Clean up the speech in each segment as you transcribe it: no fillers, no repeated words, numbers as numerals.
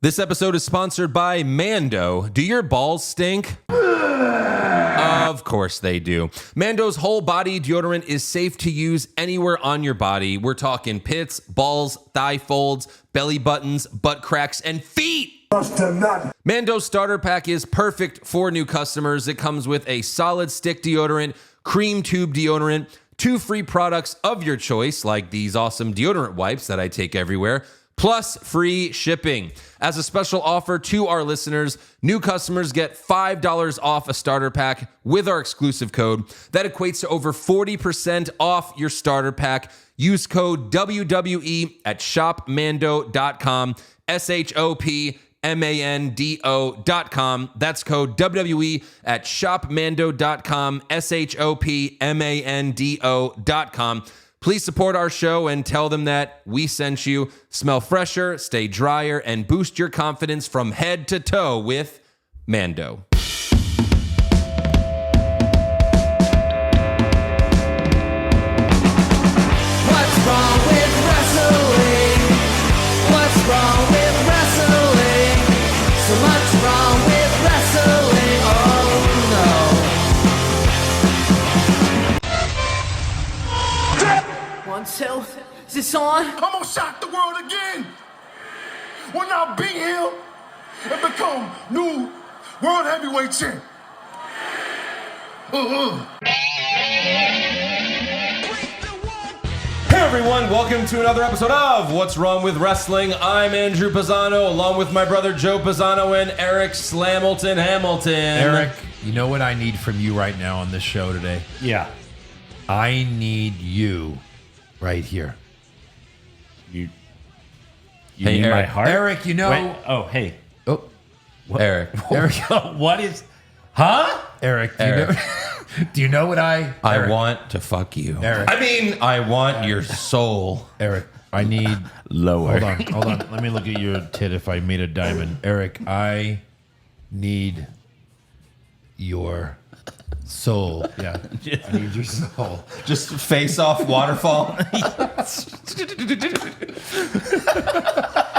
This episode is sponsored by Mando. Do your balls stink? Of course they do. Mando's whole body deodorant is safe to use anywhere on your body. We're talking pits, balls, thigh folds, belly buttons, butt cracks, and feet. Mando's starter pack is perfect for new customers. It comes with a solid stick deodorant, cream tube deodorant, 2 free products of your choice, like these awesome deodorant wipes that I take everywhere, plus free shipping. As a special offer to our listeners, new customers get $5 off a starter pack with our exclusive code. That equates to over 40% off your starter pack. Use code WWE at shopmando.com, shopmando.com. That's code WWE at shopmando.com, shopmando.com. Please support our show and tell them that we sent you. Smell fresher, stay drier, and boost your confidence from head to toe with Mando. What's wrong with wrestling? What's wrong with wrestling? So much wrong with wrestling. Oh no. 1, 2, is this on? I'm gonna shock the world again when I beat him and become new world heavyweight champ. Hey everyone, welcome to another episode of What's Wrong with Wrestling. I'm Andrew Pisano, along with my brother Joe Pisano and Eric Slamilton Hamilton. Eric, you know what I need from you right now on this show today? Yeah. I need you right here. You Hey, need Eric. my heart? Eric, you know... Wait, oh, hey. Oh, Eric, What is... Huh? Eric, do you know what I Eric, want to fuck you. Eric. I mean, I want your soul. Eric, I need... Lower. Hold on. Let me look at your tit if I made a diamond. Eric, I need your soul. Yeah, I need your soul. Just face off waterfall.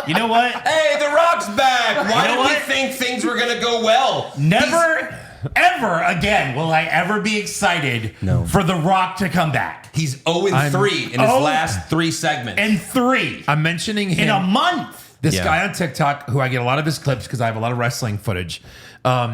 You know what? Hey, The Rock's back. Why You know did we what? think things were going to go well? Never, ever again will I ever be excited for The Rock to come back. He's 0-3 in his last 3 segments. And 3 I'm mentioning him. in a month. This Yeah. guy on TikTok, who I get a lot of his clips because I have a lot of wrestling footage.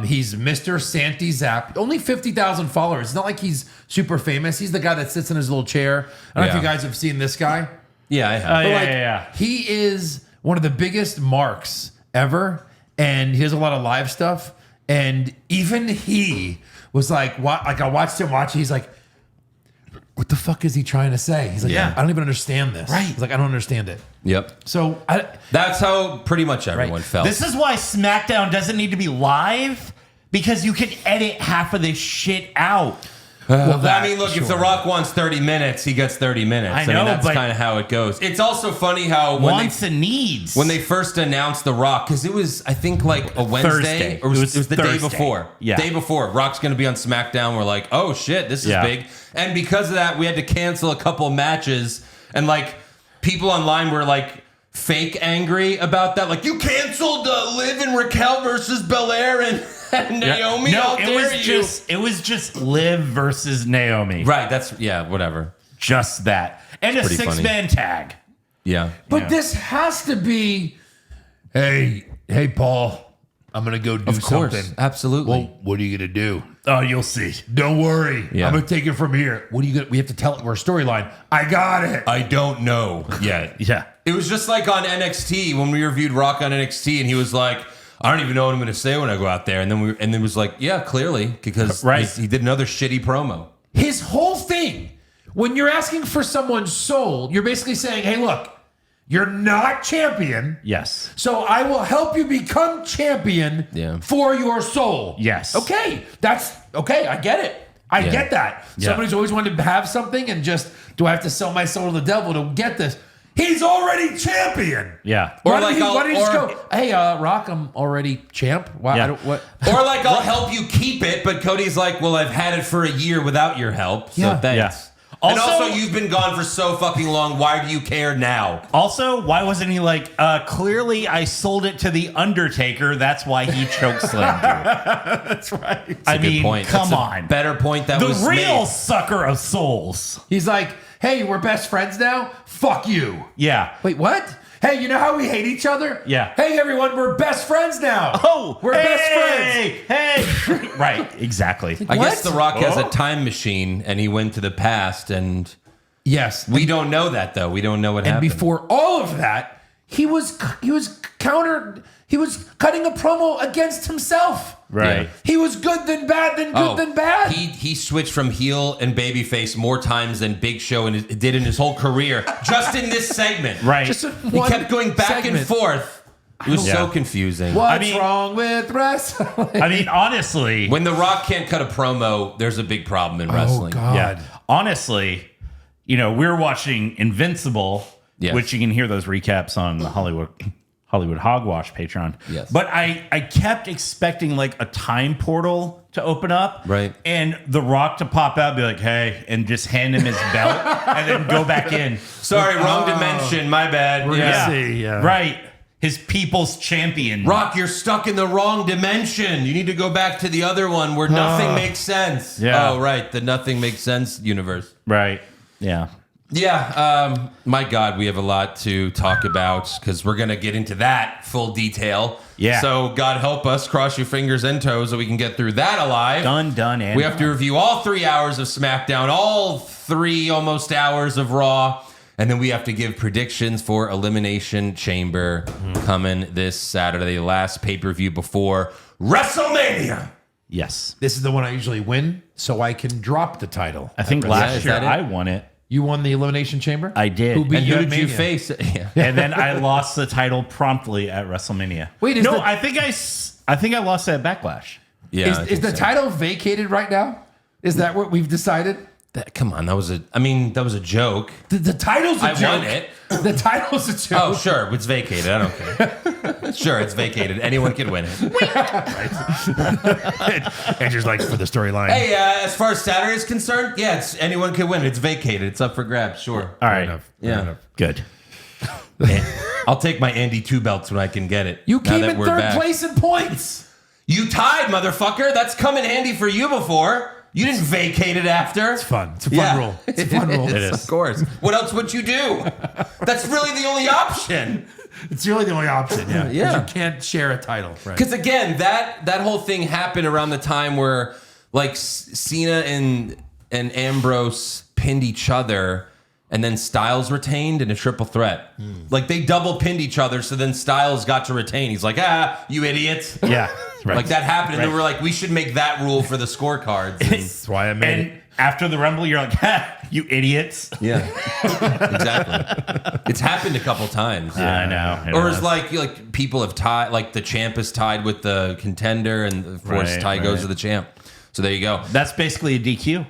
He's Mr. Santi Zap. Only 50,000 followers. It's not like he's super famous. He's the guy that sits in his little chair. I don't know if you guys have seen this guy. Yeah, I have. Oh, But yeah. he is one of the biggest marks ever, and he does a lot of live stuff. And even he was like, "What?" Like I watched him watch it. He's like, "What the fuck is he trying to say?" He's like, Yeah. "I don't even understand this." Right. He's like, "I don't understand it." Yep. So That's how pretty much everyone felt. This is why SmackDown doesn't need to be live, because you can edit half of this shit out. I mean, look, if The Rock wants 30 minutes, he gets 30 minutes. I know, mean, that's but- kind of how it goes. It's also funny how Wants and needs. when they first announced The Rock, because it was, I think, like a Wednesday, Thursday. or it was the day Thursday. before. Yeah. Day before, Rock's going to be on SmackDown. We're like, oh shit, this is Yeah. big. And because of that, we had to cancel a couple matches. And like, people online were like, fake angry about that. Like, you canceled Liv and Raquel versus Belair and Naomi. No, How it dare was you? just Liv versus Naomi. Right, that's, yeah, whatever. Just that. And a pretty 6-man tag. Yeah. But this has to be, hey, Paul, I'm going to go do Of course, something. absolutely. Well, what are you going to do? Oh, you'll see. Don't worry. Yeah. I'm going to take it from here. What are you going to, we have to tell it, we're a storyline. I got it. I don't know yet. Yeah. It was just like on NXT when we reviewed Rock on NXT, and he was like, "I don't even know what I'm going to say when I go out there." And then it was like, "Yeah, clearly," because Right. he did another shitty promo. His whole thing, when you're asking for someone's soul, you're basically saying, hey, look, you're not champion. Yes. So I will help you become champion Yeah. for your soul. Yes. Okay. That's okay. I get it. I Yeah. get that. Yeah. Somebody's always wanted to have something and just, do I have to sell my soul to the devil to get this? He's already champion. Yeah. Or Why like did he, why I'll- did he just or- go, hey, Rock, I'm already champ? Why? Yeah. I don't, what? Or like, I'll help you keep it, but Cody's like, "Well, I've had it for a year without your help, so Yeah. thanks." Also, you've been gone for so fucking long. Why do you care now? Also, why wasn't he like, clearly I sold it to The Undertaker. That's why he chokeslammed you. That's right. I mean, Good point. come That's a on. better point that The was real made. sucker of souls. He's like, hey, we're best friends now? Fuck you. Yeah. Wait, what? Hey, you know how we hate each other? Yeah. Hey, everyone, we're best friends now. Oh, we're best friends. Hey, right, exactly. I guess What? The Rock has Oh. a time machine, and he went to the past, and Yes. we don't know that though. We don't know what And happened. before all of that, he was cutting a promo against himself. Right. Yeah. He was good then bad, then good then bad. He switched from heel and babyface more times than Big Show did in his whole career, just in this segment. Right. Just He kept going back and forth. It was so Yeah. confusing. What's I mean- wrong with wrestling? I mean, honestly. When The Rock can't cut a promo, there's a big problem in wrestling. God. Yeah. Honestly, we're watching Invincible, Yes. which you can hear those recaps on the Hollywood Hogwash Patreon. Yes. But I kept expecting like a time portal to open up. Right. And The Rock to pop out and be like, hey, and just hand him his belt and then go back in. Sorry, wrong dimension. My bad. We're Yeah. gonna see, yeah. Right. His people's champion. Rock, you're stuck in the wrong dimension. You need to go back to the other one where nothing makes sense. Yeah. Oh, right. The nothing makes sense universe. Right. Yeah. Yeah. My God, we have a lot to talk about because we're going to get into that full detail. Yeah. So God help us. Cross your fingers and toes so we can get through that alive. Done, and We have to review all 3 hours of SmackDown, all 3 almost hours of Raw. And then we have to give predictions for Elimination Chamber coming this Saturday, the last pay-per-view before WrestleMania. Yes. This is the one I usually win, so I can drop the title. I think is last year that it? I won it. You won the Elimination Chamber? I did. Who beat And you who at did you Mania? face? Yeah. And then I lost the title promptly at WrestleMania. Wait, is no, the- I think I lost it at Backlash. Yeah, I Is think the so. title vacated right now? Is that what we've decided? Come on, that was a joke. The title's a I joke. won it. The title's a joke. Oh, sure, it's vacated. I don't care. Sure, it's vacated. Anyone can win it. Andrew's like, for the storyline. Hey, as far as Saturday is concerned, yeah, anyone can win. It's vacated. It's up for grabs. Sure. All right. enough. Yeah. Good. I'll take my Andy 2 belts when I can get it. You now came that in we're third back. place in points. You tied, motherfucker. That's come in handy for you before. You didn't vacate it after. It's fun. It's a fun rule. It's a fun rule. It is. Of course. What else would you do? That's really the only option. It's really the only option. Yeah. 'Cause Yeah. You can't share a title. Right. Because again, that whole thing happened around the time where like Cena and Ambrose pinned each other, and then Styles retained in a triple threat. Like they double pinned each other, so then Styles got to retain. He's like, you idiots. Yeah. Right. Like that happened, and then we're like, we should make that rule for the scorecards. And- That's why I made And after the Rumble, you're like, ha, you idiots. yeah, exactly. It's happened a couple times. I know. It Or it's has. like people have tied, like the champ is tied with the contender, and of course Right, tie goes right. to the champ. So there you go. That's basically a DQ.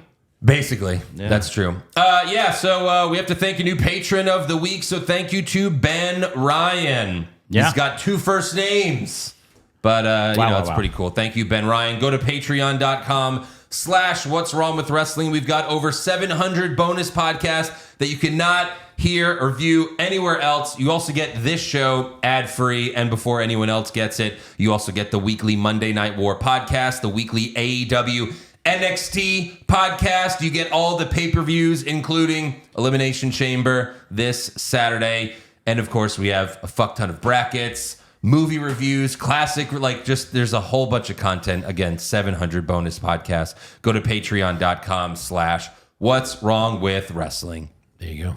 Basically, that's true. So we have to thank a new patron of the week. So thank you to Ben Ryan. Yeah. He's got 2 first names, but it's pretty cool. Thank you, Ben Ryan. Go to patreon.com/What's Wrong with Wrestling. We've got over 700 bonus podcasts that you cannot hear or view anywhere else. You also get this show ad-free, and before anyone else gets it, you also get the weekly Monday Night War podcast, the weekly AEW NXT podcast. You get all the pay-per-views, including Elimination Chamber this Saturday. And of course, we have a fuck ton of brackets, movie reviews, classic, there's a whole bunch of content. Again, 700 bonus podcasts. Go to patreon.com/What's Wrong with Wrestling. There you go.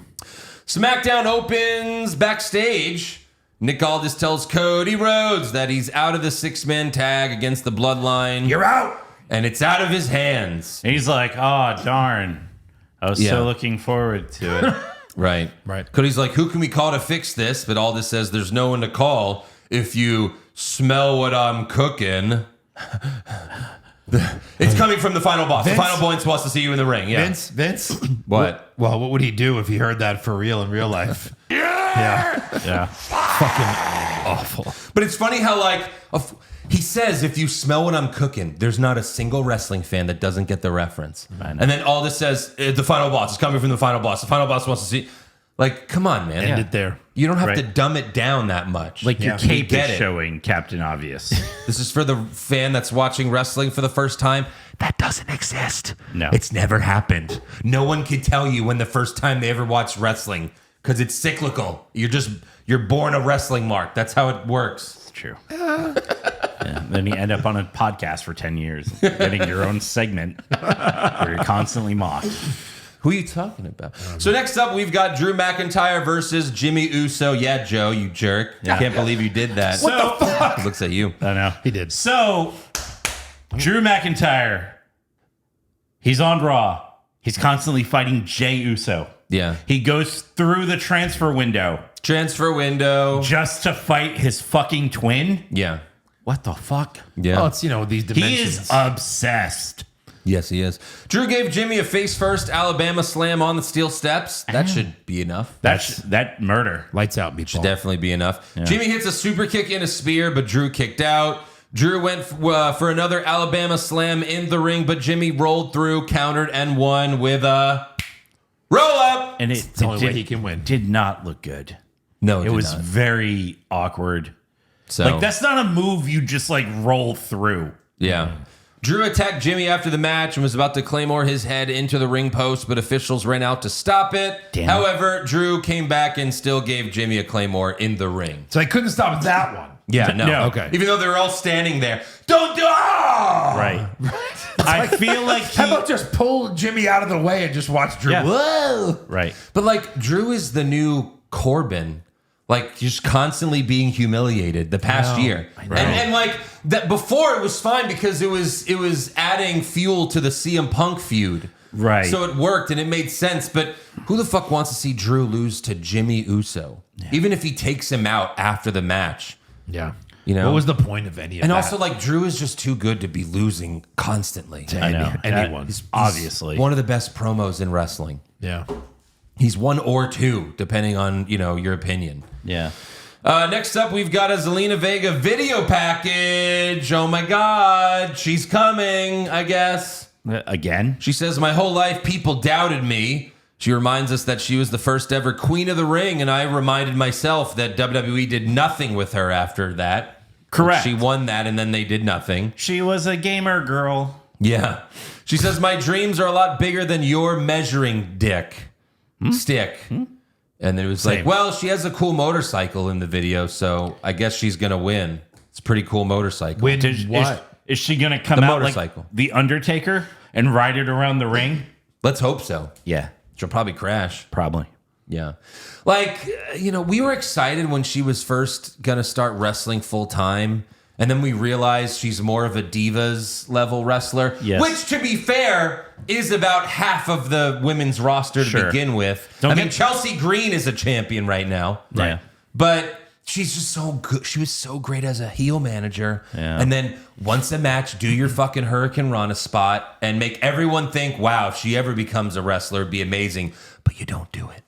SmackDown opens backstage. Nick Aldis tells Cody Rhodes that he's out of the 6-man tag against the Bloodline. You're out. And it's out of his hands. And he's like, oh, darn. I was Yeah. so looking forward to it. Right. Cody's like, who can we call to fix this? But Aldis says there's no one to call if you smell what I'm cooking. It's coming from the final boss. Vince? The final boss wants to see you in the ring. Yeah. Vince. What? Well, what would he do if he heard that for real in real life? Yeah. Yeah. Fucking awful. But it's funny how he He says, if you smell what I'm cooking, there's not a single wrestling fan that doesn't get the reference. I know. And then all this says, the final boss is coming from the final boss. The final boss wants to see. Like, come on, man. End it there. You don't have Right. to dumb it down that much. Like your We cape get is it. showing Captain Obvious. This is for the fan that's watching wrestling for the first time. That doesn't exist. No. It's never happened. No one can tell you when the first time they ever watched wrestling because it's cyclical. You're born a wrestling mark. That's how it works. It's true. Yeah. Then you end up on a podcast for 10 years, getting your own segment where you're constantly mocked. Who are you talking about? So next up, we've got Drew McIntyre versus Jimmy Uso. Yeah, Joe, you jerk. I can't believe you did that. What the fuck? It looks at you. I know. He did. So, Drew McIntyre, he's on Raw. He's constantly fighting Jey Uso. Yeah. He goes through the transfer window Transfer window. just to fight his fucking twin. Yeah. What the fuck? Yeah. Oh, it's, these He dimensions. is obsessed. Yes, he is. Drew gave Jimmy a face-first Alabama slam on the steel steps. That should be enough. That murder. Lights out, meatball. Should definitely be enough. Jimmy hits a super kick and a spear, but Drew kicked out. Drew went for another Alabama slam in the ring, but Jimmy rolled through, countered, and won with a roll-up. And It's the only way he can win. Did not look good. No, It was very awkward. so. Like, that's not a move you just, roll through. Yeah. Drew attacked Jimmy after the match and was about to claymore his head into the ring post, but officials ran out to stop it. Damn. However, Drew came back and still gave Jimmy a claymore in the ring. So I couldn't stop that one. Yeah, no. Okay. Even though they were all standing there. Don't do it! Right. I feel like How about just pull Jimmy out of the way and just watch Drew? Yeah. Whoa! Right. But Drew is the new Corbin. Just constantly being humiliated the past year. And that before it was fine because it was adding fuel to the CM Punk feud. Right. So it worked and it made sense. But who the fuck wants to see Drew lose to Jimmy Uso? Yeah. Even if he takes him out after the match. Yeah. What was the point of any of And that? also Drew is just too good to be losing constantly. I know. anyone. He's obviously. One of the best promos in wrestling. Yeah. He's one or two, depending on, your opinion. Yeah. Next up, we've got a Zelina Vega video package. Oh my God, she's coming, I guess. Again? She says, my whole life people doubted me. She reminds us that she was the first ever Queen of the Ring, and I reminded myself that WWE did nothing with her after that. Correct. She won that, and then they did nothing. She was a gamer girl. Yeah. She says, my dreams are a lot bigger than your measuring stick. And it was Same. she has a cool motorcycle in the video, so I guess she's going to win. It's a pretty cool motorcycle. Win what? Is she going to come The out motorcycle. like The Undertaker and ride it around the ring? Let's hope so. Yeah. She'll probably crash. Probably. Yeah. We were excited when she was first going to start wrestling full time. And then we realized she's more of a divas level wrestler, Yes. which, to be fair, is about half of the women's roster to Sure. begin with. Don't get- Chelsea Green is a champion right now. Yeah. But she's just so good. She was so great as a heel manager. Yeah. And then once a match, do your fucking Hurricane Rana spot and make everyone think, wow, if she ever becomes a wrestler, it'd be amazing. But you don't do it.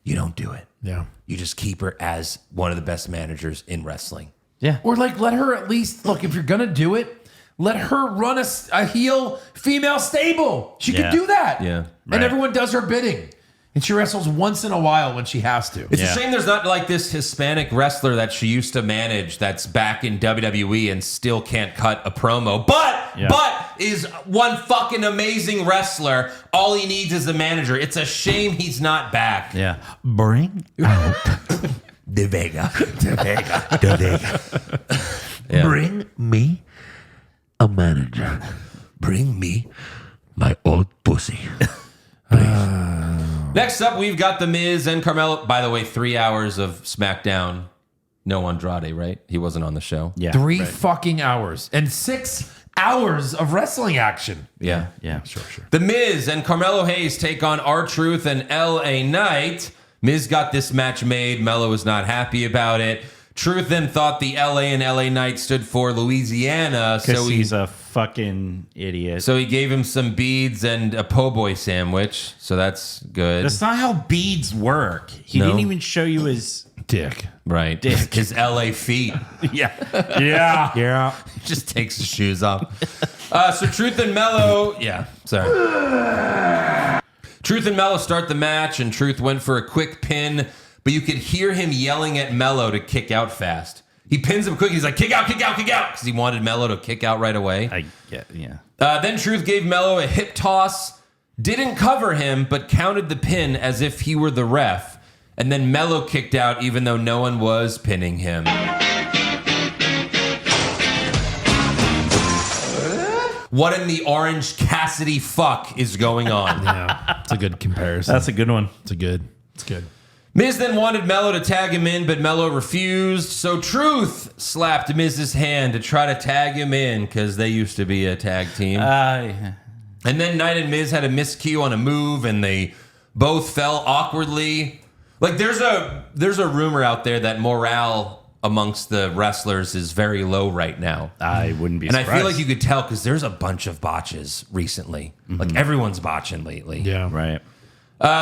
You don't do it. Yeah. You just keep her as one of the best managers in wrestling. Yeah. Or let her at least, look, if you're going to do it, let her run a heel female stable. She Yeah. could do that. Yeah. And Right. everyone does her bidding. And she wrestles once in a while when she has to. It's Yeah. a shame there's not this Hispanic wrestler that she used to manage that's back in WWE and still can't cut a promo, but is one fucking amazing wrestler. All he needs is a manager. It's a shame he's not back. Yeah. Bring out De Vega. Bring me a manager. Bring me my old pussy. Next up, we've got The Miz and Carmelo. By the way, 3 hours of SmackDown. No Andrade, right? He wasn't on the show. Yeah. 3 fucking hours. And 6 hours of wrestling action. Yeah. Yeah. Sure. The Miz and Carmelo Hayes take on R-Truth and LA Knight. Miz got this match made. Melo was not happy about it. Truth then thought the LA and LA Knight stood for Louisiana. Because he's a fucking idiot. So he gave him some beads and a po' boy sandwich. So that's good. That's not how beads work. He No. didn't even show you his Dick. Right. Dick. His LA feet. Yeah. Just takes his shoes off. So Truth and Mello. Yeah. Sorry. Truth and Mello start the match, and Truth went for a quick pin, but you could hear him yelling at Mello to kick out fast. He pins him quick. He's like, kick out, because he wanted Mello to kick out right away. Yeah. Then Truth gave Mello a hip toss, didn't cover him, but counted the pin as if he were the ref. And then Mello kicked out even though no one was pinning him. What in the Orange Cassidy fuck is going on? Yeah, it's a good comparison. That's a good one. It's good. Miz then wanted Mello to tag him in, but Mello refused. So Truth slapped Miz's hand to try to tag him in because they used to be a tag team. And then Knight and Miz had a miscue on a move, and they both fell awkwardly. Like there's a rumor out there that morale amongst the wrestlers is very low right now. I wouldn't be and surprised. I feel like you could tell because there's a bunch of botches recently. Like everyone's botching lately. Yeah. Right.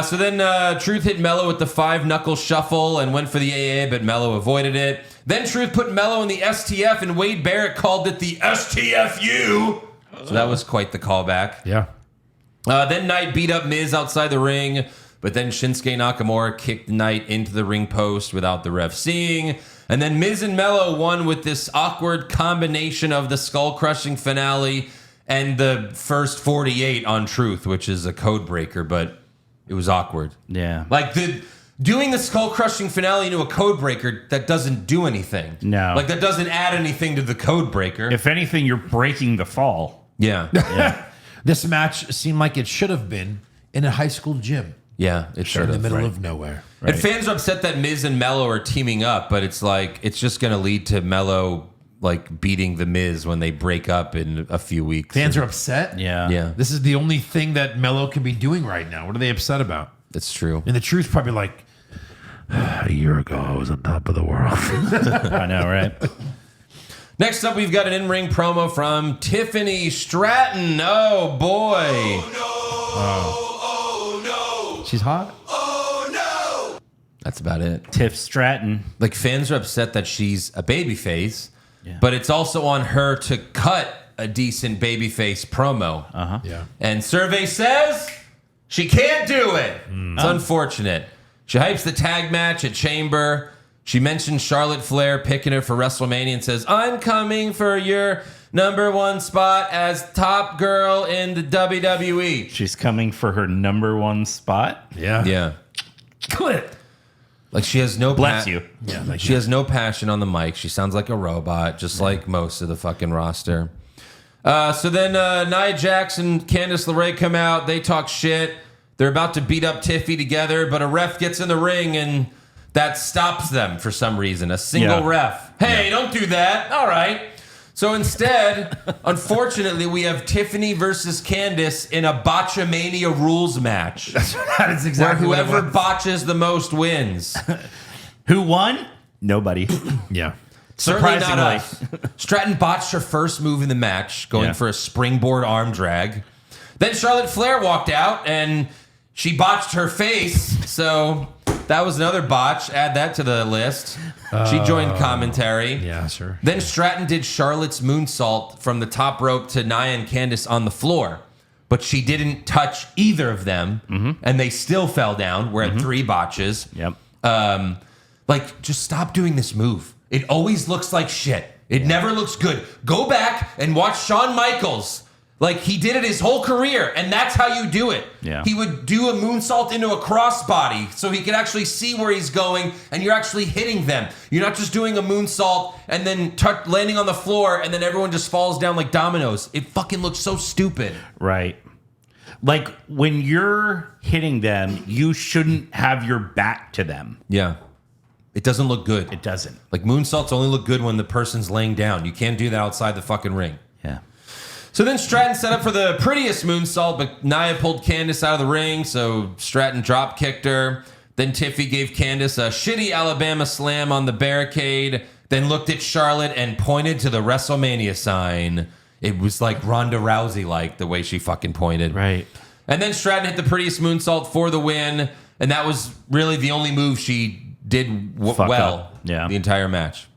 So then Truth hit Mello with the 5-knuckle shuffle and went for the AA, but Mello avoided it. Then Truth put Mello in the STF, and Wade Barrett called it the STFU. So that was quite the callback. Yeah. Then Knight beat up Miz outside the ring, but then Shinsuke Nakamura kicked Knight into the ring post without the ref seeing. And then Miz and Mello won with this awkward combination of the skull-crushing finale and the first 48 on Truth, which is a code breaker, but it was awkward. Yeah. Like doing the skull-crushing finale into a code breaker, that doesn't do anything. No. Like that doesn't add anything to the code breaker. If anything, you're breaking the fall. Yeah. This match seemed like it should have been in a high school gym. Yeah, it should In the have. middle Right. of nowhere. And fans are upset that Miz and Mello are teaming up, but it's like it's just going to lead to Mello like beating the Miz when they break up in a few weeks. Fans are upset. Yeah. Yeah, This is the only thing that Mello can be doing right now. What are they upset about? that's true. And the truth's probably like, A year ago, I was on top of the world. I know, right? Next up, we've got an in-ring promo from Tiffany Stratton. Oh boy, she's hot. that's about it. Tiff Stratton. Like fans are upset that she's a babyface, Yeah. but it's also on her to cut a decent babyface promo. Yeah. And survey says she can't do it. It's unfortunate. She hypes the tag match at Chamber. She mentions Charlotte Flair picking her for WrestleMania and says, I'm coming for your #1 spot as top girl in the WWE. She's coming for her #1 spot. Yeah. Yeah. Clit. Like she has no Bless you. Yeah. Like She has no passion on the mic. She sounds like a robot, just like most of the fucking roster. So then Nia Jax and Candice LeRae come out. They talk shit. They're about to beat up Tiffy together, but a ref gets in the ring and that stops them for some reason. A single Yeah. ref. Hey, don't do that. All right. So instead, unfortunately, we have Tiffany versus Candice in a Botchamania rules match. that is exactly where what whoever it was. botches the most wins. Who won? Nobody. Yeah. Certainly not Surprisingly. us. Stratton botched her first move in the match, going Yeah. for a springboard arm drag. Then Charlotte Flair walked out, and she botched her face. So that was another botch. Add that to the list. She joined commentary. Yeah, sure. Then Stratton did Charlotte's moonsault from the top rope to Nia and Candice on the floor. But she didn't touch either of them, and they still fell down. We're at 3 botches. Yep. Like, just stop doing this move. It always looks like shit. It never looks good. Go back and watch Shawn Michaels. Like, he did it his whole career, and that's how you do it. Yeah. He would do a moonsault into a crossbody so he could actually see where he's going, and you're actually hitting them. You're not just doing a moonsault and then landing on the floor, and then everyone just falls down like dominoes. It fucking looks so stupid. Right. Like when you're hitting them, you shouldn't have your back to them. Yeah. It doesn't look good. It doesn't. Like, moonsaults only look good when the person's laying down. You can't do that outside the fucking ring. Yeah. So then Stratton set up for the prettiest moonsault, but Nia pulled Candice out of the ring, so Stratton drop kicked her. Then Tiffy gave Candice a shitty Alabama slam on the barricade, then looked at Charlotte and pointed to the WrestleMania sign. It was like Ronda Rousey-like, the way she fucking pointed. Right. And then Stratton hit the prettiest moonsault for the win, and that was really the only move she did Fuck well up. Yeah. the entire match.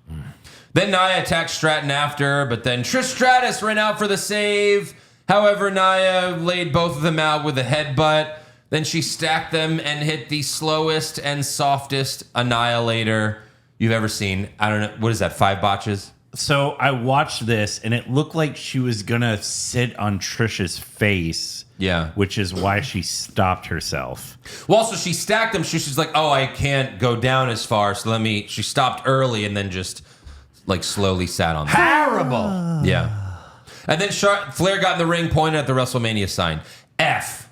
Then Nia attacked Stratton after, but then Trish Stratus ran out for the save. However, Nia laid both of them out with a headbutt. Then she stacked them and hit the slowest and softest annihilator you've ever seen. I don't know. What is that, 5 botches? So I watched this, and it looked like she was going to sit on Trish's face. Yeah. Which is why she stopped herself. Well, also, she stacked them. She's like, oh, I can't go down as far, so she stopped early and then just, like, slowly sat on them. Terrible. Yeah. And then Flair got in the ring, pointed at the WrestleMania sign. F.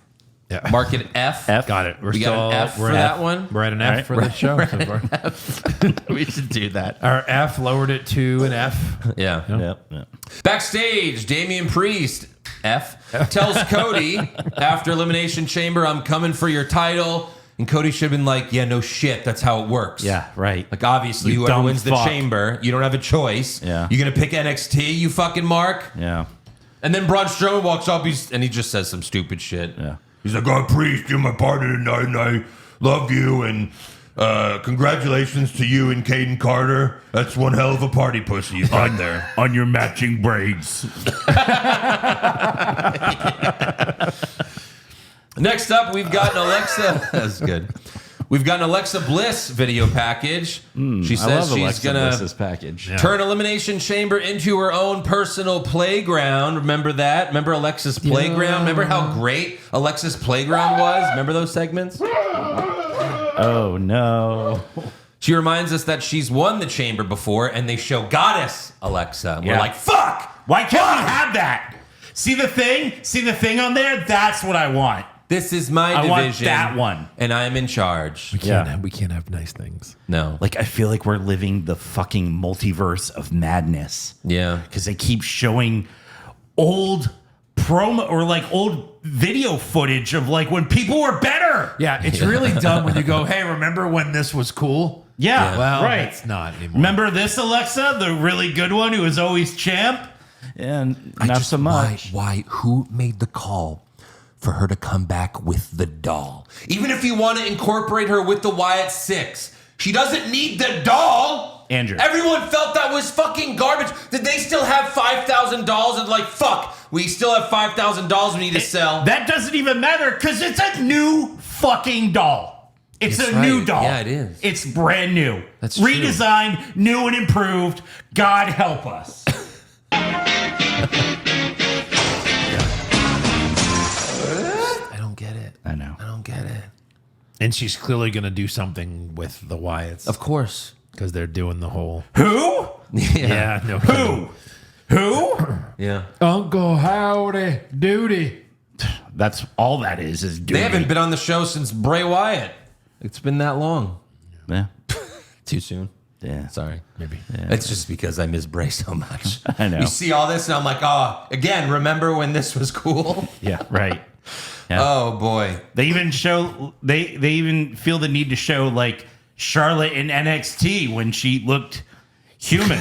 Yeah. Mark it F. F. Got it. We got an F for that one. We're at an F for the show so far. We should do that. Our F lowered it to an F. Yeah. Yep. Backstage, Damian Priest, F, tells Cody after Elimination Chamber, I'm coming for your title. And Cody should have been like, yeah, no shit. That's how it works. Yeah, right. Like, obviously, You whoever dumb wins the fuck. chamber, you don't have a choice. Yeah. You're going to pick NXT, you fucking mark? Yeah. And then Braun Strowman walks up and he just says some stupid shit. Yeah. He's like, oh, Priest, you're my partner tonight, and I love you, and congratulations to you and Caden Carter. That's one hell of a party pussy you got there. On your matching braids. Next up, we've got an Alexa. That's good. We've got an Alexa Bliss video package. She says she's going to package. turn Elimination Chamber into her own personal playground. Remember that? Remember Alexa's Playground? Remember how great Alexa's Playground was? Remember those segments? Oh, no. She reminds us that she's won the chamber before, and they show Goddess Alexa. And we're Yeah. like, fuck! Why can't we have that? See the thing? See the thing on there? That's what I want. This is my I division. want that one. And I am in charge. We can't have nice things. No. Like, I feel like we're living the fucking multiverse of madness. Yeah. Because they keep showing old promo or like old video footage of like when people were better. Yeah, it's really dumb when you go, hey, remember when this was cool? Yeah, Well, right. it's not anymore. Remember this, Alexa, the really good one who was always champ? And not so much. Why? Who made the call for her to come back with the doll? Even if you want to incorporate her with the Wyatt Six, she doesn't need the doll. Andrew. Everyone felt that was fucking garbage. Did they still have $5,000 and like, fuck, we still have $5,000 we need to sell? That doesn't even matter because it's a new fucking doll. It's That's a new right. doll. Yeah, it is. It's brand new. That's true. Redesigned, new and improved. God help us. I don't get it. I know. I don't get it. And she's clearly going to do something with the Wyatts. Of course. Because they're doing the whole... Who? Yeah, no. Who? Yeah. Uncle Howdy Doody. That's all that is duty. They haven't been on the show since Bray Wyatt. It's been that long. Yeah. Too soon. Yeah. Sorry. Maybe. It's just because I miss Bray so much. I know. You see all this and I'm like, oh, again, remember when this was cool? Yeah, right. Yeah. Oh, boy. They even show they even feel the need to show like Charlotte in NXT when she looked human.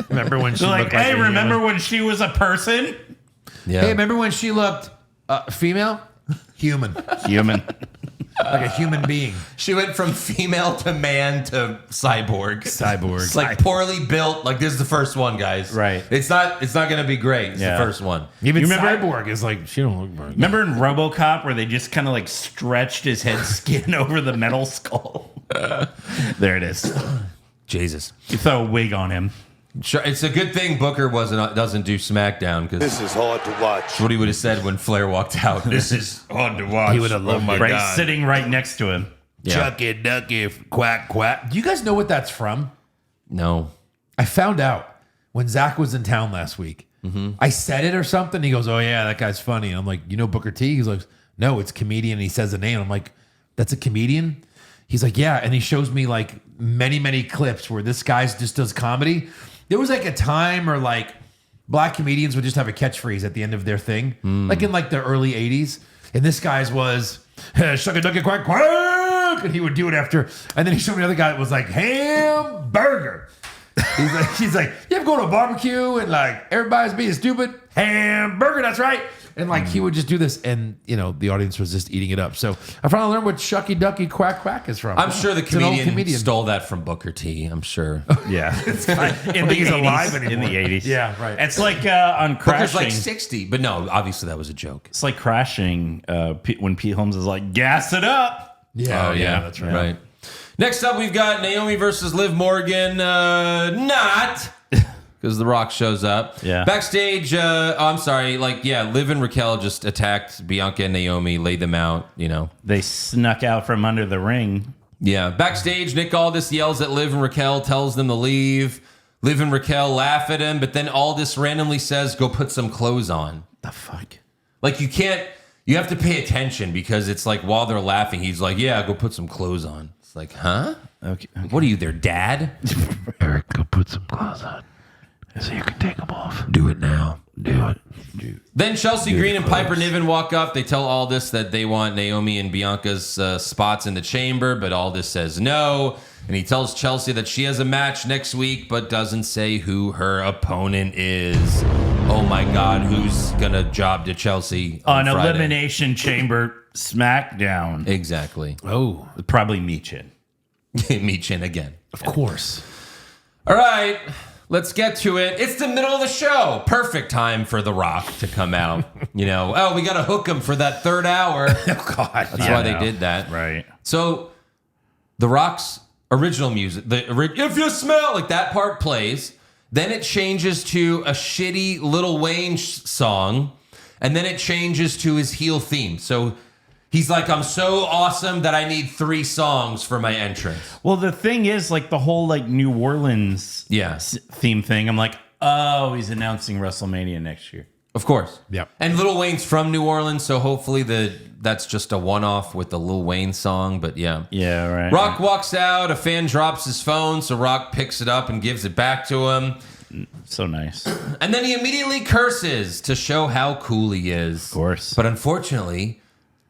Remember when she They're like, looked like hey, a remember human? when she was a person? Yeah. Hey, remember when she looked female? Human. Human. Like a human being. She went from female to man to cyborg. Cyborg. It's like poorly built. Like, this is the first one, guys. Right. It's not going to be great. It's Yeah. the first one. Even You remember- Cyborg is like, she don't look very good. Remember in RoboCop where they just kind of like stretched his head skin over the metal skull? There it is. Jesus. You throw a wig on him. Sure, it's a good thing Booker doesn't do SmackDown because This is hard to watch. what he would have said when Flair walked out. This is hard to watch. He would have loved it. Right, sitting right next to him. Yeah. Chucky Ducky quack quack. Do you guys know what that's from? No. I found out when Zach was in town last week. I said it or something. He goes, oh, yeah, that guy's funny. And I'm like, you know Booker T? He's like, no, it's comedian. And he says the name. I'm like, that's a comedian? He's like, yeah. And he shows me like many, many clips where this guy just does comedy. There was like a time where like black comedians would just have a catchphrase at the end of their thing, like in like the early 80s. And this guy's was, shuck a ducky quack quack. And he would do it after. And then he showed me another guy that was like, hamburger. He's like, you ever go to a barbecue and like everybody's being stupid? hamburger, that's right. And like he would just do this, and the audience was just eating it up. So I finally learned what Shucky Ducky Quack Quack is from. I'm sure the It's an old comedian stole that from Booker T. I'm sure. Yeah. In the he's alive In anymore. the 80s. Yeah, right. It's like on Booker's Crashing. like 60, but no, obviously that was a joke. It's like Crashing when Pete Holmes is like, gas it up. Yeah, Oh, yeah, that's right. Right. Next up, we've got Naomi versus Liv Morgan. Not because The Rock shows up. Yeah. Backstage. I'm sorry. Liv and Raquel just attacked Bianca and Naomi, laid them out. They snuck out from under the ring. Yeah. Backstage, Nick Aldis yells at Liv and Raquel, tells them to leave. Liv and Raquel laugh at him, but then Aldis randomly says, "Go put some clothes on." The fuck? Like you can't. You have to pay attention because it's like while they're laughing, he's like, "Yeah, go put some clothes on." It's like, huh? Okay. What are you, their dad? Eric, go put some clothes on so you can take them off. Do it now. Do it. Then Chelsea Green and Piper Niven walk up. They tell Aldis that they want Naomi and Bianca's spots in the chamber, but Aldis says no. And he tells Chelsea that she has a match next week, but doesn't say who her opponent is. Oh my God, who's gonna job to Chelsea on Friday? Elimination Chamber SmackDown. Exactly. Oh, Probably Michin. Michin again. of course. All right, let's get to it. It's the middle of the show. Perfect time for The Rock to come out. We got to hook him for that third hour. Oh God. That's why they did that. Right. So, The Rock's original music, if you smell, like that part plays. Then it changes to a shitty Lil Wayne song. And then it changes to his heel theme. So he's like, I'm so awesome that I need 3 songs for my entrance. Well, the thing is, like the whole New Orleans theme thing. I'm like, oh, he's announcing WrestleMania next year. Of course. Yep. And Lil Wayne's from New Orleans, so hopefully that's just a one-off with the Lil Wayne song, but yeah. Yeah, right. Rock walks out, a fan drops his phone, so Rock picks it up and gives it back to him. So nice. And then he immediately curses to show how cool he is. Of course. But unfortunately,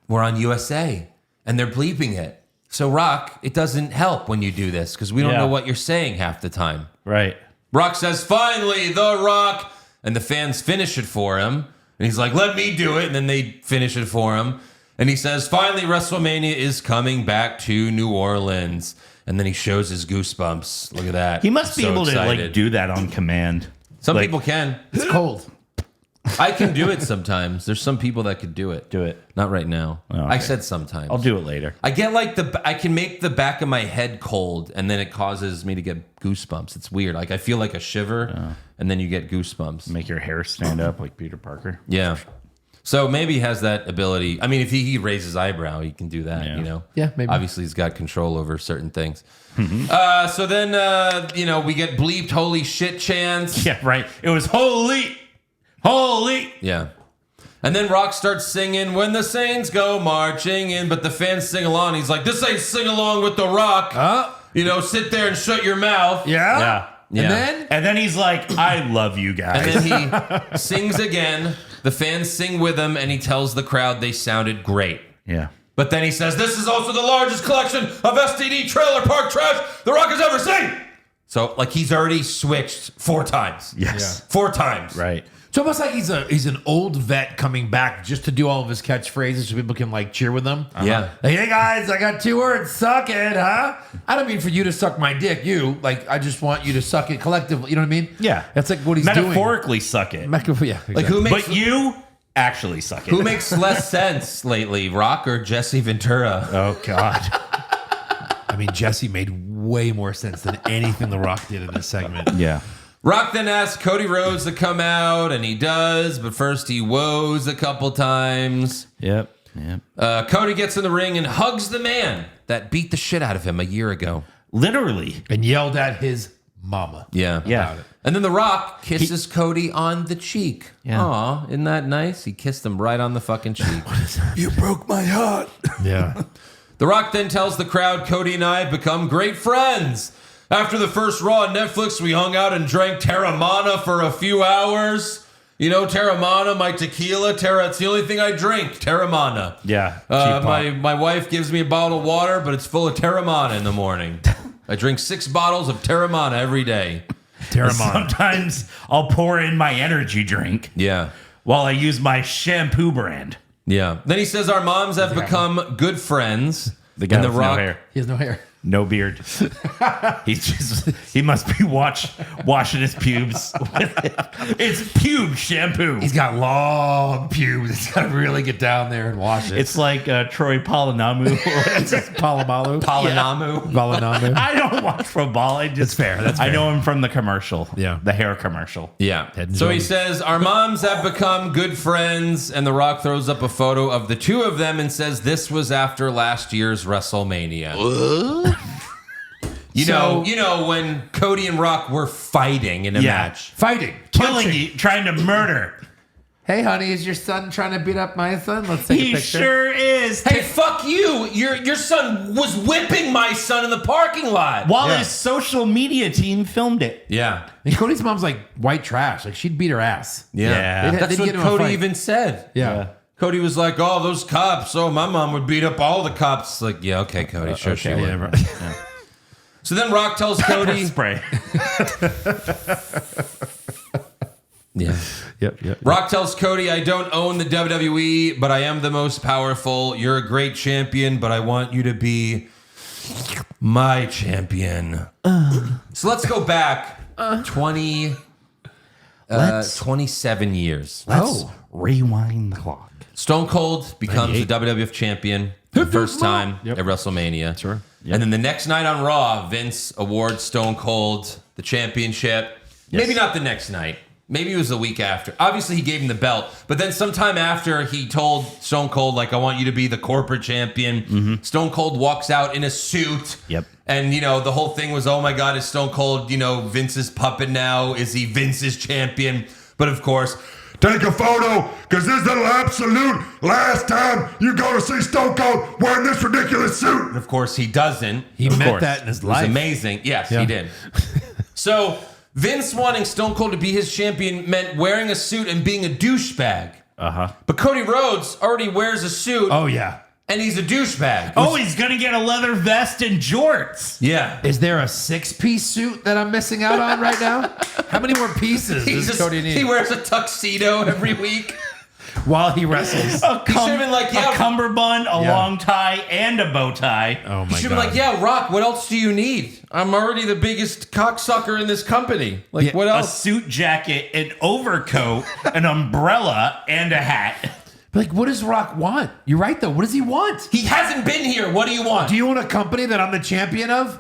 we're on USA, and they're bleeping it. So Rock, it doesn't help when you do this, because we don't know what you're saying half the time. Right. Rock says, finally, The Rock. And the fans finish it for him. And he's like, let me do it. And then they finish it for him. And he says, finally, WrestleMania is coming back to New Orleans. And then he shows his goosebumps. Look at that. He must be So able excited. to do that on command. Some people can. It's cold. I can do it sometimes. There's some people that could do it. Do it. Not right now. Oh, okay. I said sometimes. I'll do it later. I get I can make the back of my head cold, and then it causes me to get goosebumps. It's weird. Like I feel like a shiver, and then you get goosebumps. Make your hair stand up like Peter Parker. Yeah. So maybe he has that ability. I mean, if he raises his eyebrow, he can do that, Yeah, maybe. Obviously, he's got control over certain things. So then, we get bleeped holy shit chants. Yeah, right. It was holy. Yeah. And then Rock starts singing, when the Saints go marching in, but the fans sing along. He's like, this ain't sing along with The Rock. Sit there and shut your mouth. Yeah. Yeah. And then he's like, I love you guys. And then he sings again. The fans sing with him, and he tells the crowd they sounded great. Yeah. But then he says, this is also the largest collection of STD trailer park trash The Rock has ever seen. So, he's already switched 4 times. Yes. 4 times. Right. It's almost like he's an old vet coming back just to do all of his catchphrases so people can cheer with him. Yeah. Like, hey guys, I got 2 words. Suck it, huh? I don't mean for you to suck my dick. I just want you to suck it collectively. You know what I mean? Yeah. That's like what he's doing. Metaphorically suck it. Yeah. Exactly. Who makes But you actually suck it. who makes less sense lately, Rock or Jesse Ventura? Oh, God. I mean, Jesse made way more sense than anything The Rock did in this segment. Yeah. Rock then asks Cody Rhodes to come out, and he does, but first he woes a couple times. Yep. Cody gets in the ring and hugs the man that beat the shit out of him a year ago. Literally. And yelled at his mama. Yeah. Yeah. And then The Rock kisses Cody on the cheek. Yeah. Aw, isn't that nice? He kissed him right on the fucking cheek. You broke my heart. Yeah. The Rock then tells the crowd Cody and I have become great friends. After the first Raw on Netflix, we hung out and drank Terramana for a few hours. Terramana, my tequila. It's the only thing I drink, Terramana. Yeah. My wife gives me a bottle of water, but it's full of Terramana in the morning. I drink 6 bottles of Terramana every day. Terramana. Sometimes I'll pour in my energy drink Yeah. while I use my shampoo brand. Yeah. Then he says our moms have become good friends. The guy and The with no Rock. hair. He has no hair. No beard. He must be washing his pubes. It's pube shampoo. He's got long pubes. He's got to really get down there and wash it. It's like Troy Polamalu. Palamalu. Palinamu. I don't watch football. That's fair. That's I fair. know him from the commercial. Yeah. The hair commercial. Yeah. Head and So he shoulders. says our moms have become good friends, and The Rock throws up a photo of the two of them and says this was after last year's WrestleMania. You know when Cody and Rock were fighting in a match. Fighting. Killing Punching. you, trying to murder. Hey, honey, is your son trying to beat up my son? Let's take a He picture. sure is. Hey, fuck you! Your son was whipping my son in the parking lot. While Yeah. his social media team filmed it. Yeah. And Cody's mom's like white trash. Like she'd beat her ass. Yeah. They'd That's get what into a Cody fight. even said. Yeah. Cody was like, "Oh, those cops! Oh, my mom would beat up all the cops." Like, yeah, okay, Cody, sure, she would. Yeah, right. So then Rock tells Cody, Spray. yeah. Yep. Rock tells Cody, "I don't own the WWE, but I am the most powerful. You're a great champion, but I want you to be my champion." So let's go back 27 years. Let's rewind the clock. Stone Cold becomes the WWF champion for the first time at WrestleMania. Sure. And then the next night on Raw, Vince awards Stone Cold the championship. Maybe not the next night. Maybe it was the week after. Obviously, he gave him the belt. But then sometime after, he told Stone Cold, like, I want you to be the corporate champion. Stone Cold walks out in a suit. Yep. And, the whole thing was, oh, my God, is Stone Cold, Vince's puppet now? Is he Vince's champion? But, of course, Take a photo, because this is the absolute last time you go to see Stone Cold wearing this ridiculous suit. of course, he doesn't. He Of meant course. that in his It was life. amazing. Yes, Yeah. he did. So Vince wanting Stone Cold to be his champion meant wearing a suit and being a douchebag. But Cody Rhodes already wears a suit Oh, yeah. and he's a douchebag. Oh, he's going to get a leather vest and jorts. Yeah. Is there a 6-piece suit that I'm missing out on right now? How many more pieces does Cody need He wears a tuxedo every week. while he wrestles? He should have been like, A yeah. cummerbund, a Yeah. long tie, and a bow tie. Oh, He my should God. have been like, yeah, Rock, what else do you need? I'm already the biggest cocksucker in this company. Like, Yeah, what A else? suit jacket, an overcoat, an umbrella, and a hat. Like, what does Rock want? You're right, though. What does he want? He hasn't been here. What do you want? Do you want a company that I'm the champion of?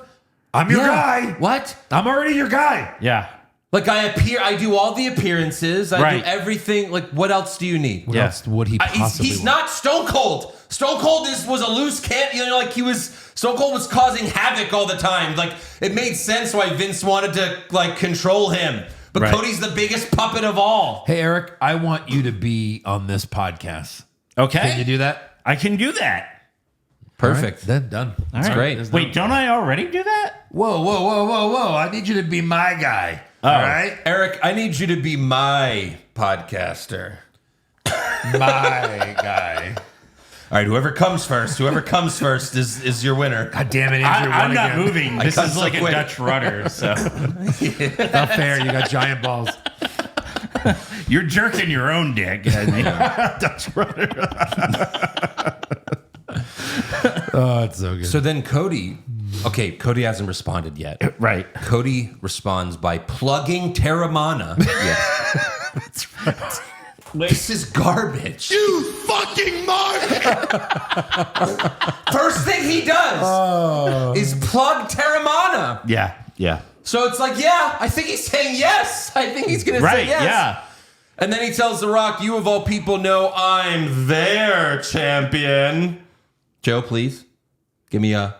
I'm your guy. What? I'm already your guy. Yeah. Like I do all the appearances. I Right. do everything. Like what else do you need? What else would he possibly He's want? not Stone Cold. Stone Cold was a loose cannon. Like Stone Cold was causing havoc all the time. Like it made sense why Vince wanted to like control him. But Right. Cody's the biggest puppet of all. Hey, Eric, I want you to be on this podcast. Okay. Can you do that? I can do that. Perfect. Then done. That's great. Wait, don't I already do that? Whoa. I need you to be my guy. Oh. All right? Eric, I need you to be my podcaster. My guy. All right, whoever comes first is your winner. God damn it, Andrew. I'm won not again. moving. I This cut is so like a quick. Dutch rudder. So Not fair. You got giant balls. you're jerking your own dick. Dutch rudder. Oh, it's so good. So then Cody hasn't responded yet. Right. Cody responds by plugging Terramana. Yes. That's right. This is garbage. You fucking mark! First thing he does is plug Terramana. Yeah. So it's like, yeah, I think he's saying yes. I think he's going to say Right. yes. Yeah. And then he tells The Rock, you of all people know I'm their champion. Joe, please. Give me a...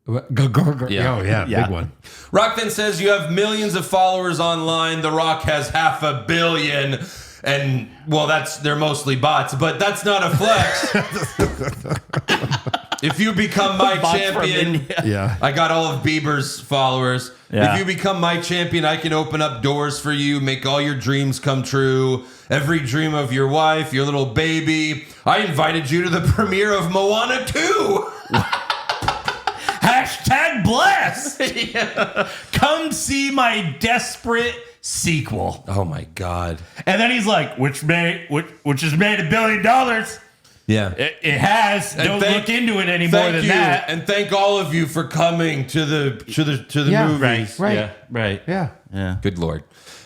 Yeah. Oh, yeah. Yeah. Big one. Rock then says you have millions of followers online. The Rock has 500 million. And, well, they're mostly bots, but that's not a flex. If you become my Bots from champion, India. Yeah. I got all of Bieber's followers. Yeah. If you become my champion, I can open up doors for you, make all your dreams come true. Every dream of your wife, your little baby. I invited you to the premiere of Moana 2. Hashtag bless. come see my desperate sequel. Oh my God. And then he's like, which has made $1 billion. Yeah. It has. Don't look into it any more than that. And thank all of you for coming to the Yeah, movies. Right. Yeah, right. Yeah. Good Lord.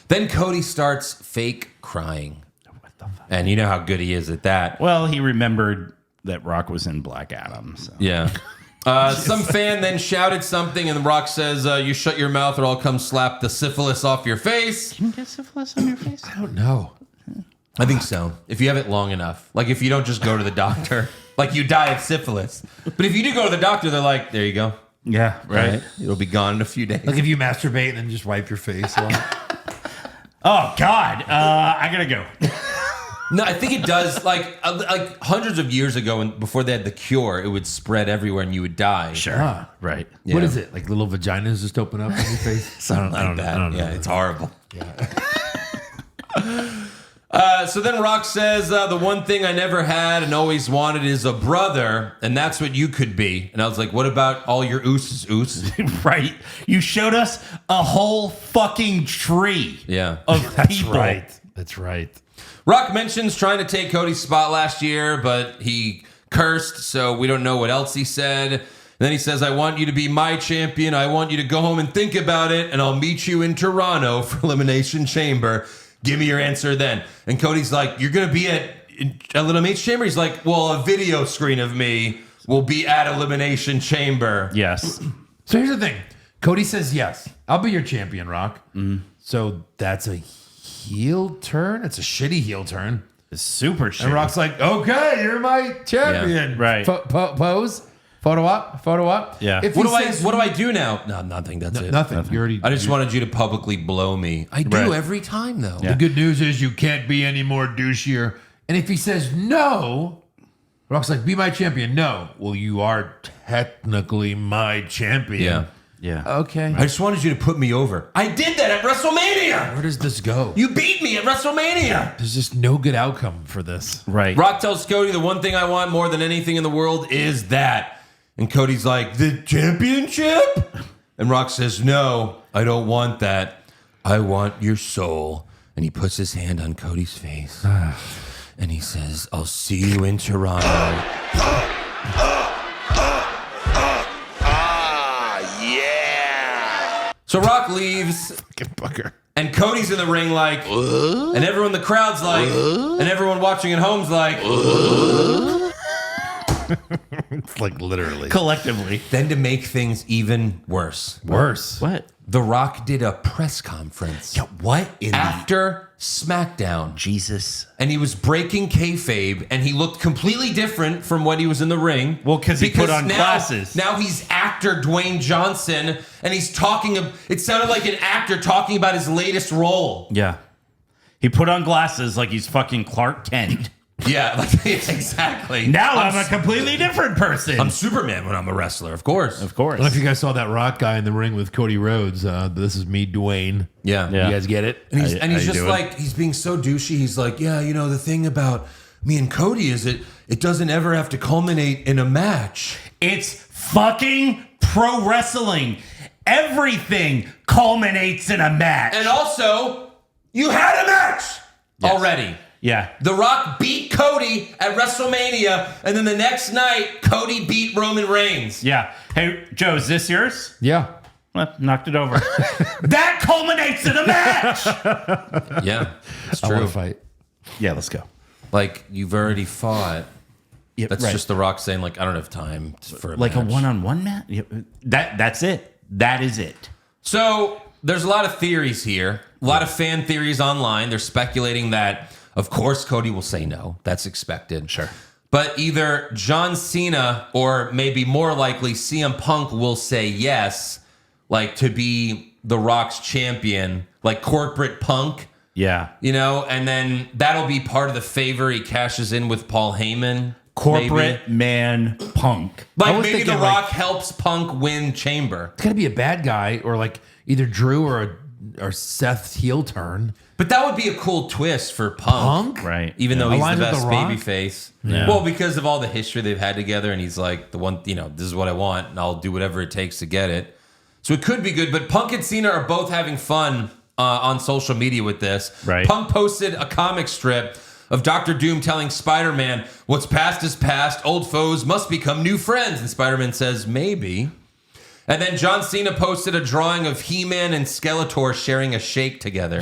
Then Cody starts fake crying. What the fuck? And you know how good he is at that. Well, he remembered that Rock was in Black Adam. So. Yeah. Some fan then shouted something, and The Rock says, you shut your mouth or I'll come slap the syphilis off your face. Can you get syphilis on your face? I don't know. I think so. If you have it long enough. Like if you don't just go to the doctor. Like you die of syphilis. But if you do go to the doctor, they're like, there you go. Yeah, right. It'll be gone in a few days. Like if you masturbate and then just wipe your face. A lot. Oh, God. I got to go. No, I think it does. Like hundreds of years ago, and before they had the cure, it would spread everywhere and you would die. Sure. Ah. Right. Yeah. What is it? Like little vaginas just open up on your face? I don't know. Yeah, it's horrible. So then Rock says, the one thing I never had and always wanted is a brother, and that's what you could be. And I was like, what about all your ooses, oos? Right. You showed us a whole fucking tree Yeah. of That's people. right. That's right. Rock mentions trying to take Cody's spot last year, but he cursed, so we don't know what else he said. And then he says, I want you to be my champion. I want you to go home and think about it, and I'll meet you in Toronto for Elimination Chamber. Give me your answer then. And Cody's like, you're going to be at Elimination Chamber? He's like, well, a video screen of me will be at Elimination Chamber. Yes. So here's the thing. Cody says yes. I'll be your champion, Rock. So that's a heel turn. It's a shitty heel turn. It's super shitty. And Rock's like, okay, you're my champion. Yeah, right. Pose. Photo up. Yeah. If What he says do I do now? No, nothing. That's it. nothing. You already. I just wanted you to publicly blow me. I do Right. every time, though. The good news is you can't be any more douchier. And if he says no, Rock's like, be my champion. No. Well, you are technically my champion. Yeah. Yeah. Okay. I just wanted you to put me over. I did that at WrestleMania. Where does this go? You beat me at WrestleMania. There's just no good outcome for this. Right. Rock tells Cody, the one thing I want more than anything in the world is that. And Cody's like, the championship? And Rock says, no, I don't want that. I want your soul. And he puts his hand on Cody's face. And he says, I'll see you in Toronto. So Rock leaves. Fucking fucker. And Cody's in the ring like, and everyone in the crowd's like, and everyone watching at home's like, It's like literally. Collectively. Then to make things even worse, Worse. What? The Rock did a press conference What in after SmackDown. Jesus? And he was breaking kayfabe, and he looked completely different from when he was in the ring. Well, 'cause he put on now, glasses. Now he's actor Dwayne Johnson, and he's talking. It sounded like an actor talking about his latest role. Yeah. He put on glasses like he's fucking Clark Kent. Yeah, like, exactly. Now I'm a completely different person. I'm Superman when I'm a wrestler, of course. of course. I don't know if you guys saw that Rock guy in the ring with Cody Rhodes. This is me, Dwayne. Yeah. Yeah. You guys get it? And he's, How and he's you just doing? like, he's being so douchey. He's like, yeah, you know, the thing about me and Cody is it doesn't ever have to culminate in a match. It's fucking pro wrestling. Everything culminates in a match. And also, you had a match already. yeah. The Rock beat Cody at WrestleMania, and then the next night, Cody beat Roman Reigns. Yeah. Hey, Joe, is this yours? Yeah. Well, knocked it over. That culminates in a match. Yeah, it's I want true. to fight. Yeah, let's go. Like, you've already fought. Yeah, That's right. just The Rock saying, like, I don't have time for a like match. a one-on-one match. Yeah, that's it. That is it. So there's a lot of theories here, a lot of fan theories online. They're speculating that, of course, Cody will say no. That's expected. Sure. But either John Cena or maybe more likely CM Punk will say yes, like to be The Rock's champion, like corporate Punk, Yeah. you know, and then that'll be part of the favor he cashes in with Paul Heyman. Corporate maybe. man Punk. I Like was maybe The thinking, Rock like- helps Punk win Chamber. It's got to be a bad guy or like either Drew or Seth's heel turn. But that would be a cool twist for Punk. Right. Even though he's Aligns the with best The Rock? baby face. Yeah. Well, because of all the history they've had together, and he's like the one, you know, this is what I want, and I'll do whatever it takes to get it. So it could be good, but Punk and Cena are both having fun on social media with this. Right. Punk posted a comic strip of Dr. Doom telling Spider-Man, what's past is past, old foes must become new friends. And Spider-Man says, maybe. And then John Cena posted a drawing of He-Man and Skeletor sharing a shake together.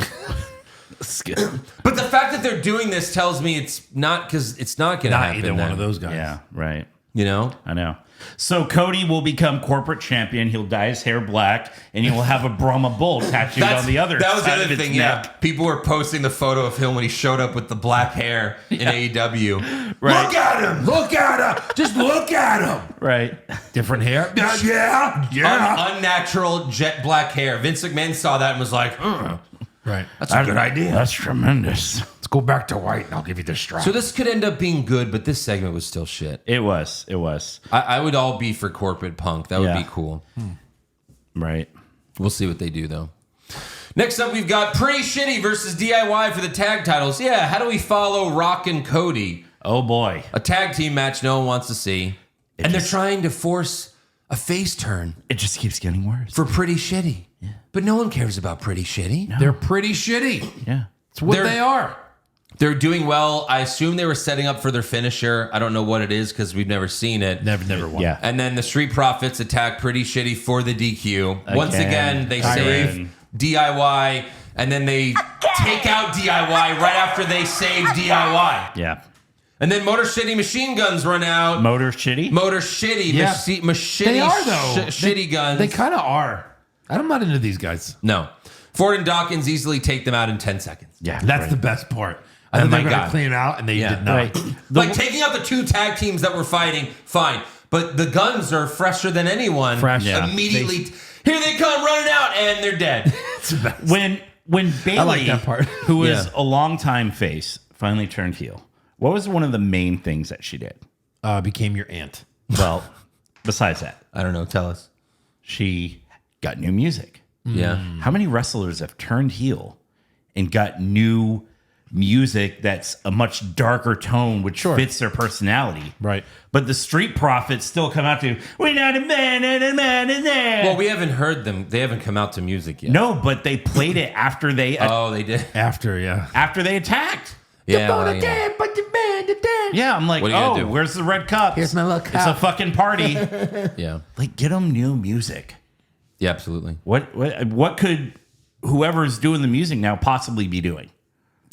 But the fact that they're doing this tells me it's not going to happen. Either one of those guys. Yeah, right. You know? I know. So Cody will become corporate champion. He'll dye his hair black, and he will have a Brahma bull tattooed on the other That was the side other of its thing, neck. yeah. People were posting the photo of him when he showed up with the black hair in AEW. Right. Look at him! Look at him. Just look at him. Right. Different hair. Unnatural jet black hair. Vince McMahon saw that and was like, Right. that's a good idea. That's tremendous. Let's go back to white and I'll give you the strap. So this could end up being good, but this segment was still shit. It was. It was. I would all be for corporate Punk. That would Yeah. be cool. Right. We'll see what they do, though. Next up, we've got Pretty Shitty versus DIY for the tag titles. Yeah, how do we follow Rock and Cody? Oh, boy. A tag team match no one wants to see. And they're trying to force a face turn It just keeps getting worse. for Pretty Shitty. Yeah. But no one cares about Pretty Shitty. They're pretty shitty. Yeah. It's what They're- they are. They're doing well. I assume they were setting up for their finisher. I don't know what it is because we've never seen it. Never won. Yeah. And then the Street Profits attack Pretty Shitty for the DQ. Once again, they save DIY, and then they take out DIY right after they save DIY. Yeah. And then Motor Shitty Machine Guns run out. Motor shitty. Motor Shitty, Yeah. shitty, They are, though. shitty guns. They kind of are. I'm not into these guys. No. Ford and Dawkins easily take them out in 10 seconds. Yeah. That's right. the best part. I Oh thought my they were going God. to clean it out, and they Yeah. did not. Right. Like taking out the two tag teams that were fighting, fine. But the guns are fresher than anyone. Fresh. Yeah. Immediately, here they come running out, and they're dead. It's the best. When Bailey, like that part. who was Yeah. a longtime face, finally turned heel, what was one of the main things that she did? Became your aunt. Well, besides that, I don't know. Tell us. she got new music. Yeah. How many wrestlers have turned heel and got new music that's a much darker tone, which fits their personality? Right. But the Street Profits still come out to, we're not a man and a man in there. Well, we haven't heard them. They haven't come out to music yet. No, but they played it after they Oh, they did. After, yeah. attacked. Yeah. well, yeah. Yeah, I'm like, What are you gonna do? where's the red cups? Here's my little It's a cup. fucking party. Yeah. Like, get them new music. Yeah. Absolutely. What could whoever's doing the music now possibly be doing?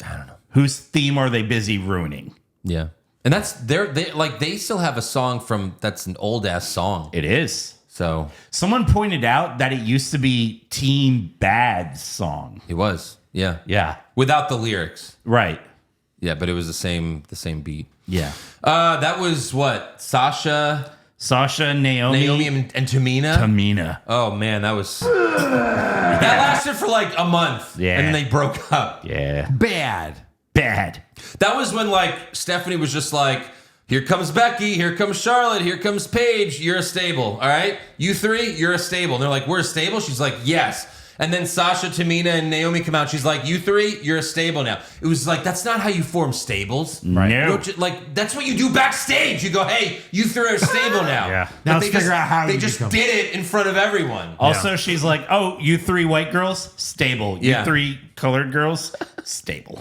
I don't know. Whose theme are they busy ruining? Yeah. And they still have a song that's an old ass song. It is. So Someone pointed out that it used to be Team Bad's song. it was. Yeah. Yeah. Without the lyrics. Right. Yeah, but it was the same beat. Yeah. That was what? Sasha, Naomi and Tamina. Tamina. Oh man, that was that lasted for like a month. Yeah. And then they broke up. Yeah. Bad. Bad. That was when like Stephanie was just like, here comes Becky, here comes Charlotte, here comes Paige, you're a stable. All right? You three, you're a stable. And they're like, we're a stable? She's like, yes. And then Sasha, Tamina, and Naomi come out. She's like, you three, you're a stable now. It was like, that's not how you form stables. Right. You No. don't like, that's what you do backstage. You go, hey, you three are a stable now. Yeah. But Now they let's figure out how they you just become- did it in front of everyone. Also, she's like, oh, you three white girls? Stable. You Yeah. three colored girls? Stable.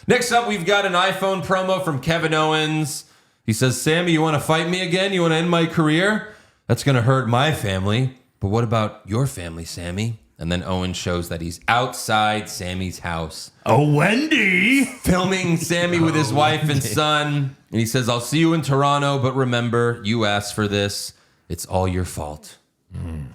Next up, we've got an iPhone promo from Kevin Owens. He says, Sammy, you want to fight me again? You want to end my career? That's going to hurt my family. But what about your family, Sammy? And then Owens shows that he's outside Sammy's house, Oh, Wendy. filming Sammy with his wife and son. And he says, I'll see you in Toronto, but remember, you asked for this. It's all your fault.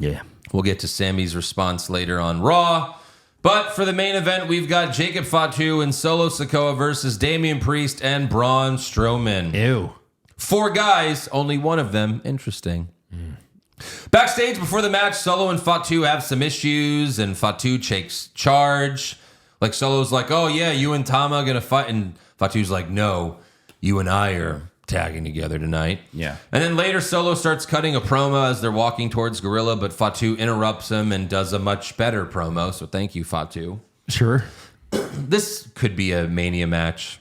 Yeah. We'll get to Sammy's response later on Raw. But for the main event, we've got Jacob Fatu and Solo Sikoa versus Damian Priest and Braun Strowman. Ew. 4 guys, only one of them interesting. Backstage before the match, Solo and Fatu have some issues, and Fatu takes charge. Like Solo's like, oh yeah, you and Tama are gonna fight, and Fatu's like, no, you and I are tagging together tonight. Yeah. And then later, Solo starts cutting a promo as they're walking towards Gorilla, but Fatu interrupts him and does a much better promo. So thank you, Fatu. Sure. This could be a Mania match.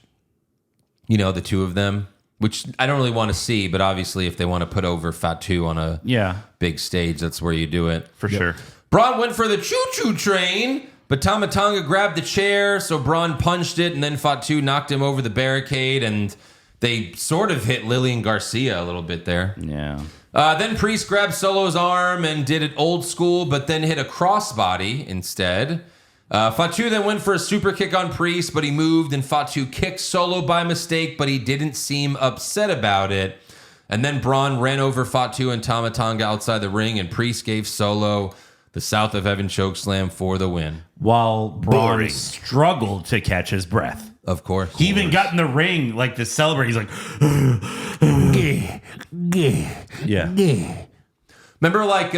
You know, the two of them. which I don't really want to see, but obviously if they want to put over Fatu on a big stage, that's where you do it. For sure. Bron went for the choo-choo train, but Tama Tonga grabbed the chair, so Bron punched it, and then Fatu knocked him over the barricade, and they sort of hit Lillian Garcia a little bit there. Yeah. Then Priest grabbed Solo's arm and did it old school, but then hit a crossbody instead. Fatu then went for a super kick on Priest, but he moved, and Fatu kicked Solo by mistake, but he didn't seem upset about it. And then Bron ran over Fatu and Tama Tonga outside the ring, and Priest gave Solo the South of Heaven chokeslam for the win. While Braun struggled to catch his breath. Of course. He even got in the ring like to celebrate. He's like, yeah. Remember, like,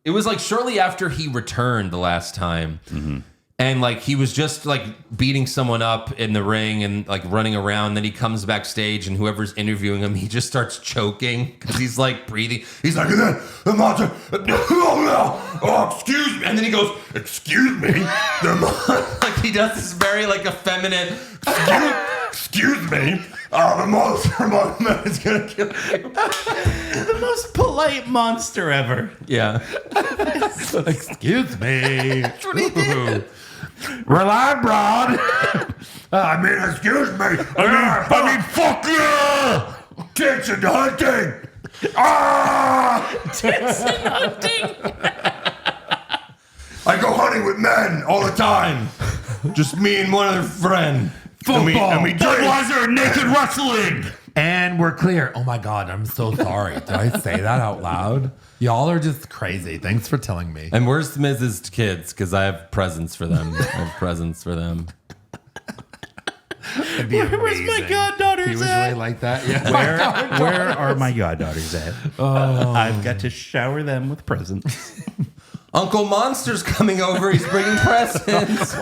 it was like shortly after he returned the last time. Mm-hmm. And like he was just like beating someone up in the ring and like running around. Then he comes backstage and whoever's interviewing him, he just starts choking because he's like breathing. He's like, oh, excuse me. And then he goes, excuse me. Like he does this very like effeminate, excuse me. The monster is going to kill you. The most polite monster ever. Yeah. Excuse me. That's what he did. Rely, Bron. I mean, excuse me. I mean, fuck you! Tits and hunting! Tits and hunting! I go hunting with men all the time. Just me and one other friend. Football. And we drink. Budweiser naked wrestling! And we're clear. Oh my God, I'm so sorry. Did I say that out loud? Y'all are just crazy. Thanks for telling me. And where's Mrs. Kids? Because I have presents for them. It'd be Where's my goddaughters he was at? really like that. Yeah. Where are my goddaughters at? I've got to shower them with presents. Uncle Monster's coming over. He's bringing presents.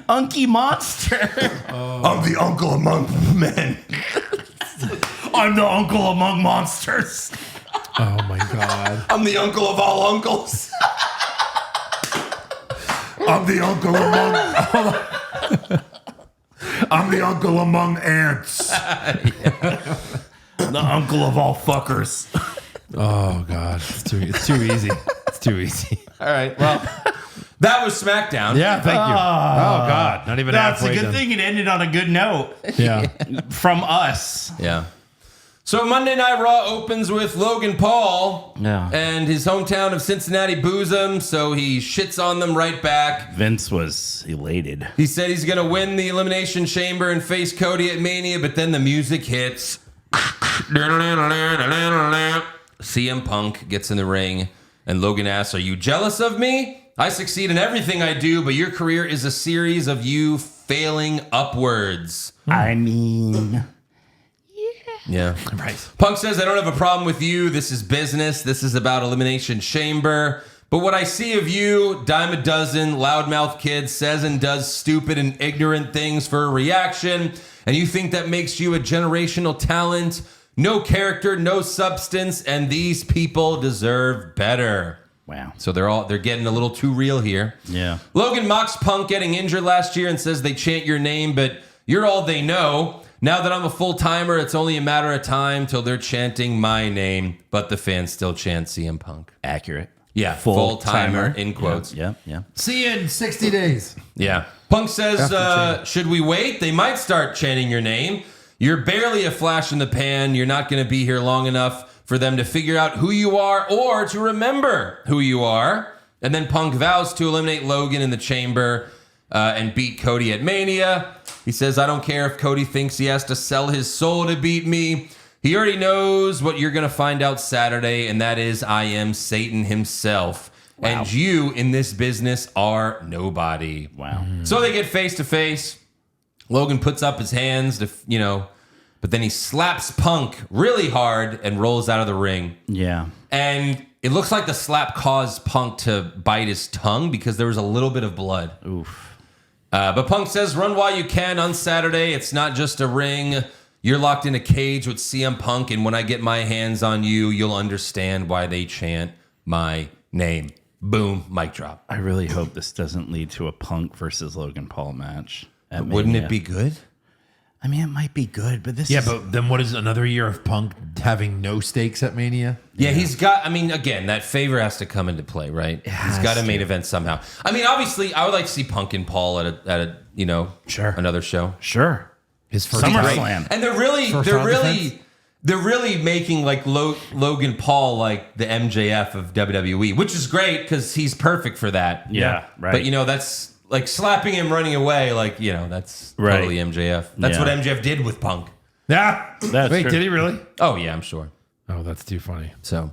Unky Monster. I'm the uncle among men. I'm the uncle among monsters. Oh my God. I'm the uncle of all uncles. I'm the uncle among ants. The uncle of all fuckers. Oh God. It's too easy. It's too easy. All right. Well, that was SmackDown. Yeah, thank you. Oh God. Not even That's a halfway good done. thing it ended on a good note. Yeah. From us. Yeah. So Monday Night Raw opens with Logan Paul and his hometown of Cincinnati boos him, so he shits on them right back. Vince was elated. He said he's going to win the Elimination Chamber and face Cody at Mania, but then the music hits. CM Punk gets in the ring, and Logan asks, "Are you jealous of me? I succeed in everything I do, but your career is a series of you failing upwards." I mean... Yeah. Right. Punk says, "I don't have a problem with you. This is business. This is about Elimination Chamber. But what I see of you, dime a dozen, loudmouth kid, says and does stupid and ignorant things for a reaction. And you think that makes you a generational talent? No character, no substance, and these people deserve better." Wow. So they're getting a little too real here. Yeah. Logan mocks Punk getting injured last year and says they chant your name, but you're all they know. Now that I'm a full-timer, it's only a matter of time till they're chanting my name, but the fans still chant CM Punk. Accurate. Yeah, full-timer, in quotes. Yeah. See you in 60 days. Yeah. Punk says, should we wait? They might start chanting your name. You're barely a flash in the pan. You're not going to be here long enough for them to figure out who you are or to remember who you are. And then Punk vows to eliminate Logan in the chamber and beat Cody at Mania. He says, "I don't care if Cody thinks he has to sell his soul to beat me. He already knows what you're going to find out Saturday, and that is I am Satan himself. Wow. And you in this business are nobody." Wow. So they get face to face. Logan puts up his hands to, but then he slaps Punk really hard and rolls out of the ring. Yeah. And it looks like the slap caused Punk to bite his tongue because there was a little bit of blood. Oof. But Punk says, "Run while you can on Saturday. It's not just a ring. You're locked in a cage with CM Punk, and when I get my hands on you, you'll understand why they chant my name." Boom, mic drop. I really hope this doesn't lead to a Punk versus Logan Paul match. Wouldn't it be good? I mean, it might be good, but this Yeah, is... but then what is another year of Punk having no stakes at Mania? Yeah, he's got. I mean, again, that favor has to come into play, right? He's got a main event somehow. I mean, obviously, I would like to see Punk and Paul at a Sure. another show. Sure. His first SummerSlam. And they're First round really making like Logan Paul like the MJF of WWE, which is great because he's perfect for that. Yeah, right. But that's like slapping him running away, like that's Right. totally MJF. That's Yeah. what MJF did with Punk. Yeah. That's Wait, true. did he really? Oh yeah, I'm sure. Oh, that's too funny. So,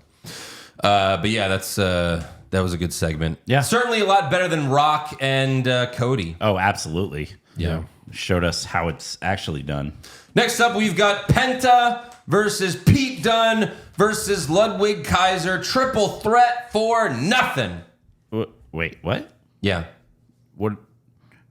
but yeah, that was a good segment. Yeah. Certainly a lot better than Rock and Cody. Oh, absolutely. Yeah. Showed us how it's actually done. Next up, we've got Penta versus Pete Dunne versus Ludwig Kaiser. Triple threat for nothing. Wait, what? Yeah, What?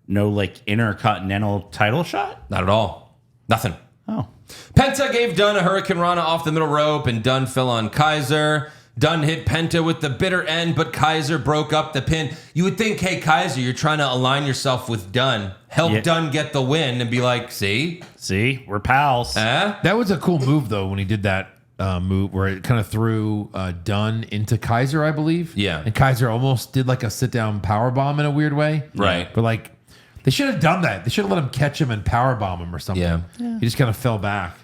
No, like, intercontinental title shot? not at all. Nothing. Oh. Penta gave Dunne a Hurricane Rana off the middle rope, and Dunne fell on Kaiser. Dunne hit Penta with the bitter end, but Kaiser broke up the pin. You would think, hey, Kaiser, you're trying to align yourself with Dunne. Help Dunne get the win and be like, see? See? We're pals. That was a cool move, though, when he did that move where it kind of threw Dunne into Kaiser, I believe. Yeah. And Kaiser almost did like a sit-down powerbomb in a weird way. Right. But like, they should have done that. They should have let him catch him and powerbomb him or something. Yeah. He just kind of fell back.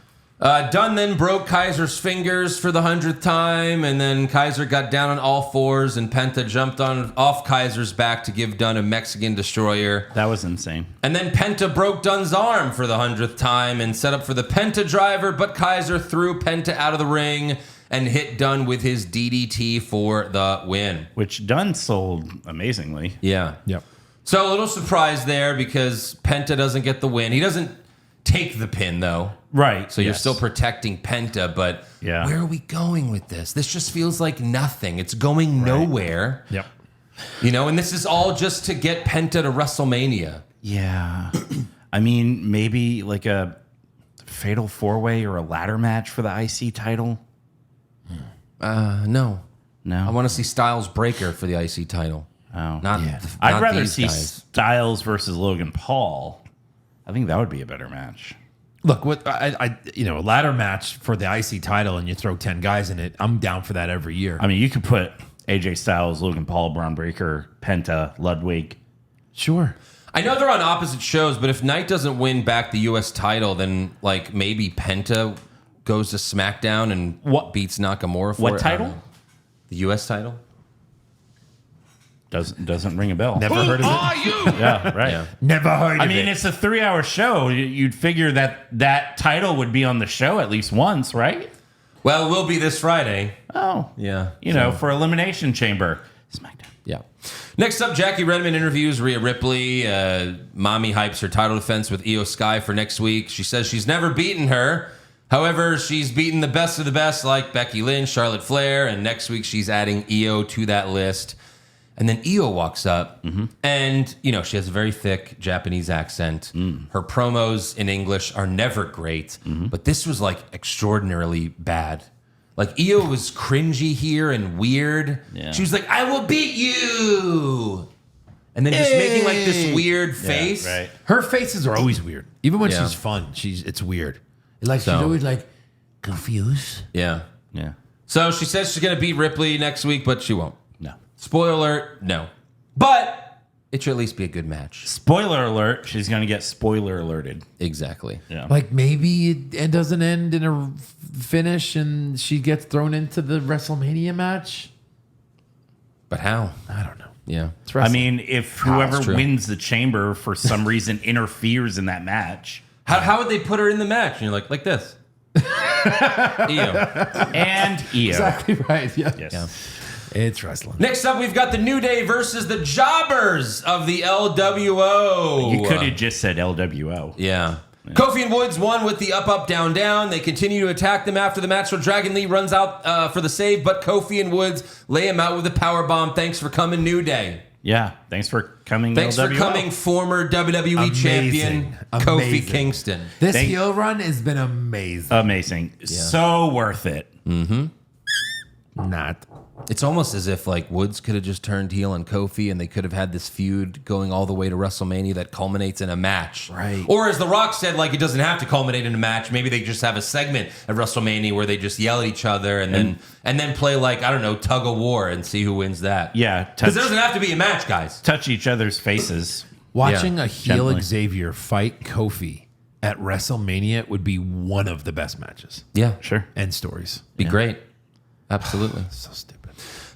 Dunne then broke Kaiser's fingers for the 100th time, and then Kaiser got down on all fours, and Penta jumped off Kaiser's back to give Dunne a Mexican destroyer. That was insane. And then Penta broke Dunne's arm for the 100th time and set up for the Penta driver, but Kaiser threw Penta out of the ring and hit Dunne with his DDT for the win. Which Dunn sold amazingly. Yeah. Yep. So a little surprise there because Penta doesn't get the win. He doesn't take the pin, though. Right. So you're still protecting Penta, but Yeah. where are we going with this? This just feels like nothing. It's going nowhere. Yep. And this is all just to get Penta to WrestleMania. Yeah. I mean, maybe like a fatal four-way or a ladder match for the IC title. No. No. I want to see Styles Breaker for the IC title. Oh. Not, I'd not rather these see guys. Styles versus Logan Paul. I think that would be a better match. Look, what a ladder match for the IC title and you throw 10 guys in it, I'm down for that every year. I mean, you could put AJ Styles, Logan Paul, Braun Breaker, Penta, Ludwig. Sure. I know they're on opposite shows, but if Knight doesn't win back the U.S. title, then like maybe Penta goes to SmackDown and beats Nakamura for What it. I don't title? know. The U.S. title? Doesn't ring a bell. Never heard of it. Yeah, right. Yeah. Never heard of I it. mean, it's a 3-hour show. You'd figure that title would be on the show at least once, right? Well, it will be this Friday. Oh, Yeah. you know, for Elimination Chamber. SmackDown. Yeah. Next up, Jackie Redmond interviews Rhea Ripley. Mommy hypes her title defense with Io Sky for next week. She says she's never beaten her. However, she's beaten the best of the best like Becky Lynch, Charlotte Flair, and next week she's adding Io to that list. And then Io walks up, and, she has a very thick Japanese accent. Her promos in English are never great, but this was, like, extraordinarily bad. Like, Io was cringy here and weird. Yeah. She was like, I will beat you! And then just making, like, this weird face. Yeah, right. her faces are always weird. Even when Yeah. she's fun, it's weird. Like So- she's always like confused. Yeah. Yeah. So she says she's going to beat Ripley next week, but she won't. No. Spoiler alert, no. But it should at least be a good match. Spoiler alert, she's going to get spoiler alerted. Exactly. Yeah. Like maybe it doesn't end in a finish and she gets thrown into the WrestleMania match. But how? I don't know. Yeah. It's I wrestling. mean, if whoever it's true. wins the chamber for some reason interferes in that match, How would they put her in the match? And you're like this. Io. and Io. exactly right. Yeah. Yes. Yeah. It's wrestling. Next up, we've got the New Day versus the Jobbers of the LWO. You could have just said LWO. Yeah. Kofi and Woods won with the up, up, down, down. They continue to attack them after the match, so Dragon Lee runs out for the save, but Kofi and Woods lay him out with a powerbomb. Thanks for coming, New Day. Yeah. Thanks for coming, Thanks LWO. for coming, former WWE champion Kofi Amazing. Kingston. This Thank- heel run has been amazing. Amazing. So worth it. Not. It's almost as if like Woods could have just turned heel on Kofi and they could have had this feud going all the way to WrestleMania that culminates in a match. Right. Or as The Rock said, like it doesn't have to culminate in a match. Maybe they just have a segment at WrestleMania where they just yell at each other and then play like, I don't know, tug of war and see who wins that. Yeah. Because it doesn't have to be a match, guys. Touch each other's faces. Watching a heel gently. Xavier fight Kofi at WrestleMania would be one of the best matches Yeah. Sure. and stories. Be great. Absolutely. So stupid.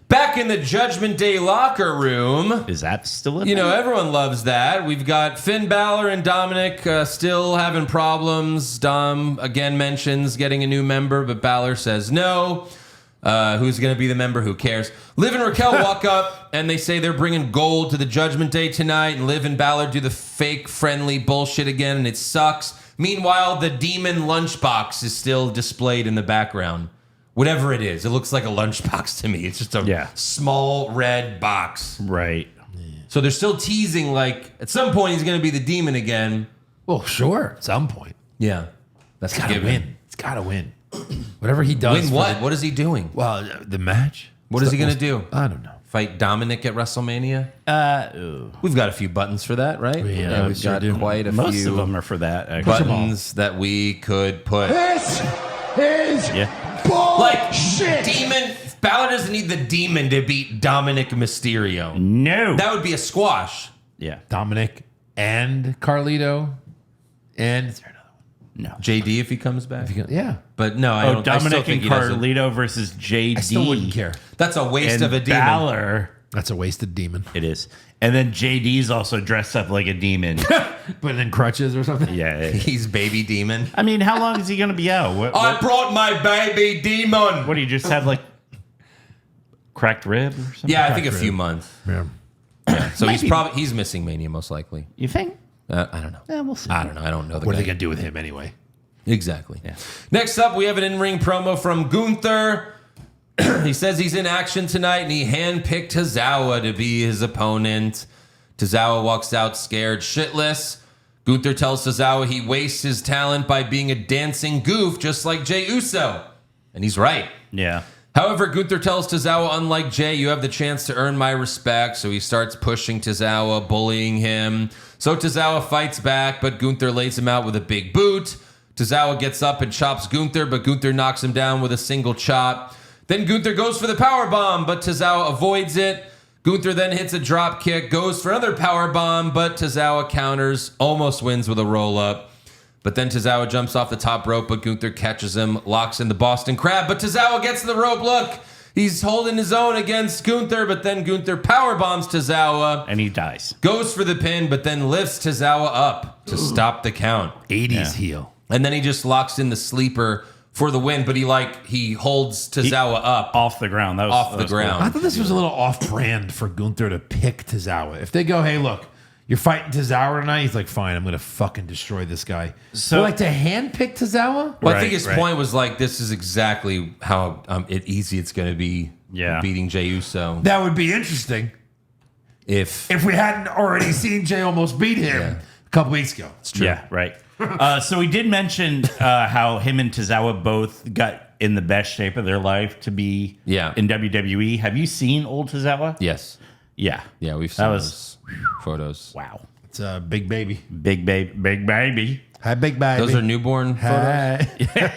Back in the Judgment Day locker room. Is that still a You know, thing? everyone loves that. We've got Finn Balor and Dominic still having problems. Dom again mentions getting a new member, but Balor says no. Who's going to be the member? Who cares? Liv and Raquel walk up, and they say they're bringing gold to the Judgment Day tonight, and Liv and Balor do the fake friendly bullshit again, and it sucks. Meanwhile, the demon lunchbox is still displayed in the background. Whatever it is, it looks like a lunchbox to me. It's just a small red box. Right. So they're still teasing, like, at some point he's going to be the demon again. Well, sure. At some point. Yeah. That's It's a got to given. win. It's got to win. Whatever he does. Win for what? the- What is he doing? well, the match. What is he going to do? I don't know. Fight Dominic at WrestleMania? Ooh. We've got a few buttons for that, right? Yeah, we we've sure got do. quite a Most few of them are for that. Actually. buttons that we could put. This is Yeah. Like, bullshit. Demon. Balor doesn't need the demon to beat Dominic Mysterio. No. That would be a squash. yeah. Dominic and Carlito. And is there another one? No. JD if he comes back. Yeah. But no, I don't. I still Dominic think and he doesn't. Carlito versus JD. I still wouldn't care. That's a waste And of a demon. Balor. That's a wasted demon. It is. And then JD's also dressed up like a demon. But in crutches or something? Yeah. He's baby demon. I mean, how long is he going to be out? I brought my baby demon. What do you just have like cracked rib or something? Yeah, I think a few months. Yeah. So he's missing Mania most likely. You think? I don't know. Yeah, we'll see. I don't know. I don't know the What are guy. they going to do with him anyway? Exactly. Yeah. Next up, we have an in-ring promo from Gunther. He says he's in action tonight, and he handpicked Tozawa to be his opponent. Tozawa walks out scared shitless. Gunther tells Tozawa he wastes his talent by being a dancing goof just like Jey Uso. And he's right. Yeah. However, Gunther tells Tozawa, unlike Jey, you have the chance to earn my respect. So he starts pushing Tozawa, bullying him. So Tozawa fights back, but Gunther lays him out with a big boot. Tozawa gets up and chops Gunther, but Gunther knocks him down with a single chop. Then Gunther goes for the powerbomb, but Tozawa avoids it. Gunther then hits a drop kick, goes for another powerbomb, but Tozawa counters, almost wins with a roll-up. But then Tozawa jumps off the top rope, but Gunther catches him, locks in the Boston Crab, but Tozawa gets to the rope. Look, he's holding his own against Gunther, but then Gunther powerbombs Tozawa, And he dies. goes for the pin, but then lifts Tozawa up to stop the count. 80s heel. And then he just locks in the sleeper for the win, but he holds Tozawa up. Off the ground. That was Off that the was ground. I thought this was a little off-brand for Gunther to pick Tozawa. If they go, hey, look, you're fighting Tozawa tonight, he's like, fine, I'm going to fucking destroy this guy. So- So, like, to handpick Tozawa? Well, I Right, think his right. point was like, this is exactly how easy it's going to be beating Jey Uso. That would be interesting If if we hadn't already seen Jay almost beat him Yeah. a couple weeks ago. it's true. Yeah, right. So we did mention how him and Tozawa both got in the best shape of their life to be in WWE. Have you seen old Tozawa? Yes. Yeah. Yeah, we've seen That those photos. Wow. It's a big baby. Big baby. Big baby. Hi, big baby. Those are newborn photos. Hi.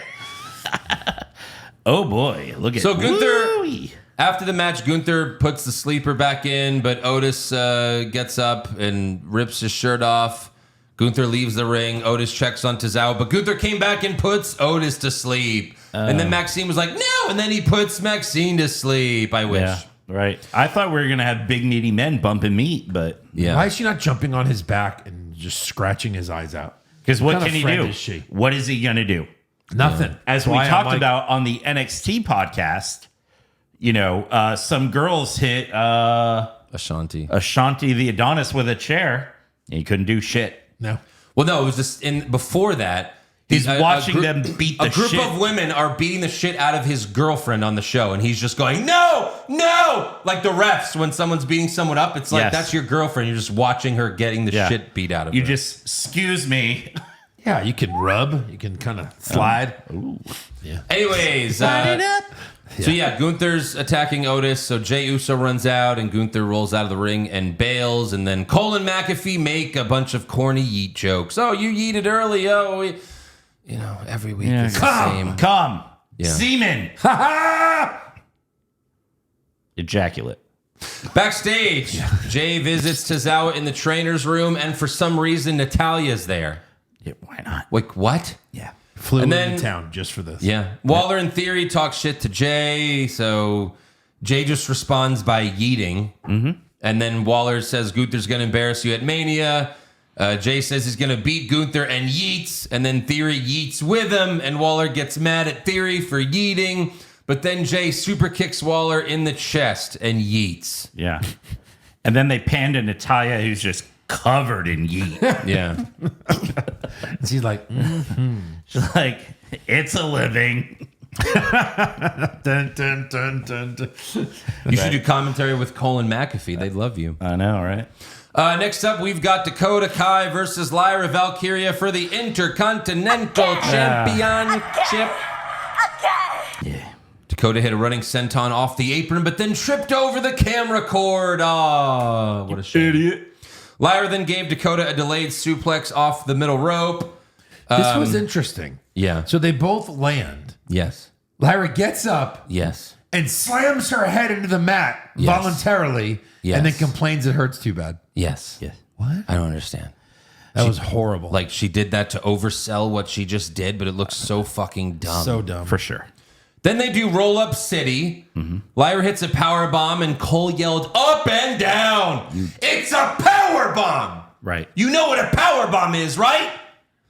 Oh boy. Look at So Gunther, Woo-wee. after the match, Gunther puts the sleeper back in, but Otis gets up and rips his shirt off. Gunther leaves the ring. Otis checks on Tozawa, but Gunther came back and puts Otis to sleep. And then Maxine was like, no! And then he puts Maxine to sleep. I wish. Yeah. Right. I thought we were gonna have big needy men bumping meat, but Yeah. Why is she not jumping on his back and just scratching his eyes out? because what kind of can he friend do? is she? What is he gonna do? Nothing. As That's we why I'm talked like, about on the NXT podcast, some girls hit Ashanti. Ashanti the Adonis with a chair. And he couldn't do shit. No. Well, no, it was just before that. He's a watching group- them beat the A group shit. of women are beating the shit out of his girlfriend on the show, and he's just going, no, no! Like the refs, when someone's beating someone up, it's like, Yes. that's your girlfriend. You're just watching her getting the Yeah. shit beat out of You her. just, excuse me. Yeah, you can rub. You can kind of slide. Yeah. Anyways, so Gunther's attacking Otis. So Jey Uso runs out, and Gunther rolls out of the ring and bails. And then Cole and McAfee make a bunch of corny yeet jokes. Oh, you yeeted early. Oh, every week it's the same. Come. Yeah. Semen. Ejaculate. Backstage, Jay visits Tozawa in the trainer's room, and for some reason, Natalia's there. Yeah, why not? Like, what? Yeah. Flew And into then- town just for this. Yeah. Waller, in theory, talks shit to Jay, so Jay just responds by yeeting. Mm-hmm. And then Waller says Gunther's going to embarrass you at Mania. Jay says he's going to beat Gunther and yeets, and then Theory yeets with him, and Waller gets mad at Theory for yeeting, but then Jay super kicks Waller in the chest and yeets. Yeah. And then they pan to Natalya, who's just covered in yeet. Yeah. She's like, She's like, it's a living. dun, dun, dun, dun, dun. You should do commentary with Cole and McAfee. They'd love you. I know, right? Next up, we've got Dakota Kai versus Lyra Valkyria for the Intercontinental Championship. Yeah. Dakota hit a running senton off the apron, but then tripped over the camera cord. Oh, what a shame. Idiot. Lyra then gave Dakota a delayed suplex off the middle rope. This was interesting. Yeah. So they both land. Yes. Lyra gets up Yes. and slams her head into the mat Yes. voluntarily Yes. and then complains it hurts too bad. Yes. Yes. What? I don't understand. That was horrible. Like, she did that to oversell what she just did, but it looks so fucking dumb. so dumb. For sure. Then they do Roll Up City. Lyra hits a power bomb, and Cole yelled up and down. It's a power bomb. Right. You know what a power bomb is, right?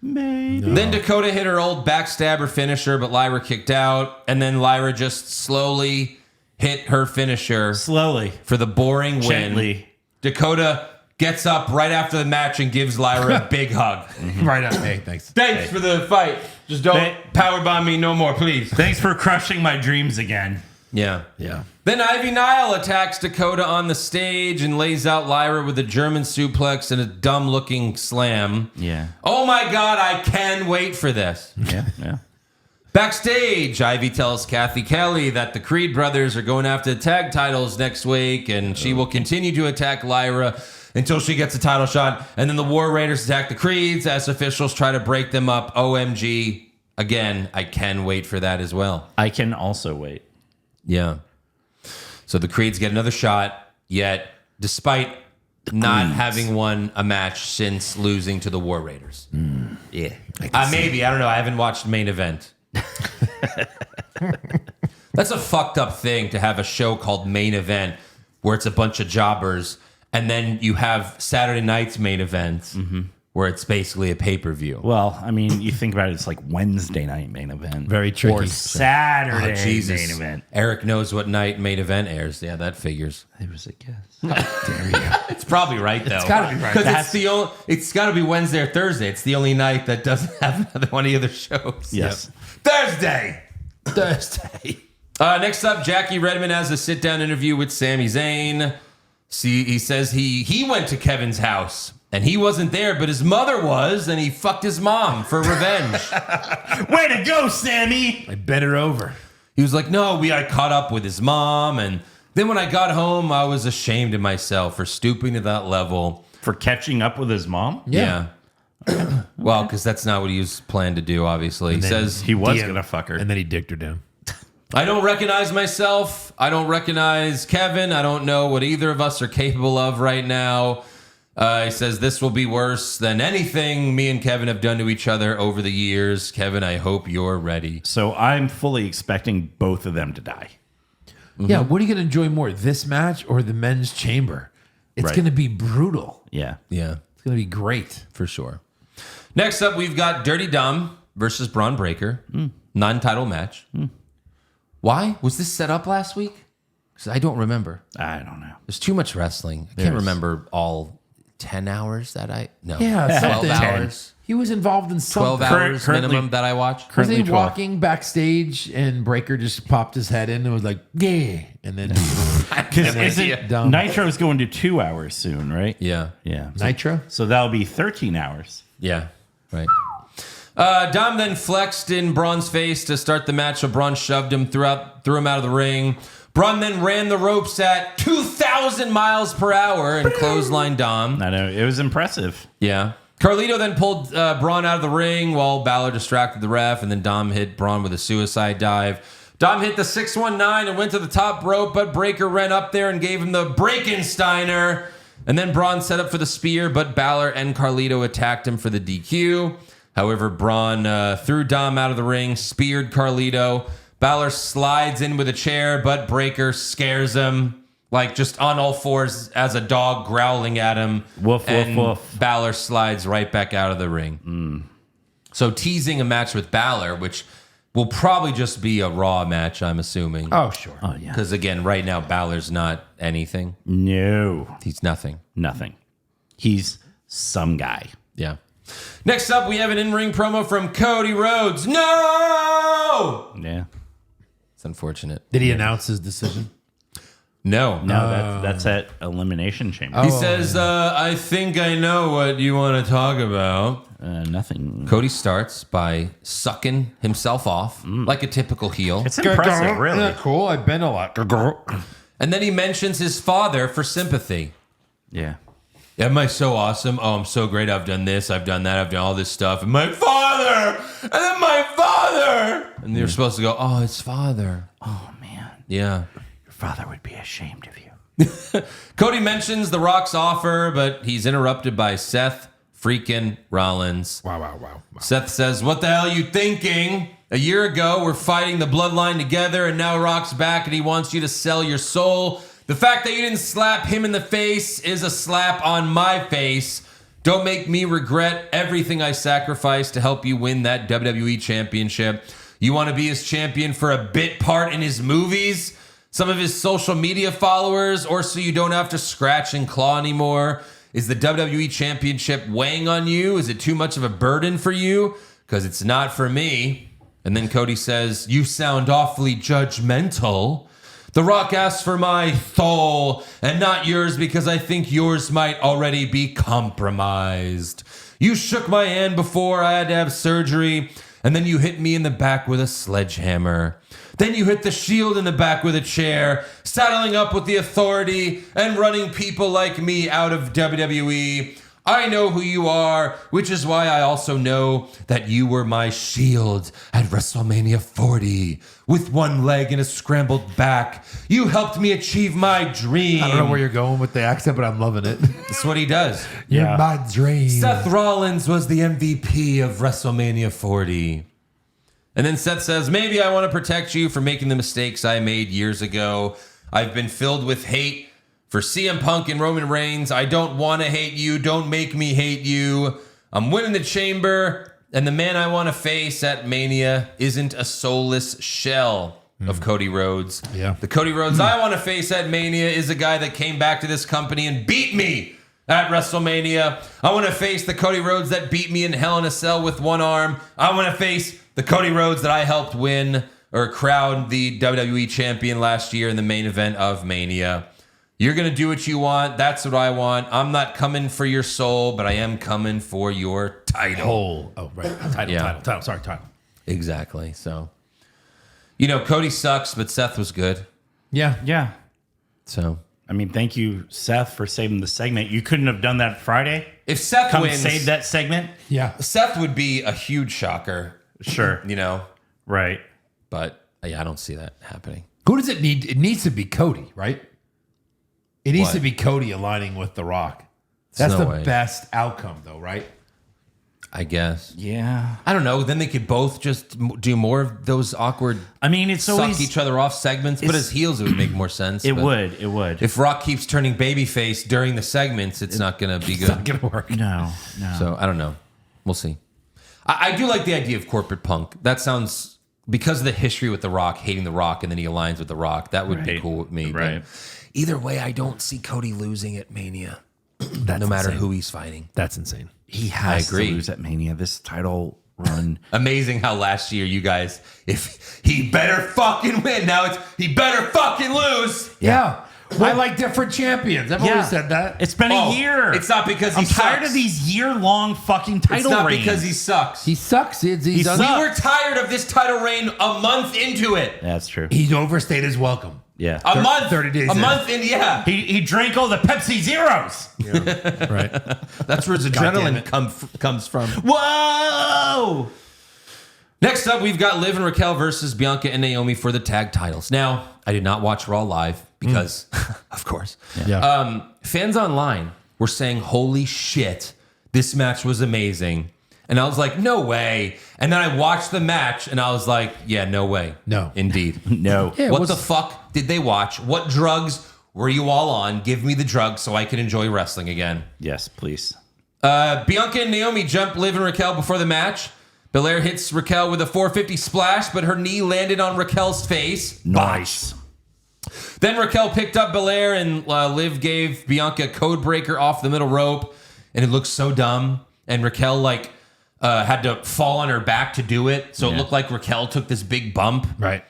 Maybe. Then Dakota hit her old backstabber finisher, but Lyra kicked out. And then Lyra just slowly hit her finisher Slowly. for the boring win. Gently. Dakota gets up right after the match and gives Lyra a big hug. Right on. Hey, thanks. Thanks for the fight. Just don't powerbomb me no more, please. Thanks for crushing my dreams again. Yeah. Yeah. Then Ivy Nile attacks Dakota on the stage and lays out Lyra with a German suplex and a dumb-looking slam. Yeah. Oh my God, I can wait for this. Yeah. Yeah. Backstage, Ivy tells Kathy Kelly that the Creed brothers are going after the tag titles next week, and she will continue to attack Lyra until she gets a title shot. And then the War Raiders attack the Creeds as officials try to break them up. OMG. Again, I can wait for that as well. I can also wait. Yeah. So the Creeds get another shot, yet despite not having won a match since losing to the War Raiders. Yeah. Maybe. I don't know. I haven't watched Main Event. That's a fucked up thing to have a show called Main Event where it's a bunch of jobbers, and then you have Saturday night's Main Event where it's basically a pay-per-view. Well, I mean, you think about it, it's like Wednesday night main event. Very tricky. Or Saturday Jesus. main event. Eric knows what night Main Event airs. Yeah, that figures. It was a guess. It's probably right, though. It's gotta be right. Because it's got to be Wednesday or Thursday. It's the only night that doesn't have another one of the other shows. Yes. Thursday. Next up, Jackie Redmond has a sit-down interview with Sami Zayn. He says he went to Kevin's house, and he wasn't there, but his mother was, and he fucked his mom for revenge. Way to go, Sammy! I bent her over. He was like, no, I caught up with his mom, and then when I got home, I was ashamed of myself for stooping to that level. For catching up with his mom? Yeah. Well, because that's not what he was planned to do, obviously. He says, He was going to fuck her. And then he dicked her down. I don't recognize myself. I don't recognize Kevin. I don't know what either of us are capable of right now. He says, this will be worse than anything me and Kevin have done to each other over the years. Kevin, I hope you're ready. So I'm fully expecting both of them to die. Yeah, what are you going to enjoy more, this match or the men's chamber? It's Right. going to be brutal. Yeah. Yeah, It's going to be great. for sure. Next up, we've got Dirty Dom versus Braun Breaker. Non-title match. Why? Was this set up last week? Because I don't remember. I don't know. There's too much wrestling. I can't remember all 10 hours that No. Yeah, 12 something. hours. He was involved in 12 something. hours Currently- minimum that I watched. Was he currently 12. walking backstage and Breaker just popped his head in and was like, yeah. And then Nitro's going to 2 hours soon, right? Yeah. Yeah. Nitro? So that'll be 13 hours. Yeah. Right. Dom then flexed in Braun's face to start the match, so Braun shoved him, threw him out of the ring. Braun then ran the ropes at 2,000 miles per hour and clotheslined Dom. I know. It was impressive. Yeah. Carlito then pulled Braun out of the ring while Balor distracted the ref, and then Dom hit Braun with a suicide dive. Dom hit the 619 and went to the top rope, but Breaker ran up there and gave him the Breakensteiner. And then Braun set up for the spear, but Balor and Carlito attacked him for the DQ. However, Braun threw Dom out of the ring, speared Carlito. Balor slides in with a chair, but Breaker scares him, like just on all fours as a dog growling at him. Woof, and woof, woof. Balor slides right back out of the ring. So teasing a match with Balor, which will probably just be a Raw match, I'm assuming. Oh, sure. Oh, yeah. Because again, right now, Balor's not anything. No. He's nothing. Nothing. He's some guy. Yeah. Next up, we have an in-ring promo from Cody Rhodes. No! Yeah. It's unfortunate. Did he announce his decision? No. No, that's at Elimination Chamber. He says, I think I know what you want to talk about. Nothing. Cody starts by sucking himself off like a typical heel. It's impressive, really. Yeah, cool. I've been a lot. And then he mentions his father for sympathy. Yeah. Am I so awesome? Oh, I'm so great. I've done this. I've done that. I've done all this stuff. And my father! And then my father! And they're supposed to go, oh, his father. Oh, man. Yeah. Your father would be ashamed of you. Cody mentions The Rock's offer, but he's interrupted by Seth freaking Rollins. Wow. Seth says, what the hell are you thinking? A year ago, we're fighting the bloodline together, and now Rock's back, and he wants you to sell your soul. The fact that you didn't slap him in the face is a slap on my face. Don't make me regret everything I sacrificed to help you win that WWE championship. You want to be his champion for a bit part in his movies, some of his social media followers, or so you don't have to scratch and claw anymore? Is the WWE championship weighing on you? Is it too much of a burden for you? Because it's not for me. And then Cody says, you sound awfully judgmental. The Rock asks for my soul and not yours because I think yours might already be compromised. You shook my hand before I had to have surgery, and then you hit me in the back with a sledgehammer. Then you hit the Shield in the back with a chair, saddling up with the Authority and running people like me out of WWE. I know who you are, which is why I also know that you were my Shield at WrestleMania 40. With one leg and a scrambled back, you helped me achieve my dream. I don't know where you're going with the accent, but I'm loving it. That's what he does. You're my dream. Seth Rollins was the MVP of WrestleMania 40. And then Seth says, maybe I want to protect you for making the mistakes I made years ago. I've been filled with hate for CM Punk and Roman Reigns. I don't want to hate you. Don't make me hate you. I'm winning the chamber. And the man I want to face at Mania isn't a soulless shell of Cody Rhodes. Yeah. The Cody Rhodes I want to face at Mania is a guy that came back to this company and beat me at WrestleMania. I want to face the Cody Rhodes that beat me in Hell in a Cell with one arm. I want to face the Cody Rhodes that I helped win or crown the WWE champion last year in the main event of Mania. You're going to do what you want. That's what I want. I'm not coming for your soul, but I am coming for your title. Oh, right. Title. Sorry, title. Exactly. So, Cody sucks, but Seth was good. Yeah. Yeah. So, I mean, thank you, Seth, for saving the segment. You couldn't have done that Friday. if Seth Come wins, save that segment. Yeah. Seth would be a huge shocker, Sure. Right. but I don't see that happening. Who does it need? It needs to be Cody, right? It needs What? to be Cody aligning with The Rock. That's no the way. best outcome, though, right? I guess. Yeah. I don't know. Then they could both just do more of those awkward I mean, it's suck always each other off segments, but as heels it would make more sense. It but would. It would. If Rock keeps turning babyface during the segments, it's not going to be good. Not gonna work. No. So I don't know. We'll see. I do like the idea of corporate punk. That sounds, because of the history with The Rock, hating The Rock, and then he aligns with The Rock. That would be Right. cool with me. but Right. Either way, I don't see Cody losing at Mania. That's No matter insane. who he's fighting. That's insane. He has I agree. to lose at Mania. This title run. Amazing how last year you guys, if he better fucking win, now it's he better fucking lose. Yeah. I like different champions. I've always said that. It's been a year. It's not because he I'm sucks. tired of these year-long fucking title It's not reigns. because he sucks. He sucks. He's We were tired of this title reign a month into it. That's true. He's overstayed his welcome. Yeah. A month. 30 days A in. month in, yeah. He drank all the Pepsi Zeros. Right. That's where his damn adrenaline it. comes from. Whoa! Next up, we've got Liv and Raquel versus Bianca and Naomi for the tag titles. Now, I did not watch Raw live because, of course. Yeah. Fans online were saying, holy shit, this match was amazing. And I was like, no way. And then I watched the match and I was like, yeah, no way. No. Indeed. No. Yeah, it What was- the fuck did they watch? What drugs were you all on? Give me the drugs so I can enjoy wrestling again. Yes, please. Bianca and Naomi jump Liv and Raquel before the match. Belair hits Raquel with a 450 splash, but her knee landed on Raquel's face. Nice. Then Raquel picked up Belair and Liv gave Bianca a code breaker off the middle rope, and it looked so dumb. And Raquel had to fall on her back to do it, so it looked like Raquel took this big bump. Right.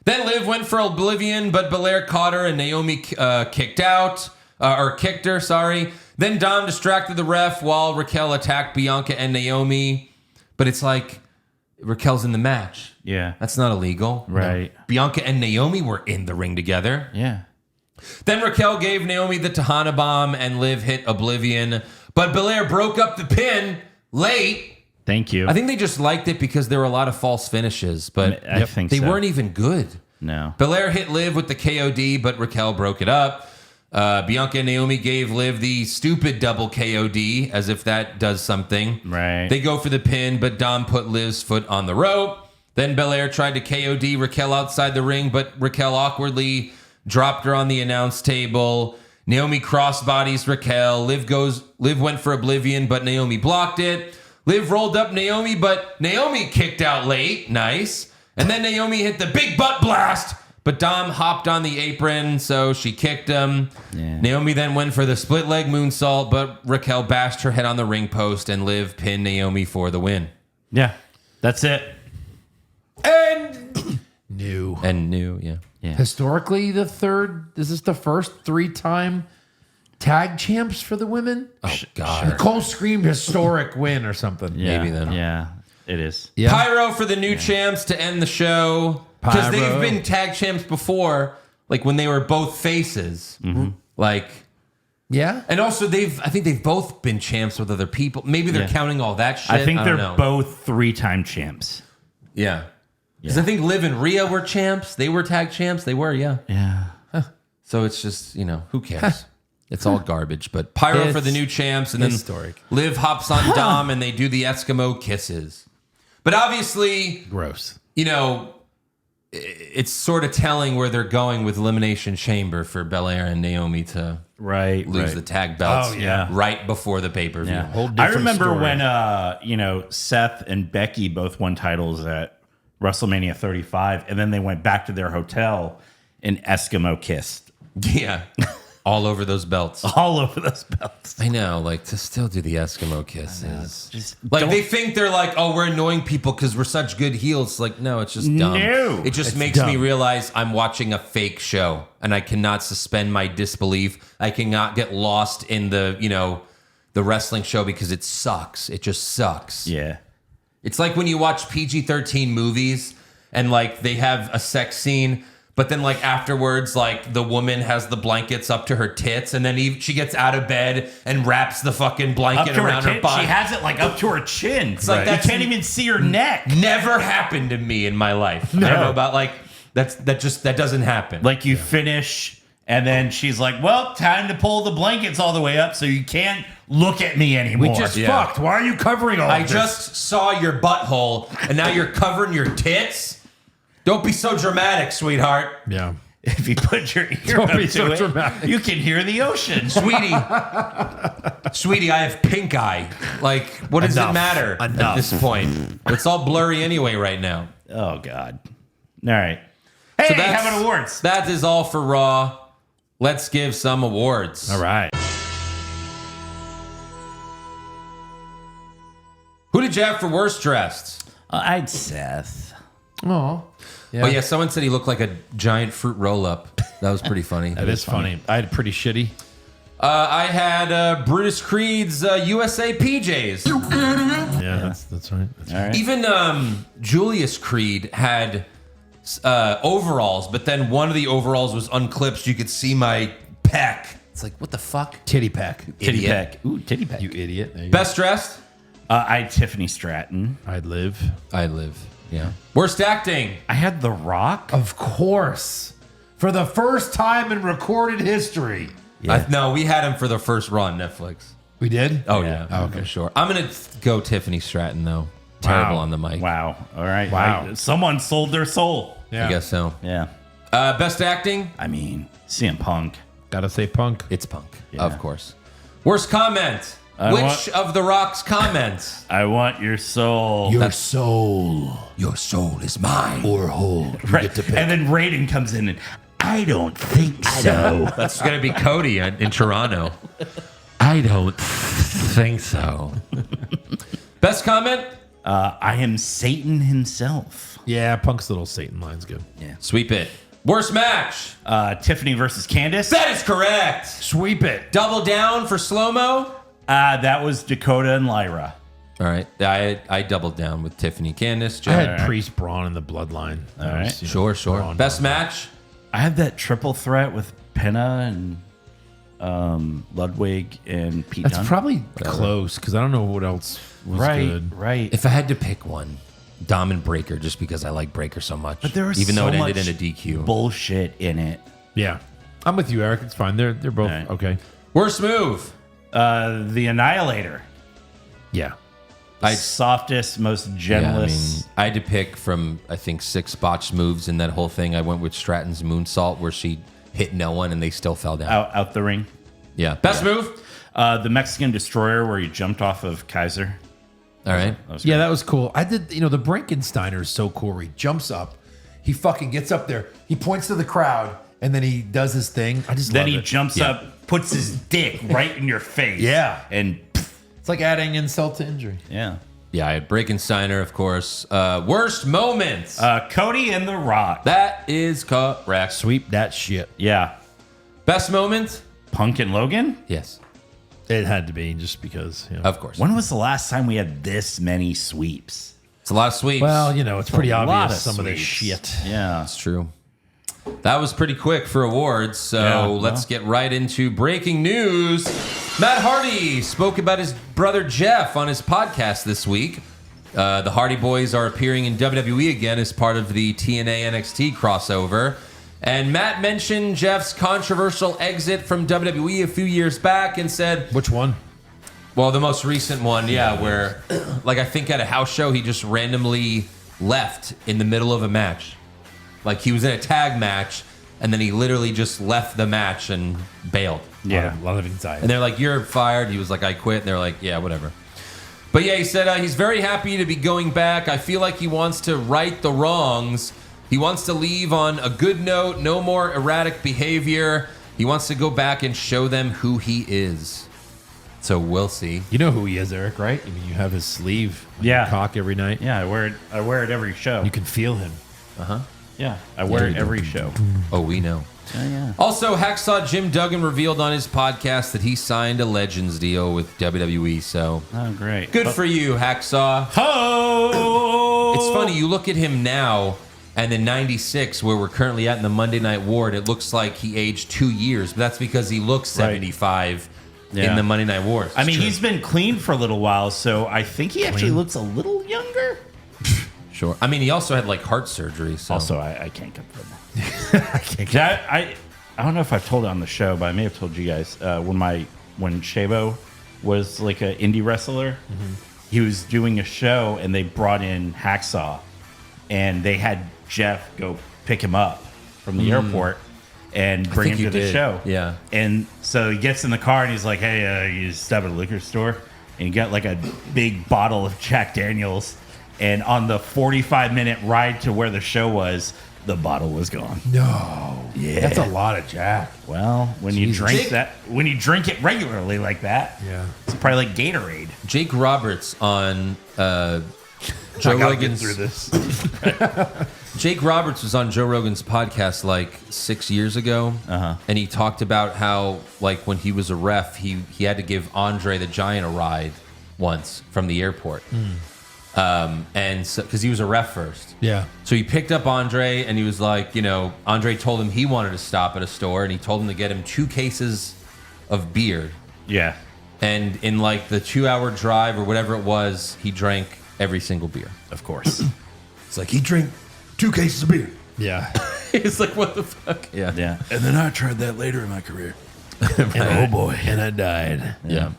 Then Liv went for Oblivion, but Belair caught her and Naomi kicked her, sorry. Then Dom distracted the ref while Raquel attacked Bianca and Naomi. But it's like, Raquel's in the match. Yeah. That's not illegal. Right. No. Bianca and Naomi were in the ring together. Yeah. Then Raquel gave Naomi the Tejana Bomb and Liv hit Oblivion. But Belair broke up the pin late. Thank you. I think they just liked it because there were a lot of false finishes. But I think they so. weren't even good. No. Belair hit Liv with the KOD, but Raquel broke it up. Bianca and Naomi gave Liv the stupid double KOD, as if that does something. Right. They go for the pin, but Dom put Liv's foot on the rope. Then Belair tried to KOD Raquel outside the ring, but Raquel awkwardly dropped her on the announce table. Naomi crossbodies Raquel. Liv went for Oblivion, but Naomi blocked it. Liv rolled up Naomi, but Naomi kicked out late. Nice. And then Naomi hit the big butt blast, but Dom hopped on the apron, so she kicked him. Yeah. Naomi then went for the split leg moonsault, but Raquel bashed her head on the ring post, and Liv pinned Naomi for the win. Yeah. That's it. And new. Yeah. Historically, this is the first 3-time tag champs for the women. Oh, God. Cole screamed historic win or something. Yeah. Maybe then. Yeah. It is. Yeah. Pyro for the new champs to end the show. Because they've Pyro. been tag champs before, like when they were both faces. Like, Yeah. and also I think they've both been champs with other people. Maybe they're Yeah. counting all that shit. I think don't they're know. both 3-time champs. Yeah. Because I think Liv and Rhea were champs. They were tag champs. They were, yeah. Yeah. So it's just, who cares? It's all garbage. But Pyro for the new champs. And then historic. Liv hops on Dom and they do the Eskimo kisses. But obviously, Gross. it's sort of telling where they're going with Elimination Chamber for Belair and Naomi to lose the tag belts right before the pay-per-view. Yeah. Whole I different remember story. when Seth and Becky both won titles at WrestleMania 35, and then they went back to their hotel and Eskimo kissed Yeah. All over those belts. all over those belts. I know, to still do the Eskimo kisses. Just They think they're we're annoying people because we're such good heels. No, it's just dumb. No. It just It's makes me dumb. realize I'm watching a fake show and I cannot suspend my disbelief. I cannot get lost in the wrestling show because it sucks. It just sucks. Yeah. It's like when you watch PG-13 movies and they have a sex scene, but then afterwards, the woman has the blankets up to her tits, and then she gets out of bed and wraps the fucking blanket around her body. She has it up to her chin. It's like you that's- can't even see her neck. Never happened to me in my life. I don't know about that doesn't happen. You finish, and then she's like, "Well, time to pull the blankets all the way up, so you can't look at me anymore." We just Yeah. fucked. Why are you covering all I of this? just saw your butthole, and now you're covering your tits. Don't be so dramatic, sweetheart. Yeah. If you put your ear Don't up be to so it, dramatic. you can hear the ocean. Sweetie, I have pink eye. What does it Enough. matter at Enough. this point? It's all blurry anyway right now. Oh God! All right. Hey, that's- having awards. That is all for Raw. Let's give some awards. All right. Who did you have for worst dressed? I'd Seth. Oh. Yeah. Oh yeah, someone said he looked like a giant fruit roll-up. That was pretty funny. That is funny. I had pretty shitty. I had Brutus Creed's USA PJs. Yeah, that's right. All right. Even Julius Creed had overalls, but then one of the overalls was unclipped. You could see my pec. It's like, what the fuck? Titty pack. Titty Idiot. peck. Ooh, titty peck. You idiot. There you Best dressed? I had Tiffany Stratton. go. I'd live. I live. Yeah. Worst acting? I had The Rock. Of course. For the first time in recorded history. No, we had him for the first Raw on Netflix. We did? Oh, yeah. Okay, sure. I'm going to go Tiffany Stratton, though. Terrible on the mic. Wow. All right. Wow. Someone sold their soul. I guess so. Yeah. Best acting? I mean, CM Punk. Gotta say Punk. It's Punk, of course. Worst comment? Which of The Rock's comments? I want your soul. Your soul. Your soul is mine. Or whole. You Right. get to pick. And then Raiden comes in and, I don't think so. That's going to be Cody in Toronto. I don't think so. Best comment? I am Satan himself. Yeah, Punk's little Satan line's good. Sweep it. Worst match? Tiffany versus Candace. That is correct. Sweep it. Double down for slow-mo? That was Dakota and Lyra. All right. I doubled down with Tiffany Candace. I had Priest, Braun, and the Bloodline. All right. Sure. Best match? I had that triple threat with Penna and Ludwig and Pete That's Dunne. probably close because I don't know what else was good. Right. If I had to pick one, Dom and Breaker, just because I like Breaker so much. But there was even though so it ended much in a DQ. bullshit in it. Yeah. I'm with you, Eric. It's fine. They're both Right. okay. Worst move? The Annihilator. Yeah. Softest, most gentlest. I had to pick from, I think, 6 botched moves in that whole thing. I went with Stratton's moonsault where she hit no one and they still fell down. out the ring. Yeah. Best move? The Mexican Destroyer where he jumped off of Kaiser. All right. Yeah, that was cool. I did, the Brankensteiner is so cool where he jumps up, he fucking gets up there, he points to the crowd, and then he does his thing. I just Then love he it. jumps up, puts his dick right in your face. Yeah. And It's like adding insult to injury. yeah. Yeah, I had Breakensteiner, of course. Worst moments? Cody and The Rock. That is correct. Sweep that shit. Yeah. Best moment? Punk and Logan? Yes, It had to be just because. of course. When was the last time we had this many sweeps? It's a lot of sweeps. Well, it's pretty a lot obvious of some of this sweeps. shit. Yeah. That's true. That was pretty quick for awards, so Yeah, let's get right into breaking news. Matt Hardy spoke about his brother Jeff on his podcast this week. The Hardy Boys are appearing in WWE again as part of the TNA NXT crossover. And Matt mentioned Jeff's controversial exit from WWE a few years back and said, Which one? well, the most recent one, where, like, I think at a house show, he just randomly left in the middle of a match. Like, he was in a tag match, and then he literally just left the match and bailed. Yeah. A lot of anxiety. And they're like, you're fired. He was like, I quit. And they're like, yeah, whatever. But yeah, he said he's very happy to be going back. I feel like he wants to right the wrongs. He wants to leave on a good note, no more erratic behavior. He wants to go back and show them who he is. So we'll see. You know who he is, Eric, right? I mean, you have his sleeve on your cock every night. Yeah, I wear it every show. You can feel him. Yeah, I wear it every show. Oh, we know. Yeah. Also, Hacksaw Jim Duggan revealed on his podcast that he signed a Legends deal with WWE. So Oh, great. good for you, Hacksaw. Ho! It's funny, you look at him now, and in '96, where we're currently at in the Monday Night War, it looks like he aged 2 years. But that's because he looks 75 Yeah. in the Monday Night Wars. I mean, he's been clean for a little while, so I think he actually looks a little younger. sure. I mean, he also had like heart surgery. So. Also, I can't confirm that. I don't know if I've told it on the show, but I may have told you guys when Shabo was like an indie wrestler, he was doing a show and they brought in Hacksaw, and they had Jeff go pick him up from the airport and bring him think to you the did. show. Yeah. And so he gets in the car and he's like, "Hey, you stop at a liquor store," and he got like a big bottle of Jack Daniels. And on the 45-minute ride to where the show was, the bottle was gone. No. Yeah. That's a lot of Jack. Well, when you drink when you drink it regularly like that, Yeah. it's probably like Gatorade. Jake Roberts on Joe I gotta get Rogan's through this. Jake Roberts was on Joe Rogan's podcast like 6 years ago, and he talked about how, like, when he was a ref, he had to give Andre the Giant a ride once from the airport, and so because he was a ref first, so he picked up Andre, and he was like, you know, Andre told him he wanted to stop at a store, and he told him to get him 2 cases of beer, and in like the 2-hour drive or whatever it was, he drank every single beer. Of course. It's like he drank 2 cases of beer. Yeah. He's like, what the fuck? Yeah. Yeah. And then I tried that later in my career. Oh boy. And I died. Yeah.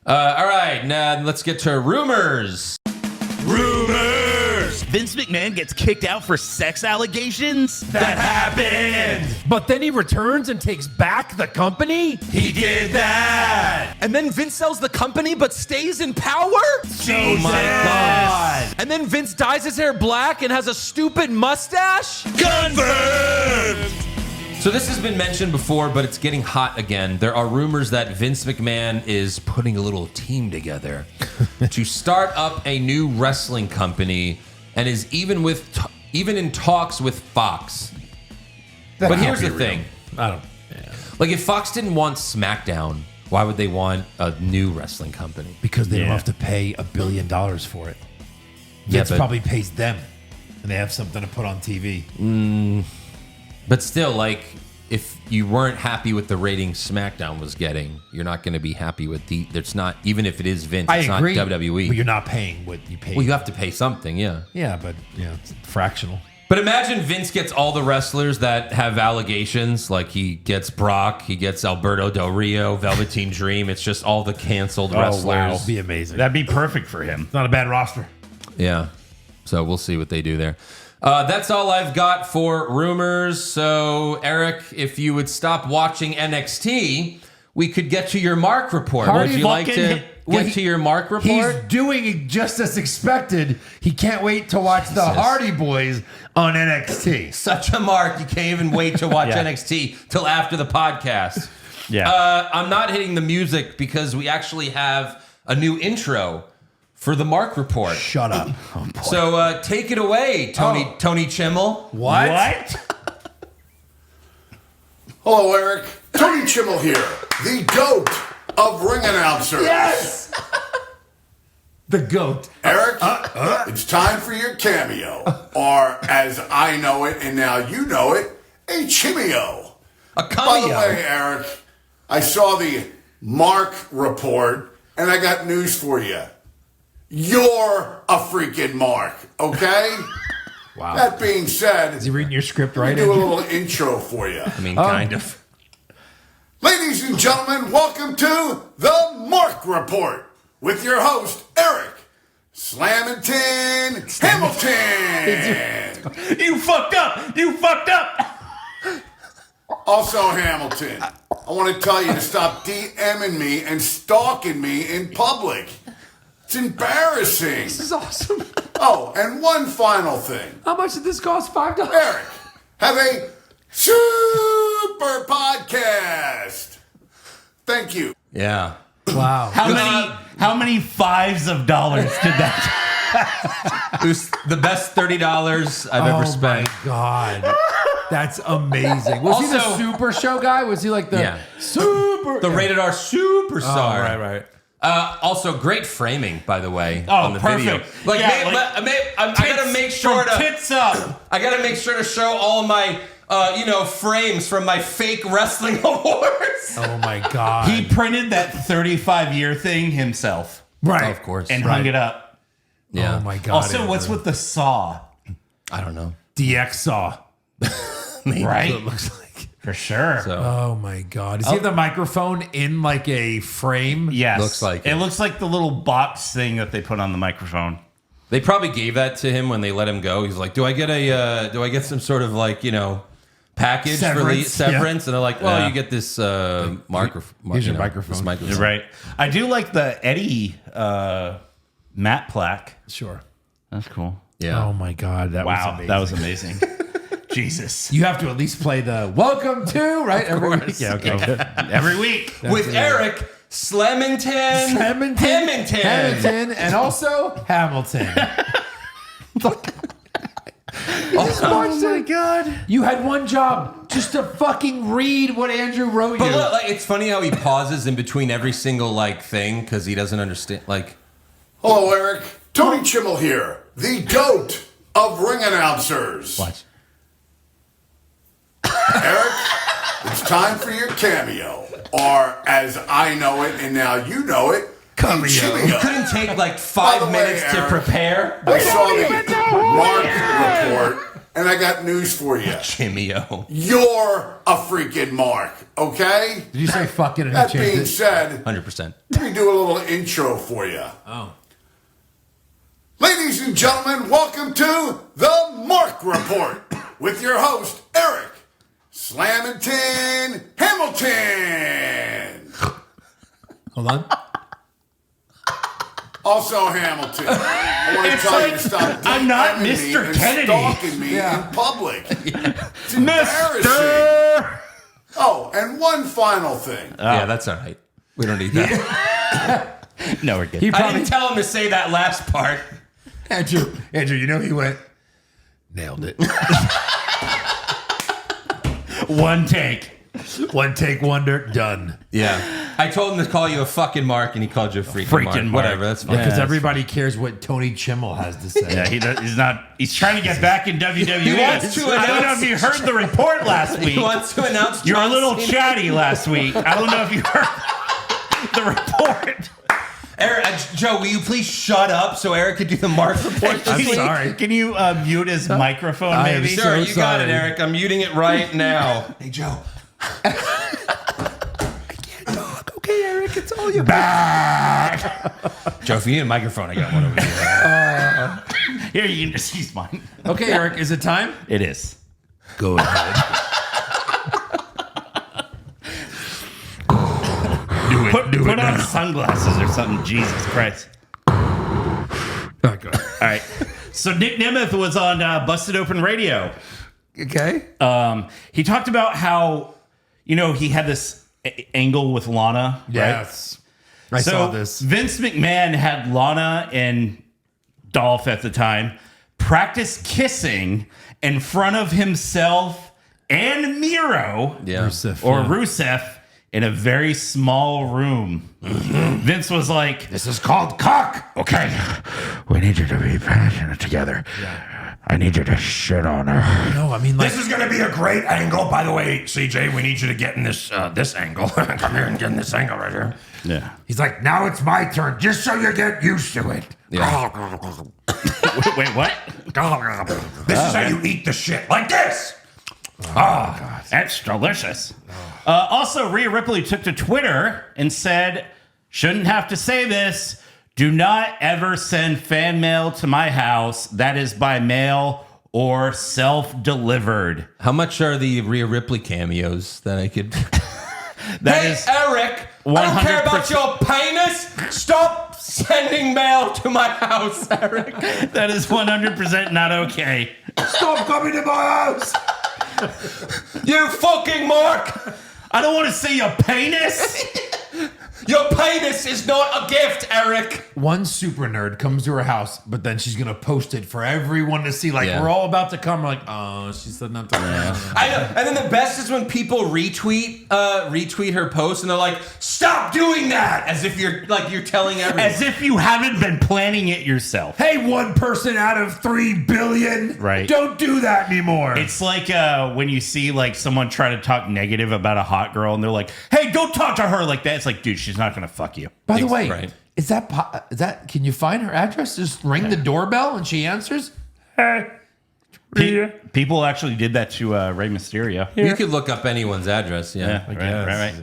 All right, now let's get to rumors. Rumors! Vince McMahon gets kicked out for sex allegations? That happened! But then he returns and takes back the company? He did that! And then Vince sells the company but stays in power? Oh my God! And then Vince dyes his hair black and has a stupid mustache? Confirmed! So this has been mentioned before, but it's getting hot again. There are rumors that Vince McMahon is putting a little team together to start up a new wrestling company, and is even in talks with Fox. But here's the thing: I don't. like, if Fox didn't want SmackDown, why would they want a new wrestling company? Because they don't Yeah. have to pay $1 billion for it. Yeah, Vince but- probably pays them, and they have something to put on TV. But still, like, if you weren't happy with the ratings SmackDown was getting, you're not going to be happy with the. It's not, even if it is Vince, I it's agree, not WWE. but you're not paying what you pay. Well, you have to pay something, yeah. Yeah, but it's fractional. But imagine Vince gets all the wrestlers that have allegations. Like, he gets Brock, he gets Alberto Del Rio, Velveteen Dream. It's just all the canceled wrestlers. That'd be amazing. That'd be perfect for him. Not a bad roster. Yeah. So we'll see what they do there. That's all I've got for rumors. So, Eric, if you would stop watching NXT, we could get to your Mark report. Would you like to get to your Mark report? He's doing it just as expected. He can't wait to watch the Hardy Boys on NXT. Such a Mark. You can't even wait to watch Yeah. NXT till after the podcast. Yeah. I'm not hitting the music because we actually have a new intro for the Mark report. Shut up. So take it away, Tony Chimmel. What? Hello, Eric. Tony Chimmel here, the GOAT of ring announcers. Yes! The GOAT. Eric, it's time for your cameo, or as I know it, and now you know it, a chimeo. A By the cameo. way, Eric, I saw the Mark report, and I got news for you. You're a freaking Mark, okay? Wow. That being said, Is he reading your script let right? me do a Andrew? little intro for you. I mean, kind of. Ladies and gentlemen, welcome to the Mark Report with your host, Eric Slamington Hamilton. You fucked up. You fucked up. Also, Hamilton, I want to tell you to stop DMing me and stalking me in public. It's embarrassing. This is awesome. Oh, and one final thing. How much did this cost? $5? Eric, have a super podcast. Thank you. Yeah. Wow. How many fives of dollars did that? It was the best $30 I've ever spent. Oh my God. That's amazing. Was he the Also- Super Show guy? Was he like the Super? The rated R superstar. Oh, right. Also, great framing, by the way, Oh, on the video. perfect. Like, Yeah, I gotta make sure From to tits up. I gotta make sure to show all my frames from my fake wrestling awards. Oh my God. He printed that 35-year thing himself right. Of course. and hung it up. Yeah. Oh my God. Also, what's with the saw? I don't know. DX Saw? Maybe. Right? It looks like. For sure. So Oh my God. Does he have the microphone in like a frame? Yes. Looks like it. it. looks like the little box thing that they put on the microphone. they probably gave that to him when they let him go. He's like, "Do I get some sort of package for the Severance? severance?" And they're like, "Well, Yeah. you get this microphone. Here's your microphone. This microphone." Right. I do like the Eddie matte plaque. Sure. That's cool. Yeah. Oh my God. That was Wow. amazing. That was amazing. Jesus. You have to at least play the welcome to, right? Every week. course. Yeah, okay. Every week. With Eric Slamington Hamilton, Hamilton. and also Hamilton. Oh my God. You had one job, just to fucking read what Andrew wrote But you. look, like, it's funny how he pauses in between every single like thing because he doesn't understand. Like, Hello, Eric. Tony Chimmel here, the GOAT of ring announcers. watch. Eric, it's time for your cameo. Or, as I know it, and now you know it, You couldn't take like 5 way, minutes to Eric, prepare. I saw the Mark report, and I got news for you. Cameo. You're a freaking Mark, okay? Did you say fucking and That he changed being it? said, 100%. let me do a little intro for you. Oh. Ladies and gentlemen, welcome to the Mark Report with your host, Eric Slamington Hamilton. Hold on. Also Hamilton. I want to tell you to stop I'm not DMing me Mr. and Kennedy. stalking me in public. It's embarrassing. Oh, and one final thing. Yeah, that's all right. We don't need that. No, we're good. He I probably, didn't tell him to say that last part. Andrew, you know he went, nailed it. One take. One take wonder, done. Yeah. I told him to call you a fucking Mark, and he called you a freaking Mark. Mark. Whatever, that's fine. Because everybody cares what Tony Chimmel has to say. Yeah, he's not. He's trying to get back in WWE. He wants to I don't know announce- if you heard the report last week. He wants to announce You're a John little Cena. chatty last week. I don't know if you heard the report. Eric, Joe, will you please shut up so Eric could do the Mark report? I'm this week? sorry. Can you mute his microphone, I am maybe? so Sure, you got sorry. it, Eric. I'm muting it right now. Hey, Joe. Okay, Eric, it's all you. Joe, if you need a microphone, I got one over here. Here, you can just use mine. Okay, Eric, is it time? It is. Go ahead. Put on sunglasses or something. Jesus Christ. Okay. All right. So Nick Nemeth was on Busted Open Radio. Okay. He talked about how, he had this angle with Lana. Yes. Right? I saw this. Vince McMahon had Lana and Dolph at the time practice kissing in front of himself and Miro Yeah. Rusev in a very small room. Vince was like, This is called cock. Okay, we need you to be passionate together. I need you to shit on her. No, I mean, like, This is going to be a great angle. By the way, CJ, we need you to get in this this angle. Come here and get in this angle right here. yeah. He's like, now it's my turn, just so you get used to it. Wait, what? This is how you eat the shit, like this. That's delicious. Also, Rhea Ripley took to Twitter and said, shouldn't have to say this. Do not ever send fan mail to my house that is by mail or self-delivered. How much are the Rhea Ripley cameos that I could... That Hey, is Eric, I don't care about 100%. your penis. Stop sending mail to my house, Eric. that is 100% not okay. Stop coming to my house. You fucking Mark. I don't want to see your penis. Your penis is not a gift, Eric. one super nerd comes to her house, but then she's gonna post it for everyone to see. Like, Yeah. we're all about to come. We're like, oh, she said not to. I know. And then the best is when people retweet her post and they're like, "Stop doing that!" As if you're telling everyone. As if you haven't been planning it yourself. Hey, 1 person out of 3 billion. Right. Don't do that anymore. It's like when you see like someone try to talk negative about a hot girl and they're like, "Hey, don't talk to her like that." It's like, dude, she's not gonna fuck you. By the way, Right. is that? Can you find her address? Just ring the doorbell and she answers. People actually did that to Rey Mysterio. You could look up anyone's address. Yeah. Right.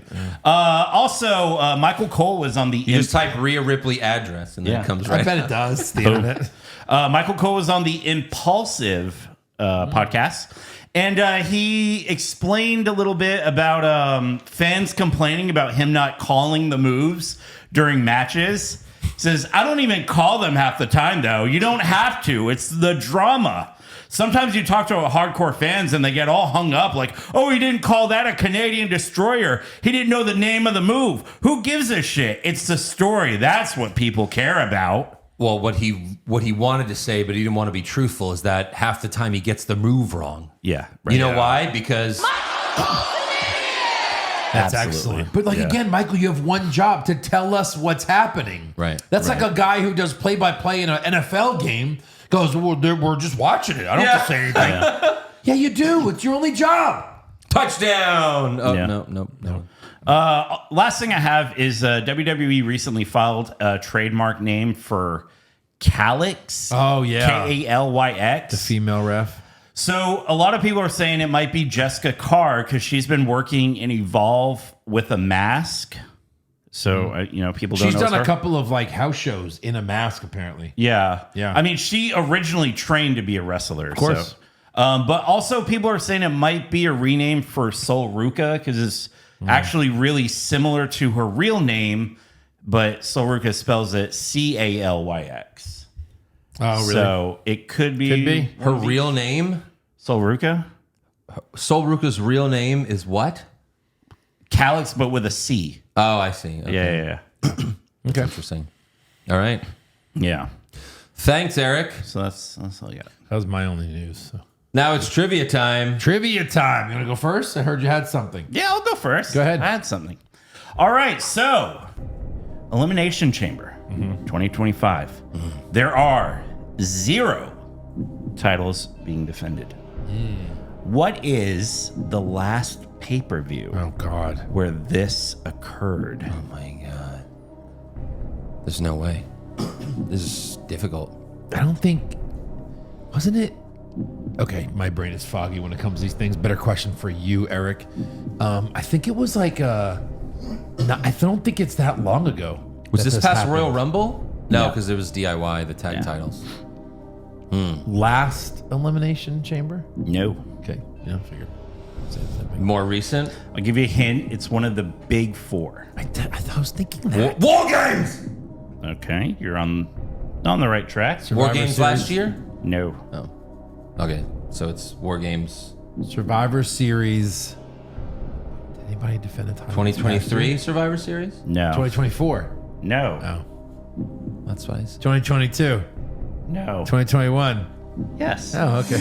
Also, Michael Cole was on the. You just type Rhea Ripley address and then Yeah. it comes right. I bet it does. The internet. Michael Cole was on the Impulsive podcast, and he explained a little bit about fans complaining about him not calling the moves during matches. He says, "I don't even call them half the time, though. You don't have to. It's the drama." Sometimes you talk to hardcore fans and they get all hung up like, "Oh, he didn't call that a Canadian destroyer. He didn't know the name of the move." Who gives a shit? It's the story. That's what people care about. Well, what he wanted to say, but he didn't want to be truthful, is that half the time he gets the move wrong. Yeah. You know why? Because That's Absolutely. excellent. But again, Michael, you have one job to tell us what's happening. Right. That's like a guy who does play-by-play in an NFL game goes, well, we're just watching it. I don't have to say anything. Yeah, you do. It's your only job. touchdown. Oh, Yeah. no. Last thing I have is WWE recently filed a trademark name for Calyx. Oh, yeah. Kalyx. Female ref. So a lot of people are saying it might be Jessica Carr because she's been working in Evolve with a mask. So people don't know. She's done her. a couple of house shows in a mask, apparently. Yeah. Yeah. I mean, she originally trained to be a wrestler. Of course. So. But also people are saying it might be a rename for Sol Ruca because it's actually really similar to her real name, but Sol Ruca spells it Calyx. Oh, really? So it could be. Her real name? Sol Ruca? Sol Ruca's real name is what? Calyx, but with a C. Oh, I see. Okay. Yeah. Okay. Interesting. All right. Yeah. Thanks, Eric. So that's all I got. That was my only news. So. Now it's trivia time. Trivia time. You want to go first? I heard you had something. Yeah, I'll go first. Go ahead. I had something. All right, so Elimination Chamber 2025. There are 0 titles being defended. What is the last pay-per-view Oh, God. where this occurred? Oh, my God. There's no way. This is difficult. I don't think... Wasn't it... Okay, my brain is foggy when it comes to these things. Better question for you, Eric. I think it was I don't think it's that long ago. Was that this past happened. Royal Rumble? No, because it was DIY, the tag titles. Last Elimination Chamber? No. Okay. Yeah, I figured. More recent? I'll give you a hint. It's one of the big 4. I was thinking that. War Games! Okay, you're on the right track. War Games Series. last year? No. Oh. Okay, so it's War Games Survivor Series. Did anybody defend a title? 2023 Survivor Series? No. 2024. No. Oh. That's why. 2022. No. 2021. Yes. Oh, okay.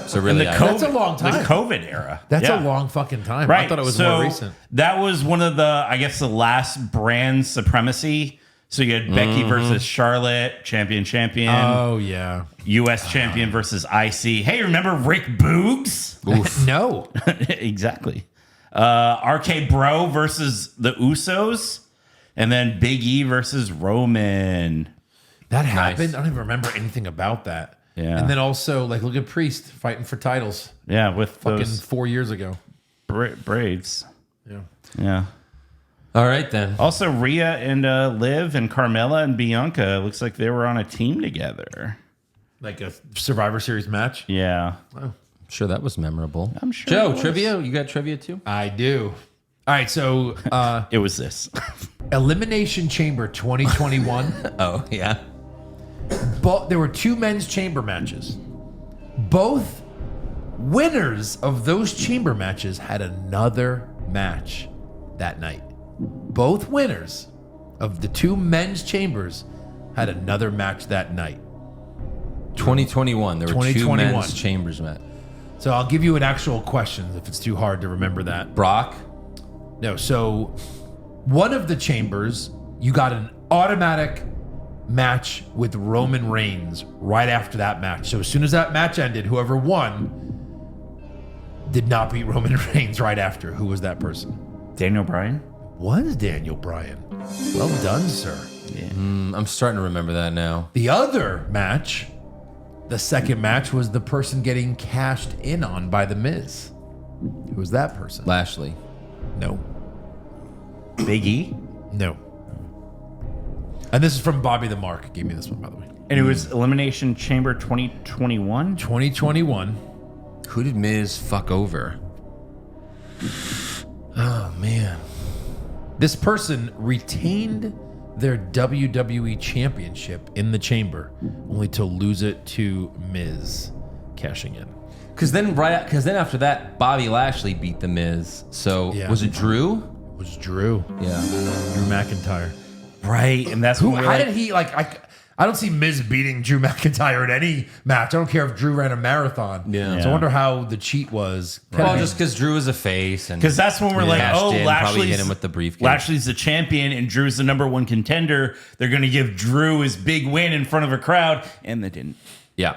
So really, That's a long time. The COVID era. That's Yeah. a long fucking time. Right. I thought it was so more recent. That was one of the last brand supremacy. So you had Becky versus Charlotte, champion. Oh, yeah. U.S. champion versus IC. Hey, remember Rick Boogs? No. Exactly. RK Bro versus the Usos. And then Big E versus Roman. That happened. I don't even remember anything about that. Yeah. And then also, look at Priest fighting for titles Yeah, with fucking those 4 years ago. braids. Yeah. Yeah. All right, then. Also, Rhea and Liv and Carmella and Bianca, looks like they were on a team together. Like a Survivor Series match. Yeah. I'm sure that was memorable. I'm sure Joe, it was. trivia? You got trivia too? I do. All right, so It was this. Elimination Chamber 2021. Oh, yeah. But there were 2 men's chamber matches. Both winners of those chamber matches had another match that night. Both winners of the 2 men's chambers had another match that night. 2021. There were 2 2021. men's chambers met. So I'll give you an actual question if it's too hard to remember that. Brock? No, so one of the chambers, you got an automatic match with Roman Reigns right after that match. So as soon as that match ended, whoever won did not beat Roman Reigns right after. Who was that person? Daniel Bryan? Was Daniel Bryan. Well done, sir. I'm starting to remember that now. The other match, the second match, was the person getting cashed in on by The Miz. Who was that person? Lashley. No. Big E? No. And this is from Bobby the Mark. Gave me this one, by the way. And it was Elimination Chamber 2021? 2021. Who did Miz fuck over? Oh, man. This person retained their WWE championship in the chamber, only to lose it to Miz, cashing in. Because then after that, Bobby Lashley beat the Miz. So Yeah. was it Drew? It was Drew. Yeah. Drew McIntyre. Right. And that's Who? when How did he I don't see Miz beating Drew McIntyre in any match. I don't care if Drew ran a marathon. Yeah. So I wonder how the cheat was. Well, just because Drew is a face, and Because that's when we're like, cashed oh, in, probably hit him Lashley's, with the briefcase. Lashley's the champion and Drew's the number one contender. They're going to give Drew his big win in front of a crowd, and they didn't. Yeah.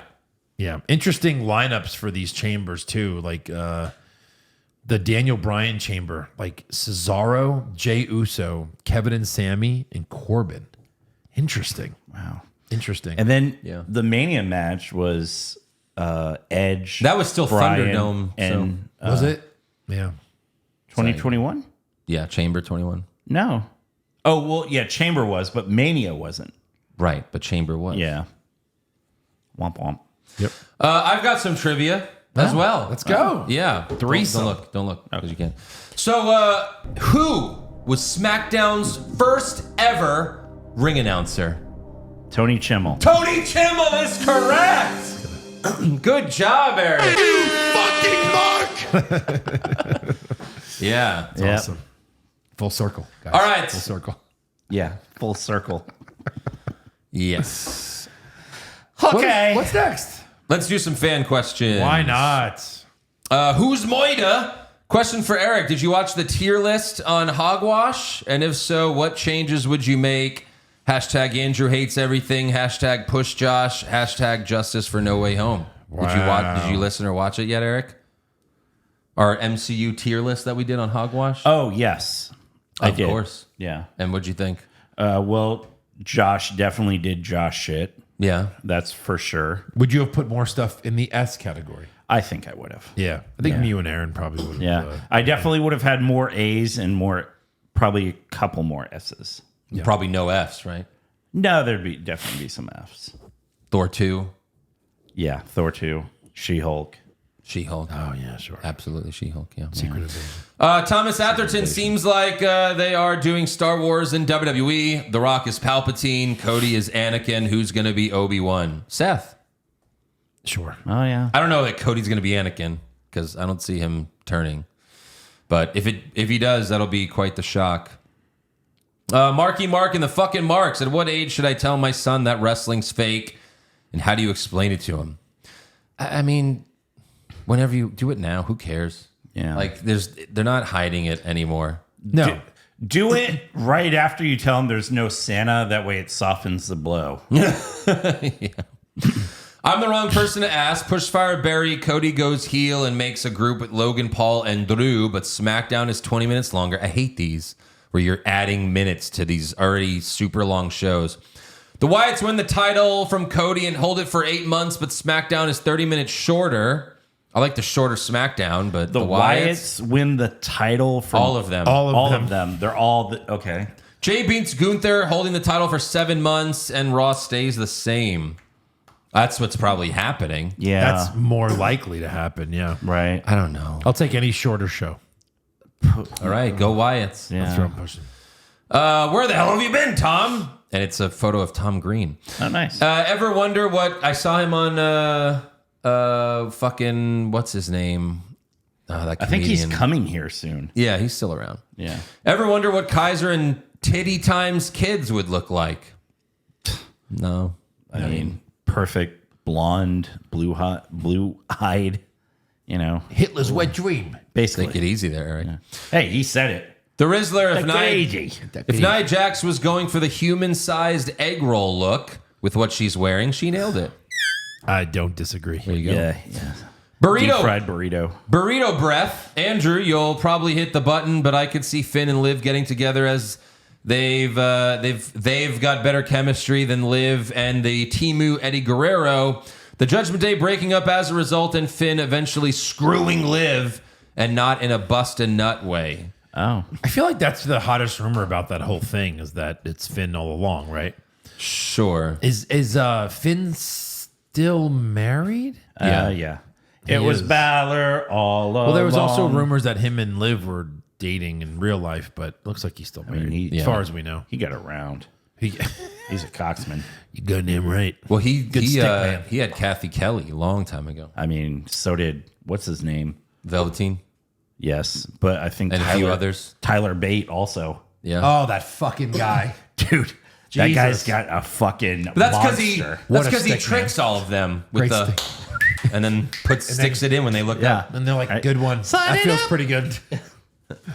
Yeah. Interesting lineups for these chambers, too. Like the Daniel Bryan chamber, like Cesaro, Jey Uso, Kevin and Sammy, and Corbin. Interesting. Wow. Interesting. And then the Mania match was Edge. That was still Bryan, Thunderdome. And was it? Yeah. 2021? Yeah, Chamber 21. No. Oh, well, yeah, Chamber was, but Mania wasn't. Right, but Chamber was. Yeah. Womp womp. Yep. I've got some trivia as well. Let's go. Yeah. Threesome. Don't look, because you can. So, who was SmackDown's first ever ring announcer? Tony Chimmel. Tony Chimmel is correct. Good job, Eric. Yeah. That's awesome. Full circle, guys. All right. Full circle. Yeah, full circle. Yes. Okay. What's next? Let's do some fan questions. Why not? Who's Moida? Question for Eric. Did you watch the tier list on Hogwash? And if so, what changes would you make? Hashtag Andrew hates everything. Hashtag push Josh. Hashtag justice for No Way Home. Wow. Did you listen or watch it yet, Eric? Our MCU tier list that we did on Hogwash? Oh, yes. I of did. course. Yeah. And what'd you think? Well, Josh definitely did Josh shit. Yeah. That's for sure. Would you have put more stuff in the S category? I think I would have. Yeah. I think me and Aaron probably would have. Yeah. I definitely would have had more A's and probably a couple more S's. Yeah. Probably no Fs, right? No, there'd definitely be some F's. Thor 2. Yeah. Thor 2. She-Hulk. She-Hulk. Oh, yeah, sure. Absolutely She-Hulk, yeah. Secret Invasion. Thomas Atherton seems like they are doing Star Wars in WWE. The Rock is Palpatine. Cody is Anakin. Who's going to be Obi-Wan? Seth. Sure. Oh, yeah. I don't know that Cody's going to be Anakin because I don't see him turning. But if he does, that'll be quite the shock. Marky Mark and the fucking Marks. At what age should I tell my son that wrestling's fake? And how do you explain it to him? I mean, whenever you do it now, who cares? Yeah. Like they're not hiding it anymore. No. Do it right after you tell him there's no Santa. That way it softens the blow. I'm the wrong person to ask. Pushfire Barry, Cody goes heel and makes a group with Logan Paul and Drew, but SmackDown is 20 minutes longer. I hate these where you're adding minutes to these already super long shows. The Wyatts win the title from Cody and hold it for 8 months, but SmackDown is 30 minutes shorter. I like the shorter SmackDown, but The the Wyatts win the title from all of them. all of them. They're all okay. Jay beats Gunther, holding the title for 7 months, and Raw stays the same. That's what's probably happening. Yeah, That's more likely to happen, yeah. right. I don't know. I'll take any shorter show. All right, go Wyatts. Yeah. That's what I'm pushing. Where the hell have you been, Tom? And it's a photo of Tom Green. Oh, nice. Ever wonder what I saw him on? Fucking what's his name? That I think he's comedian. coming here soon. Yeah, he's still around. Yeah. Ever wonder what Kaiser and Titty Times kids would look like? No, I mean, perfect blonde, blue-eyed. You know, Hitler's wet dream. basically. take it easy there, Eric. Hey, he said it. The Rizzler, Crazy. if Nia Jax was going for the human-sized egg roll look with what she's wearing, she nailed it. I don't disagree. There you go. Yeah. Yeah. Burrito. Deep fried burrito. Burrito breath. Andrew, you'll probably hit the button, but I could see Finn and Liv getting together as they've got better chemistry than Liv and the Timu Eddie Guerrero. The Judgment Day breaking up as a result, and Finn eventually screwing Liv, and not in a bust a nut way. Oh. I feel like that's the hottest rumor about that whole thing is that it's Finn all along, right? Sure. Is Finn still married? Yeah. It was is. Balor all along. Well, there was also rumors that him and Liv were dating in real life, but looks like he's still married, as far as we know. He got around. He, He's a coxman. you got him right. Well, he stick, man. he had Kathy Kelly a long time ago. I mean, so did, what's his name? Velveteen Yes, but I think and a few others. Tyler Bate also. Yeah. Oh, that fucking guy. Dude, That guy's Jesus. got a fucking But that's because he monster. What a he stick, tricks all of them with Great the and then sticks it in when they look up. And they're like, good one. That feels pretty good.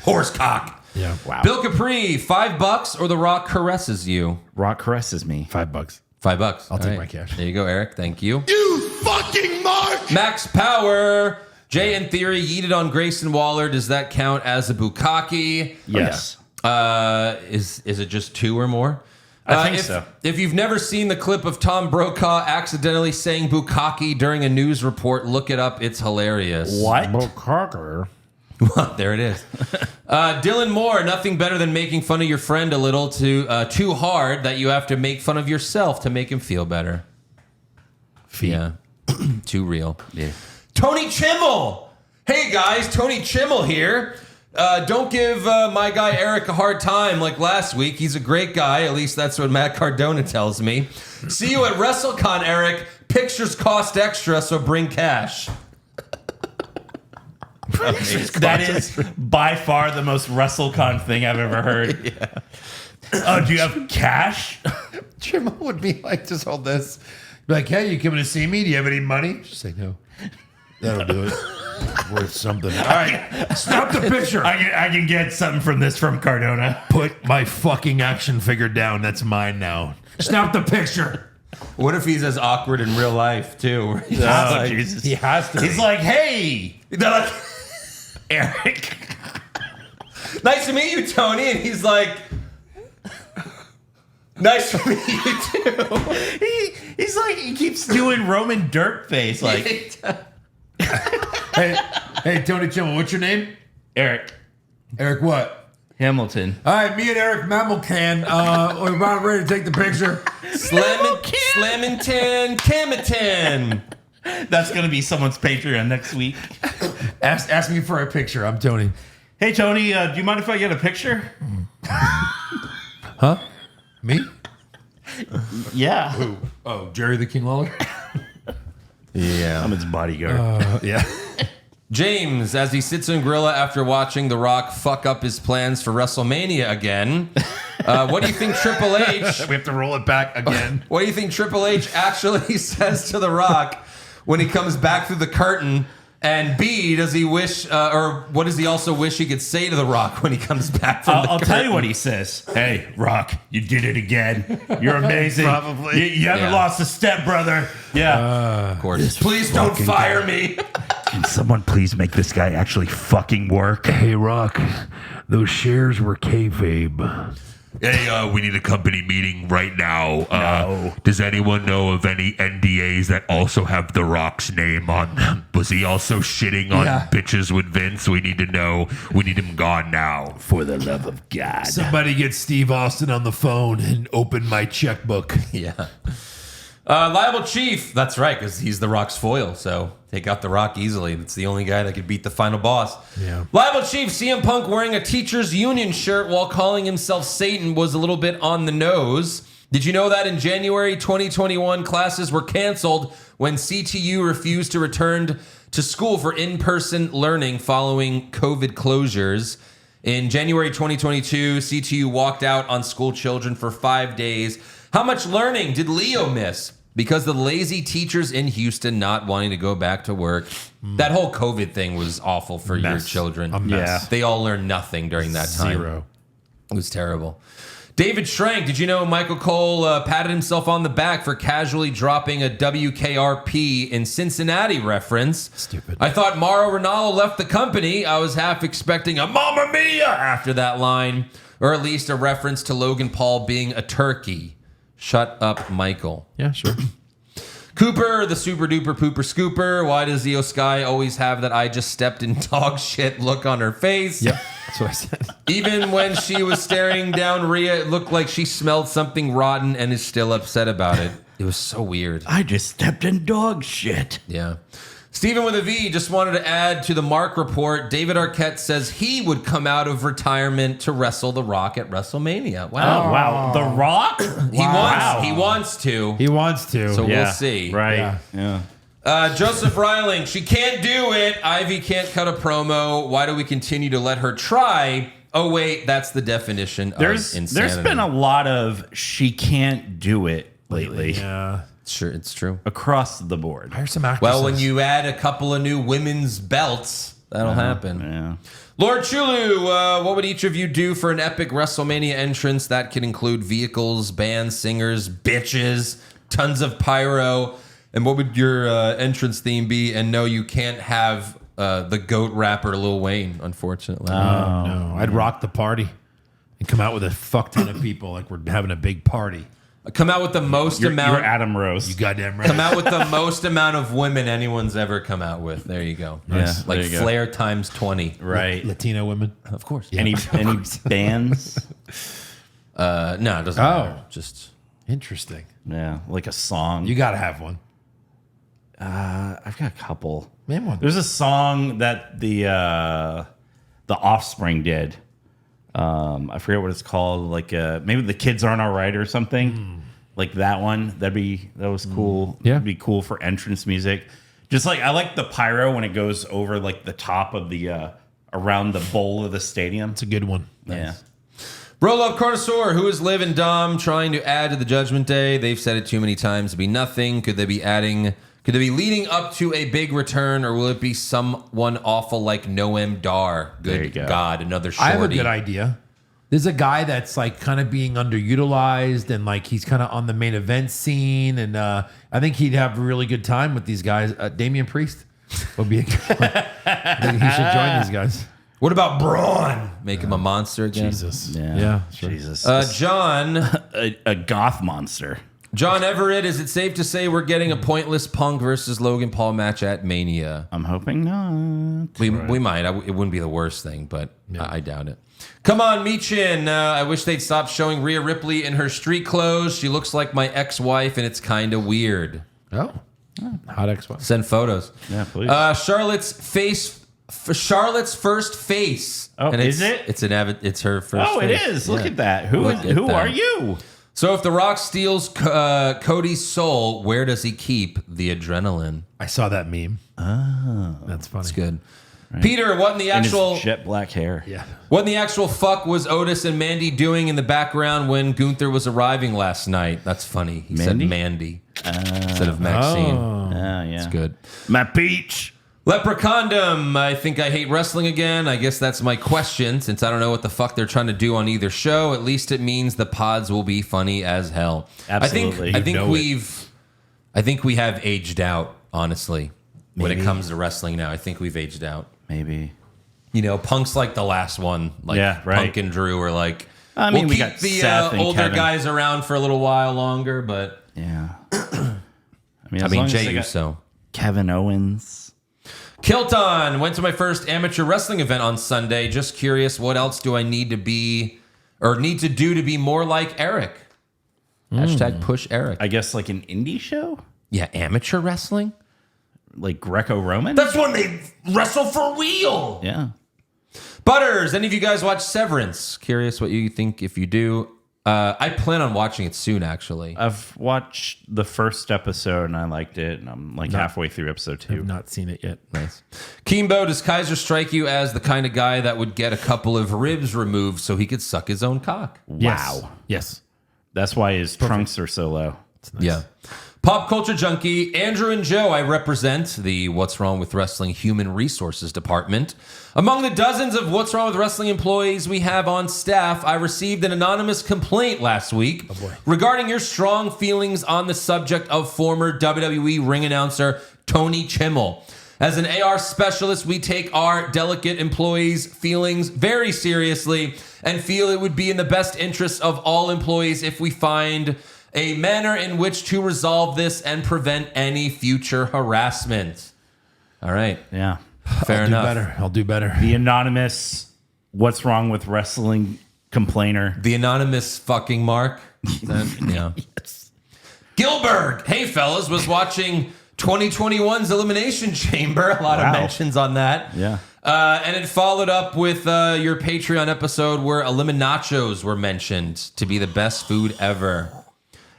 Horse cock. Yeah. Wow. Bill Capri, $5 or The Rock caresses you. Rock caresses me. $5. $5. I'll take my cash. There you go, Eric. Thank you. You fucking Mark! Max Power. Jay in theory yeeted on Grayson Waller. Does that count as a bukkake? Yes. Is it just 2 or more? I think so. If you've never seen the clip of Tom Brokaw accidentally saying bukkake during a news report, look it up. It's hilarious. What? There it is. Dylan Moore, nothing better than making fun of your friend a little too hard that you have to make fun of yourself to make him feel better. Yeah. Too real. Yeah. Tony Chimmel. Hey guys, Tony Chimmel here. Don't give my guy Eric a hard time like last week. He's a great guy. At least that's what Matt Cardona tells me. See you at WrestleCon, Eric. Pictures cost extra, so bring cash. That is by far the most WrestleCon thing I've ever heard. Oh, do you have cash? Jim would be like, just hold this. Be like, hey, you coming to see me? Do you have any money? Just say no. That'll do it. Worth something. All right, stop the picture. I can get something from this from Cardona. Put my fucking action figure down. That's mine now. Stop the picture. What if he's as awkward in real life too? Oh, Jesus. He has to. He's like, hey, They're like, Eric. nice to meet you, Tony. And he's like, nice to meet you too. He's like, he keeps doing Roman dirt face. Like, hey, Tony Chimmel, what's your name? Eric Eric what? Hamilton. All right, me and Eric Mamelcan, we're about ready to take the picture. Slamington, Camiton. That's going to be someone's Patreon next week. Ask me for a picture. I'm Tony. Hey, Tony, do you mind if I get a picture? Huh? Me? Yeah. Who? Oh, Jerry the King Lawler? Yeah. I'm his bodyguard. Yeah. James, as he sits in Gorilla after watching The Rock fuck up his plans for WrestleMania again, what do you think Triple H... We have to roll it back again. What do you think Triple H actually says to The Rock when he comes back through the curtain? And B, does he wish, or what does he also wish he could say to The Rock when he comes back from the curtain? I'll tell you what he says. Hey, Rock, you did it again. You're amazing. Probably. You haven't lost a step, brother. Yeah. Of course. Please don't fire me. Can someone please make this guy actually fucking work? Hey, Rock, those shares were kayfabe. Hey, we need a company meeting right now. No. Does anyone know of any NDAs that also have The Rock's name on them? Was he also shitting on bitches with Vince? We need to know. We need him gone now. For the love of God. Somebody get Steve Austin on the phone and open my checkbook. Yeah. Liable Chief. That's right, because he's The Rock's foil, so take out The Rock easily. That's the only guy that could beat the final boss. Yeah. Liable Chief, CM Punk wearing a teacher's union shirt while calling himself Satan was a little bit on the nose. Did you know that in January 2021, classes were canceled when CTU refused to return to school for in-person learning following COVID closures? In January 2022, CTU walked out on school children for 5 days. How much learning did Leo miss? Because the lazy teachers in Houston not wanting to go back to work. That whole COVID thing was awful for your children. A mess. Yeah. They all learned nothing during that time. Zero. It was terrible. David Schrank, did you know Michael Cole patted himself on the back for casually dropping a WKRP in Cincinnati reference? Stupid. I thought Mauro Ranallo left the company. I was half expecting a Mamma Mia after that line, or at least a reference to Logan Paul being a turkey. Shut up, Michael. Yeah, sure. Cooper, the super duper pooper scooper. Why does Io Sky always have that I just stepped in dog shit look on her face? Yep, that's what I said. Even when she was staring down Rhea, it looked like she smelled something rotten and is still upset about it. It was so weird. I just stepped in dog shit. Yeah. Stephen with a V just wanted to add to the Mark report. David Arquette says he would come out of retirement to wrestle The Rock at WrestleMania. Wow. Oh, wow. The Rock? He wants to. He wants to. So we'll see. Right. Yeah. Joseph Reiling, she can't do it. Ivy can't cut a promo. Why do we continue to let her try? oh wait, that's the definition of insanity. There's been a lot of she can't do it lately. Yeah. Sure, it's true. Across the board. Hire some actresses. Well, when you add a couple of new women's belts, that'll happen. Yeah. Lord Chulu, what would each of you do for an epic WrestleMania entrance? That could include vehicles, bands, singers, bitches, tons of pyro. And what would your entrance theme be? And no, you can't have the GOAT rapper Lil Wayne, unfortunately. No, I'd rock the party and come out with a fuck ton of people like we're having a big party. Come out with the most amount. You're Adam Rose. You goddamn right. Come out with the most amount of women anyone's ever come out with. There you go. Yeah, Like there you go. Flair times 20. Right. Latino women. Of course. Any bands? No, it doesn't matter. Just Interesting. Yeah, like a song. You got to have one. I've got a couple. Name one. There's a song that the Offspring did. I forget what it's called. Like maybe The Kids Aren't Alright or something. Like that one. That was cool. Yeah. It'd be cool for entrance music. Just like I like the pyro when it goes over like the top of the around the bowl of the stadium. It's a good one. Yeah. Roll Up Carnosaur, who is Liv and Dom trying to add to the Judgment Day? They've said it too many times to be nothing. Could they be leading up to a big return, or will it be someone awful like Noam Dar? There you Good go. God, another shorty. I have a good idea. There's a guy that's like kind of being underutilized and like he's kind of on the main event scene. And I think he'd have a really good time with these guys. Damian Priest would be a good one. I think he should join these guys. What about Braun? Make him a monster again? Jesus. Yeah. Sure. Jesus. John a goth monster. John Everett, is it safe to say we're getting a pointless Punk versus Logan Paul match at Mania? I'm hoping not. We might. It wouldn't be the worst thing, but I doubt it. Come on, Michin. I wish they'd stop showing Rhea Ripley in her street clothes. She looks like my ex-wife, and it's kind of weird. Oh. Hot ex-wife. Send photos. Yeah, please. Charlotte's first face. Oh, and is it? It's her first. Oh, it face. is. Look at that. Who Look at who that. are you? So if The Rock steals Cody's soul, where does he keep the adrenaline? I saw that meme. Oh. That's funny. That's good. Right. Peter, what in the And actual his jet black hair? Yeah. What in the actual fuck was Otis and Mandy doing in the background when Gunther was arriving last night? That's funny. He said Mandy instead of Maxine. Oh, yeah. It's good. My peach. Leprechondom, I think I hate wrestling again. I guess that's my question, since I don't know what the fuck they're trying to do on either show. At least it means the pods will be funny as hell. Absolutely. I think we have aged out, honestly. When it comes to wrestling now, I think we've aged out. Maybe. You know, Punk's like the last one. Like Yeah, right. Punk and Drew are like, I mean, we we'll got keep the Seth and older Kevin. guys around for a little while longer, but Yeah. I as long mean, as Jey they got Uso. Kevin Owens. Kilton, went to my first amateur wrestling event on Sunday. Just curious, what else do I need to do to be more like Eric? Hashtag push Eric. I guess like an indie show? Yeah, amateur wrestling? Like Greco-Roman? That's when they wrestle for real. Yeah. Butters, any of you guys watch Severance? Curious what you think if you do. I plan on watching it soon, actually. I've watched the first episode and I liked it, and I'm like halfway through episode 2. I've not seen it yet. Nice. Kimbo, does Kaiser strike you as the kind of guy that would get a couple of ribs removed so he could suck his own cock? Wow. Yes. That's why his trunks are so low. Nice. Yeah. Pop Culture Junkie, Andrew and Joe, I represent the What's Wrong with Wrestling Human Resources Department. Among the dozens of What's Wrong with Wrestling employees we have on staff, I received an anonymous complaint last week regarding your strong feelings on the subject of former WWE ring announcer Tony Chimmel. As an AR specialist, we take our delicate employees' feelings very seriously and feel it would be in the best interest of all employees if we find a manner in which to resolve this and prevent any future harassment. All right. Yeah. Fair enough. I'll do better. The anonymous What's Wrong with Wrestling complainer. The anonymous fucking Mark. Yeah. Yes. Gilbert. Hey, fellas. Was watching 2021's Elimination Chamber. A lot of mentions on that. Yeah. And it followed up with your Patreon episode where Eliminachos were mentioned to be the best food ever.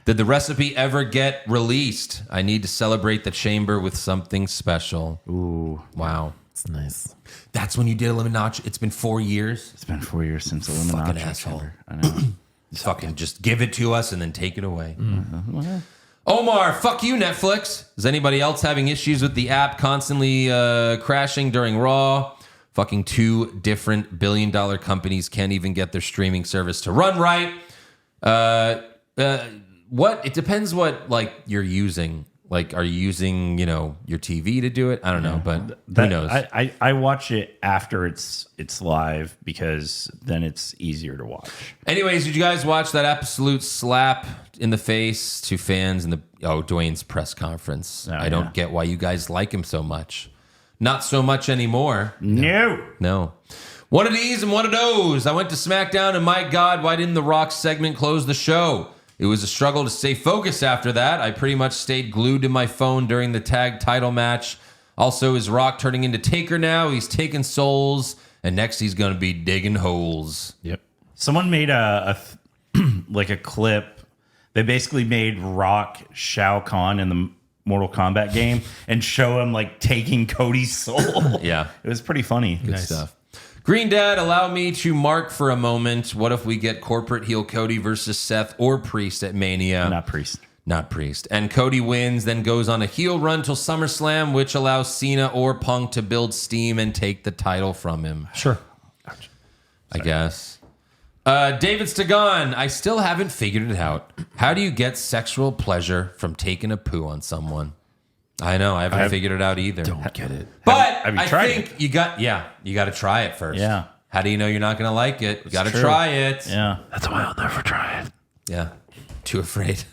Did the recipe ever get released? I need to celebrate the chamber with something special. Ooh. Wow. It's nice. That's when you did Elimination. It's been 4 years. It's been 4 years since Elimination Fucking asshole. Chamber. I know. Fucking just give it to us and then take it away. Omar, fuck you, Netflix. Is anybody else having issues with the app constantly crashing during Raw? Fucking 2 different billion-dollar companies can't even get their streaming service to run right. What? It depends what like you're using. Like, are you using, your TV to do it? I don't know, but who knows? I watch it after it's live because then it's easier to watch. Anyways, did you guys watch that absolute slap in the face to fans in the Dwayne's press conference? I don't get why you guys like him so much. Not so much anymore. No. One of these and one of those. I went to SmackDown and my God, why didn't the Rock segment close the show? It was a struggle to stay focused after that. I pretty much stayed glued to my phone during the tag title match. Also, is Rock turning into Taker now? He's taking souls, and next he's going to be digging holes. Yep. Someone made a clip. They basically made Rock Shao Kahn in the Mortal Kombat game and show him like taking Cody's soul. Yeah. It was pretty funny. Good stuff. Green Dad, allow me to mark for a moment. What if we get corporate heel Cody versus Seth or Priest at Mania? Not Priest. And Cody wins, then goes on a heel run till SummerSlam, which allows Cena or Punk to build steam and take the title from him. Sure. I guess. David Stagan, I still haven't figured it out. How do you get sexual pleasure from taking a poo on someone? I know, I haven't figured it out either. Don't get it. But have you I tried think you got to try it first. Yeah. How do you know you're not going to like it? You got to try it. Yeah. That's why I'll never try it. Yeah. Too afraid.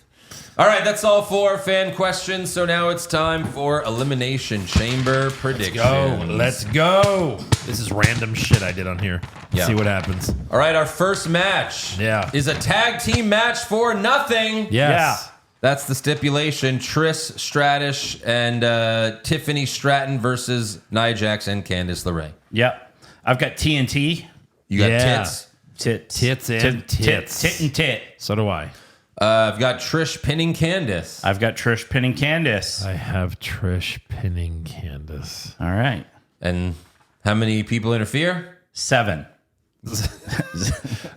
All right, that's all for fan questions. So now it's time for Elimination Chamber predictions. Let's go. This is random shit I did on here. Yeah. See what happens. All right, our first match is a tag team match for nothing. Yes. Yeah. That's the stipulation. Trish Stratus and Tiffany Stratton versus Nia Jax and Candice LeRae. Yep. I've got TNT. You got Yeah. tits. Tits and tits. Tit and tit. So do I. I've got Trish pinning Candice. I've got Trish pinning Candice. I have Trish pinning Candice. All right. And how many people interfere? 7.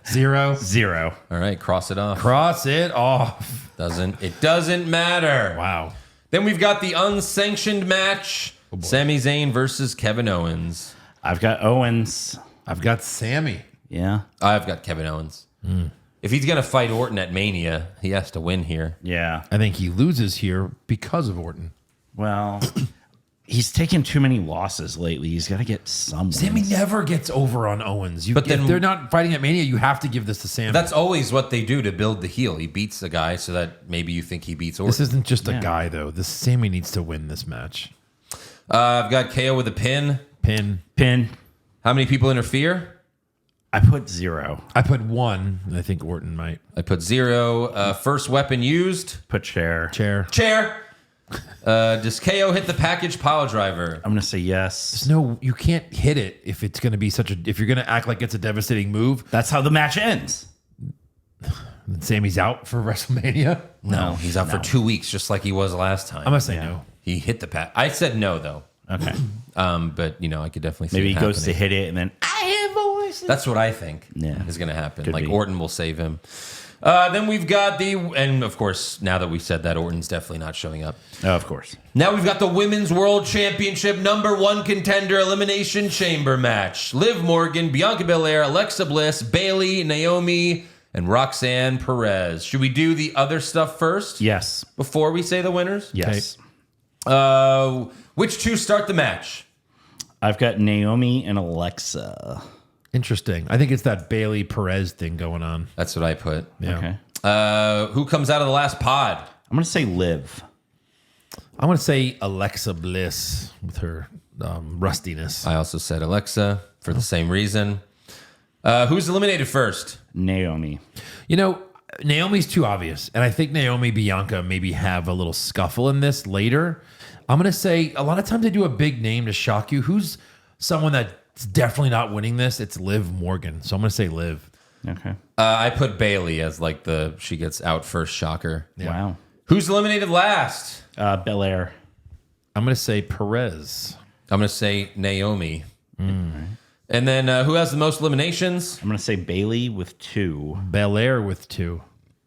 0. 0. All right, cross it off. Cross it off. It doesn't matter. Wow. Then we've got the unsanctioned match. Sami Zayn versus Kevin Owens. I've got Owens. I've got Sammy. Yeah. I've got Kevin Owens. If he's going to fight Orton at Mania, he has to win here. Yeah. I think he loses here because of Orton. Well, he's taken too many losses lately. He's got to get some wins. Sammy never gets over on Owens. But then- if they're not fighting at Mania, you have to give this to Sammy. That's always what they do to build the heel. He beats a guy so that maybe you think he beats Orton. This isn't just a guy, though. This Sammy needs to win this match. I've got KO with a pin. Pin. How many people interfere? I put 0. I put 1, and I think Orton might. I put 0. First weapon used. Put chair. Chair. Does KO hit the package pile driver? I'm going to say yes. No, you can't hit it if it's going to be if you're going to act like it's a devastating move. That's how the match ends. Then Sammy's out for WrestleMania. No, he's out for 2 weeks, just like he was last time. I'm going to say no. He hit the pack. I said no, though. Okay. But, I could definitely see Maybe it he goes to happening. hit it and then I hear voices. That's what I think is going to happen. Like Orton will save him. Then we've got and of course, now that we've said that, Orton's definitely not showing up. Oh, of course. Now we've got the Women's World Championship #1 contender Elimination Chamber match. Liv Morgan, Bianca Belair, Alexa Bliss, Bayley, Naomi, and Roxanne Perez. Should we do the other stuff first? Yes. Before we say the winners? Yes. Which two start the match? I've got Naomi and Alexa. Interesting. I think it's that Bailey Perez thing going on. That's what I put. Yeah. Okay. Who comes out of the last pod? I'm going to say Liv. I want to say Alexa Bliss with her rustiness. I also said Alexa for the same reason. Who's eliminated first? Naomi. Naomi's too obvious. And I think Naomi, Bianca maybe have a little scuffle in this later. I'm going to say a lot of times they do a big name to shock you. Who's someone that's definitely not winning this? It's Liv Morgan. So I'm going to say Liv. Okay. I put Bailey as like she gets out first shocker. Yeah. Wow. Who's eliminated last? Belair. I'm going to say Perez. I'm going to say Naomi. And then who has the most eliminations? I'm going to say Bailey with 2. Belair with 2.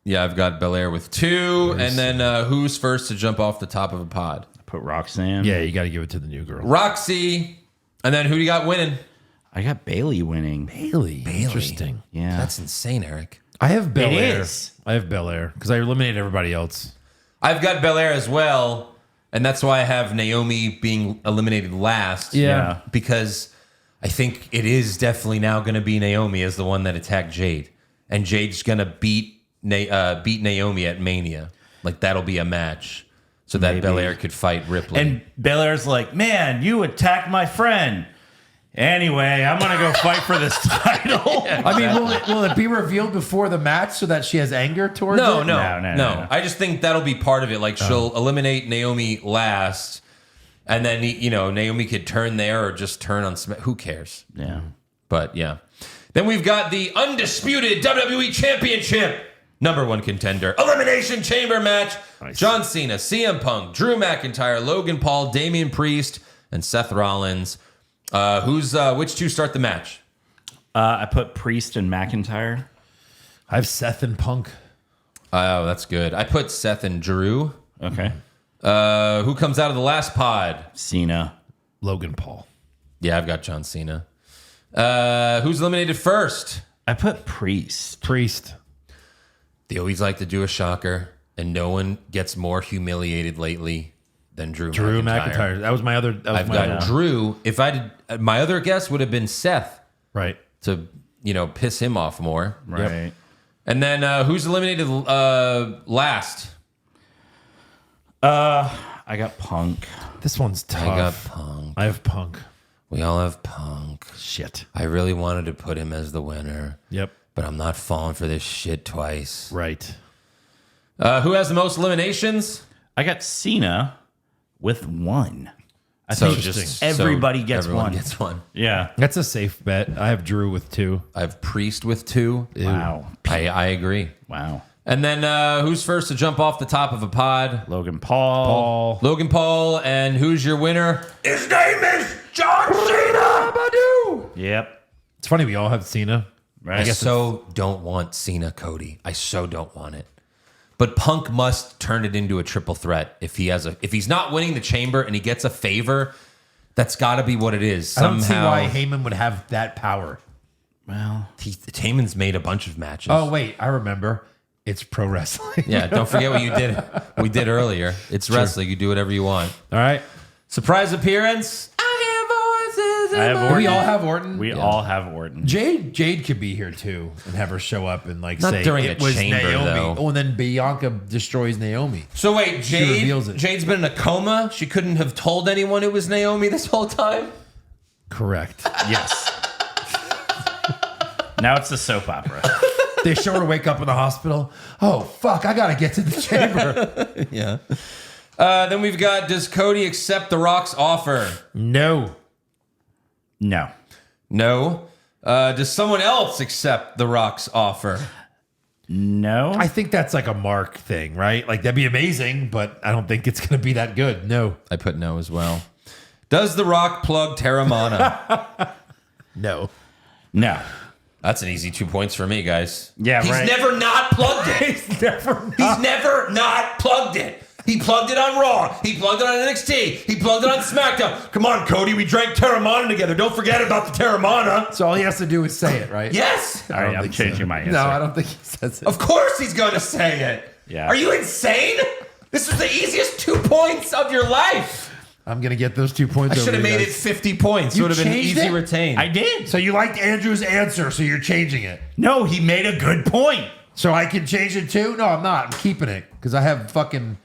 Yeah, I've got Belair with 2. And then who's first to jump off the top of a pod? I put Roxanne. Yeah, you got to give it to the new girl. Roxy. And then who do you got winning? I got Bailey winning. Bailey. Interesting. Yeah. That's insane, Eric. I have Belair. is. I have Belair because I eliminated everybody else. I've got Belair as well. And that's why I have Naomi being eliminated last. Yeah. Because I think it is definitely now going to be Naomi as the one that attacked Jade. And Jade's going to beat Naomi at Mania. Like, that'll be a match. So that Belair could fight Ripley. And Belair's like, man, you attacked my friend. Anyway, I'm going to go fight for this title. I mean, will it be revealed before the match so that she has anger towards No. it? No. I just think that'll be part of it. Like, she'll eliminate Naomi last, and then, Naomi could turn there or just turn on who cares? Yeah. But, yeah. Then we've got the undisputed WWE Championship #1 contender. Elimination Chamber match. Nice. John Cena, CM Punk, Drew McIntyre, Logan Paul, Damian Priest, and Seth Rollins. Which two start the match? I put Priest and McIntyre. I have Seth and Punk. Oh, that's good. I put Seth and Drew. Okay. Who comes out of the last pod? Cena. Logan Paul. Yeah, I've got John Cena. Who's eliminated first? I put Priest. They always like to do a shocker, and no one gets more humiliated lately than Drew McIntyre. That was my other. I've got Drew. If I did, my other guess would have been Seth. Right. To piss him off more. Right. Yep. And then who's eliminated last? I got Punk. This one's tough. I got Punk. I have Punk. We all have Punk. Shit. I really wanted to put him as the winner. Yep. But I'm not falling for this shit twice. Right. Who has the most eliminations? I got Cena with 1. I So think just everybody gets everyone one. gets one. Yeah. That's a safe bet. I have Drew with 2. I have Priest with 2. Wow. I agree. Wow. And then who's first to jump off the top of a pod? Logan Paul. Logan Paul. And who's your winner? His name is John Cena. Yep. It's funny we all have Cena. Right. I so don't want Cena, Cody. I so don't want it. But Punk must turn it into a triple threat. If he's not winning the chamber and he gets a favor, that's got to be what it is. I don't see why Heyman would have that power. Well, Heyman's made a bunch of matches. Oh wait, I remember. It's pro wrestling. Yeah, don't forget what you did. We did earlier. It's wrestling. You do whatever you want. All right. Surprise appearance. I have Orton. We all have Orton. We all have Orton. Jade could be here too and have her show up and Not say during it a was chamber, Naomi. though. Oh, and then Bianca destroys Naomi. So wait, reveals it. Jade's been in a coma. She couldn't have told anyone it was Naomi this whole time. Correct. Yes. Now it's the soap opera. They show her wake up in the hospital. Oh fuck! I gotta get to the chamber. Yeah. Then we've got, does Cody accept The Rock's offer? No. No. No. Does someone else accept The Rock's offer? No. I think that's like a Mark thing, right? Like that'd be amazing, but I don't think it's gonna be that good. No. I put no as well. Does The Rock plug Terramana? No. No. That's an easy 2 points for me, guys. Yeah, He's right. never not plugged it. He's never. He's never not plugged it. He plugged it on Raw. He plugged it on NXT. He plugged it on SmackDown. Come on, Cody. We drank Terramana together. Don't forget about the Terramana. So all he has to do is say it, right? Yes. All right, I'm changing my answer. No, I don't think he says it. Of course he's going to say it. Yeah. Are you insane? This is the easiest 2 points of your life. I'm gonna get those 2 points. I should have made it 50 points. It You would have been changed easy it? retain. I did. So you liked Andrew's answer, so you're changing it. No, he made a good point. So I can change it too? No, I'm not. I'm keeping it because I have fucking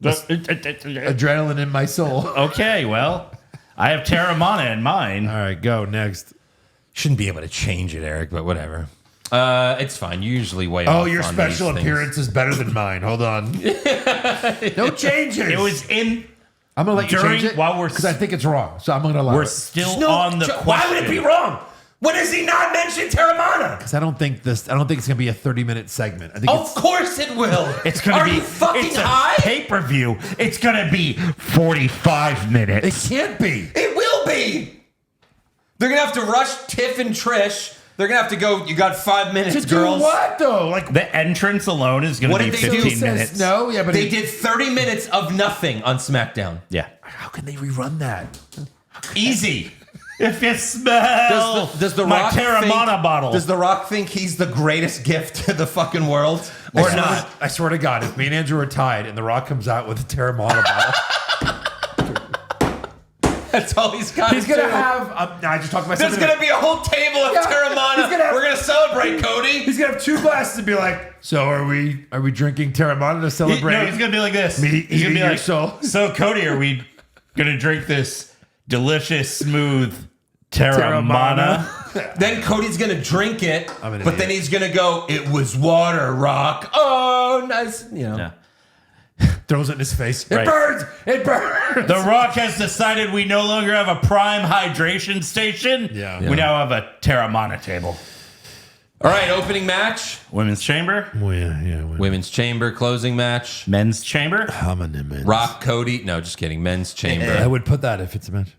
adrenaline in my soul. Okay, well, I have Terramana in mine. All right, go next. Shouldn't be able to change it, Eric, but whatever. It's fine. You usually way Oh, off your on special these things. appearance is better than mine. Hold on. No changes. It was in. I'm gonna let you during- change it while we're- because I think it's wrong. So I'm gonna allow We're it. still on the question. Why would it be wrong? When has he not mentioned Terramana? Because I don't think it's gonna be a 30-minute segment. I think Of course it will. It's gonna Are be you fucking it's a high? pay-per-view. It's gonna be 45 minutes. it can't be. It will will be. They're gonna have to rush Tiff and Trish. They're gonna have to go. You got 5 minutes, To girls. do what though? Like The entrance alone is going What to be did they do? 15 minutes. no, yeah, but They did 30 minutes of nothing on SmackDown. Yeah. How can they rerun that? Easy. If you smell Does the my Rock Terramana think, bottle. Does The Rock think he's the greatest gift to the fucking world? Or not? I swear to God, if me and Andrew are tied and The Rock comes out with a Terramana bottle, That's all he's got. he's gonna have. I just talked about There's something. gonna be a whole table of Yeah, Terramana. he's gonna have- We're gonna celebrate, Cody. He's gonna have 2 glasses and be like, "So are we drinking Terramana to celebrate?" No, he's going to be like this. Me he's eating gonna be your like, soul. So, Cody, are we going to drink this delicious, smooth Terramana? Then Cody's gonna drink it, I'm an but idiot. then he's gonna go, "It was water, Rock." Oh, nice. You know. Yeah. Throws it in his face. It Right. burns. It burns. The Rock has decided we no longer have a prime hydration station. Yeah. We now have a Terramana table. All right, opening match. Women's chamber, Well, yeah. Women's Chamber closing match. men's chamber. I'm an immense. Rock, Cody. No, just kidding. Men's I Chamber. would put that if it's a match.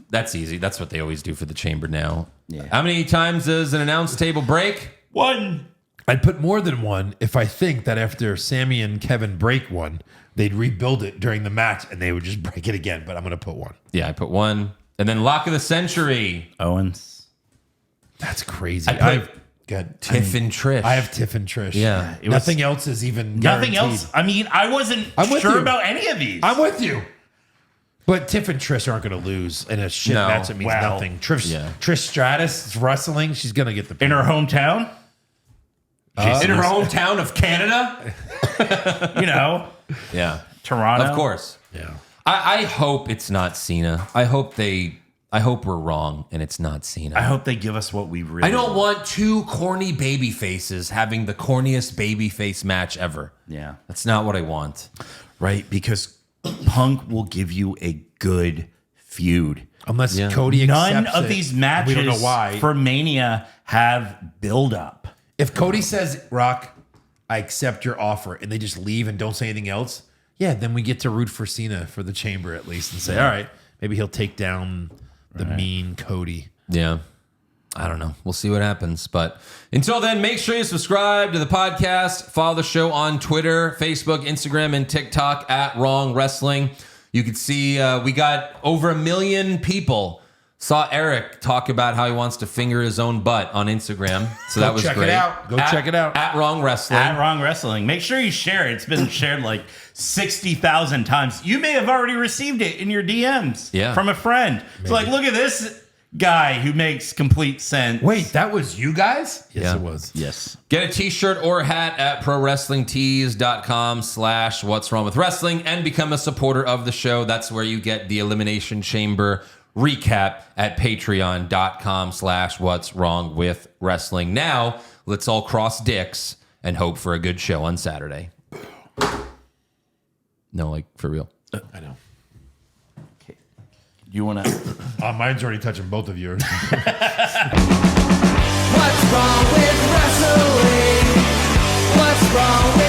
That's easy. That's what they always do for the Chamber now. Yeah. How many times does an announce table break? One. I'd put more than one if I think that after Sammy and Kevin break one, they'd rebuild it during the match and they would just break it again. But I'm going to put one. Yeah, I put one. And then Lock of the Century. Owens. That's crazy. I put got Tiff and Trish. I have Tiff and Trish. Yeah. It was- Nothing else is even Nothing guaranteed. else. I mean, I wasn't I'm with sure you. about any of these. I'm with you. But Tiff and Trish aren't going to lose in a shit No. match that means Well, nothing. Trish yeah. Stratus is wrestling. She's going to get the in her hometown. in her hometown of Canada. You know, Yeah. Toronto. Of course. Yeah. I hope it's not Cena. I hope we're wrong and it's not Cena. I hope they give us what we really I don't want 2 corny baby faces having the corniest baby face match ever. Yeah. That's not what I want. Right, because Punk will give you a good feud. Unless Yeah. Cody None accepts of it. these matches We don't know why. for Mania have build up. If Cody says, Rock, I accept your offer, and they just leave and don't say anything else, yeah, then we get to root for Cena for the Chamber at least and say, all right, maybe he'll take down the mean Cody. Yeah. I don't know. We'll see what happens. But until then, make sure you subscribe to the podcast. Follow the show on Twitter, Facebook, Instagram, and TikTok at Wrong Wrestling. You can see we got over 1 million people saw Eric talk about how he wants to finger his own butt on Instagram. So that was check it great. out. Go check it out. At Wrong Wrestling. At Wrong Wrestling. Make sure you share it. It's been shared like 60,000 times. You may have already received it in your DMs from a friend. It's like, look at this guy who makes complete sense. Wait, that was you guys? Yes, Yeah. it was. Yes. Get a t-shirt or hat at prowrestlingtees.com/what's wrong with wrestling and become a supporter of the show. That's where you get the Elimination Chamber recap at patreon.com/what's wrong with wrestling. Now, let's all cross dicks and hope for a good show on Saturday. No, like for real. I know. You want to... Mine's already touching both of yours. What's wrong with wrestling? What's wrong with